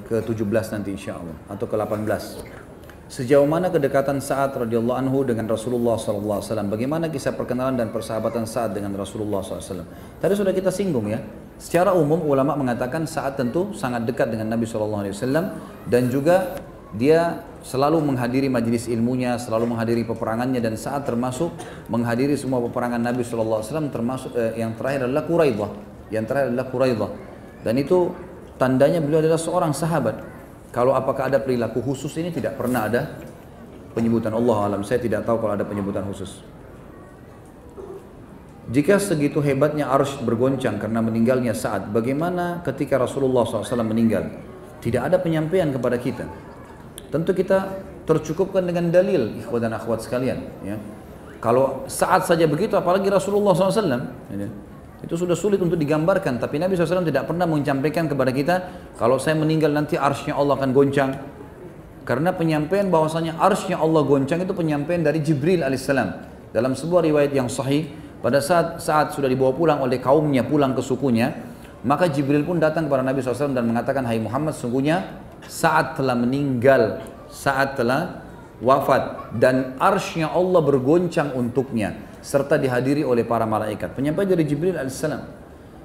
S1: ke-17 nanti insya Allah, atau ke-18. Sejauh mana kedekatan Sa'ad radhiyallahu anhu dengan Rasulullah sallallahu alaihi wasallam? Bagaimana kisah perkenalan dan persahabatan Sa'ad dengan Rasulullah sallallahu alaihi wasallam? Tadi sudah kita singgung ya. Secara umum ulama mengatakan Sa'ad tentu sangat dekat dengan Nabi sallallahu alaihi wasallam dan juga dia selalu menghadiri majelis ilmunya, selalu menghadiri peperangannya, dan Sa'ad termasuk menghadiri semua peperangan Nabi sallallahu alaihi wasallam, termasuk yang terakhir adalah Quraidah. Yang terakhir adalah Quraidah. Dan itu tandanya beliau adalah seorang sahabat. Kalau apakah ada perilaku khusus ini, tidak pernah ada penyebutan. Allah alam, saya tidak tahu kalau ada penyebutan khusus. Jika segitu hebatnya arsy bergoncang karena meninggalnya Sa'ad, bagaimana ketika Rasulullah SAW meninggal? Tidak ada penyampaian kepada kita. Tentu kita tercukupkan dengan dalil, ikhwan dan akhwat sekalian. Ya. Kalau Sa'ad saja begitu, apalagi Rasulullah SAW. Ya. Itu sudah sulit untuk digambarkan, tapi Nabi SAW tidak pernah menyampaikan kepada kita, kalau saya meninggal nanti arsy-nya Allah akan goncang. Karena penyampaian bahwasanya arsy-nya Allah goncang itu penyampaian dari Jibril alaihissalam. Dalam sebuah riwayat yang sahih, pada saat sudah dibawa pulang oleh kaumnya, pulang ke sukunya, maka Jibril pun datang kepada Nabi SAW dan mengatakan, hai Muhammad, sungguhnya Sa'ad telah meninggal, Sa'ad telah wafat, dan arsy-nya Allah bergoncang untuknya, serta dihadiri oleh para malaikat. Penyampaian dari Jibril alaihissalam.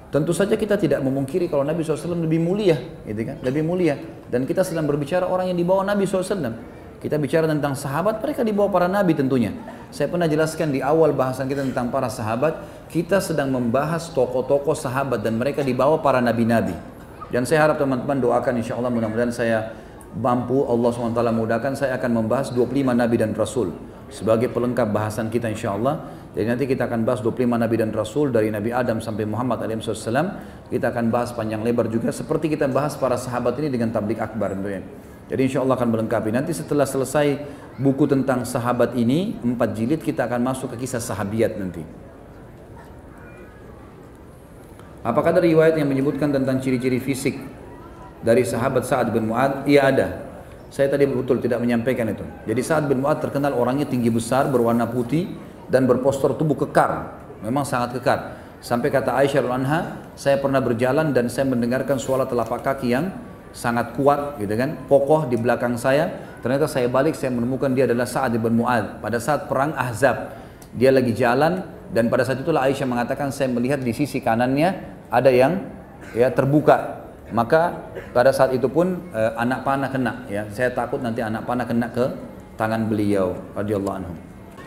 S1: Tentu saja kita tidak memungkiri kalau Nabi SAW lebih mulia, gitu kan? Lebih mulia. Dan kita sedang berbicara orang yang di bawah Nabi SAW. Kita bicara tentang sahabat, mereka di bawah para nabi tentunya. Saya pernah jelaskan di awal bahasan kita tentang para sahabat, kita sedang membahas tokoh-tokoh sahabat dan mereka di bawah para nabi-nabi. Dan saya harap teman-teman doakan, insya Allah mudah-mudahan saya mampu, Allah SWT mudahkan, saya akan membahas 25 nabi dan rasul sebagai pelengkap bahasan kita insya Allah. Jadi nanti kita akan bahas 25 nabi dan rasul dari Nabi Adam sampai Muhammad alaihissalam. Kita akan bahas panjang lebar juga seperti kita bahas para sahabat ini dengan tablik akbar tentunya. Jadi insya Allah akan melengkapi. Nanti setelah selesai buku tentang sahabat ini 4 jilid, kita akan masuk ke kisah sahabiat nanti. Apakah ada riwayat yang menyebutkan tentang ciri-ciri fisik dari sahabat Sa'ad bin Mu'adz? Iya ada. Saya tadi betul tidak menyampaikan itu. Jadi Sa'ad bin Mu'adz terkenal orangnya tinggi besar, berwarna putih, dan berpostur tubuh kekar. Memang sangat kekar. Sampai kata Aisyah radhiyallahu anha, saya pernah berjalan dan saya mendengarkan suara telapak kaki yang sangat kuat, gitu kan, kokoh di belakang saya. Ternyata saya balik, saya menemukan dia adalah Sa'ad bin Mu'adz pada saat perang Ahzab. Dia lagi jalan, dan pada saat itulah Aisyah mengatakan, saya melihat di sisi kanannya ada yang ya terbuka. Maka pada saat itu pun anak panah kena, ya. Saya takut nanti anak panah kena ke tangan beliau radhiyallahu anhu.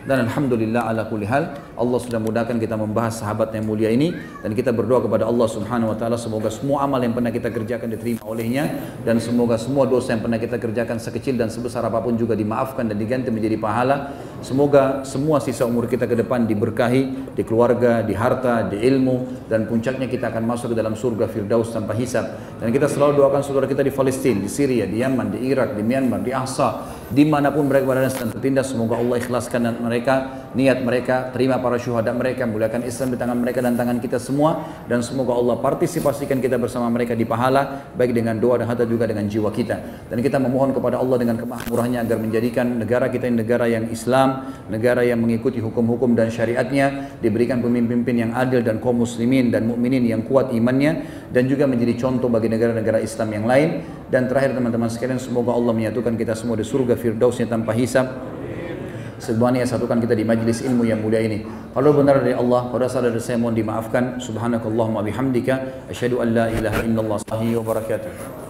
S1: Dan alhamdulillah ala kulli hal, Allah sudah mudahkan kita membahas sahabat yang mulia ini, dan kita berdoa kepada Allah Subhanahu wa taala semoga semua amal yang pernah kita kerjakan diterima olehnya, dan semoga semua dosa yang pernah kita kerjakan sekecil dan sebesar apapun juga dimaafkan dan diganti menjadi pahala. Semoga semua sisa umur kita ke depan diberkahi di keluarga, di harta, di ilmu, dan puncaknya kita akan masuk ke dalam surga Firdaus tanpa hisab. Dan kita selalu doakan saudara kita di Palestina, di Syria, di Yaman, di Irak, di Myanmar, di Ahsa, dimanapun mereka berada dan tertindas, semoga Allah ikhlaskan mereka, niat mereka, terima para syuhada mereka, muliakan Islam di tangan mereka dan tangan kita semua, dan semoga Allah partisipasikan kita bersama mereka di pahala, baik dengan doa dan harta juga dengan jiwa kita. Dan kita memohon kepada Allah dengan kemakmurannya agar menjadikan negara kita ini negara yang Islam, negara yang mengikuti hukum-hukum dan syariatnya, diberikan pemimpin yang adil dan kaum muslimin dan mukminin yang kuat imannya, dan juga menjadi contoh bagi negara-negara Islam yang lain. Dan terakhir teman-teman sekalian, semoga Allah menyatukan kita semua di surga Firdausnya tanpa hisab. Semuanya satukan kita di majlis ilmu yang mulia ini. Kalau benar dari Allah, kalau salah dari saya mohon dimaafkan. Subhanakallahumma bihamdika asyhadu an la ilaha illallah wa barakatuh.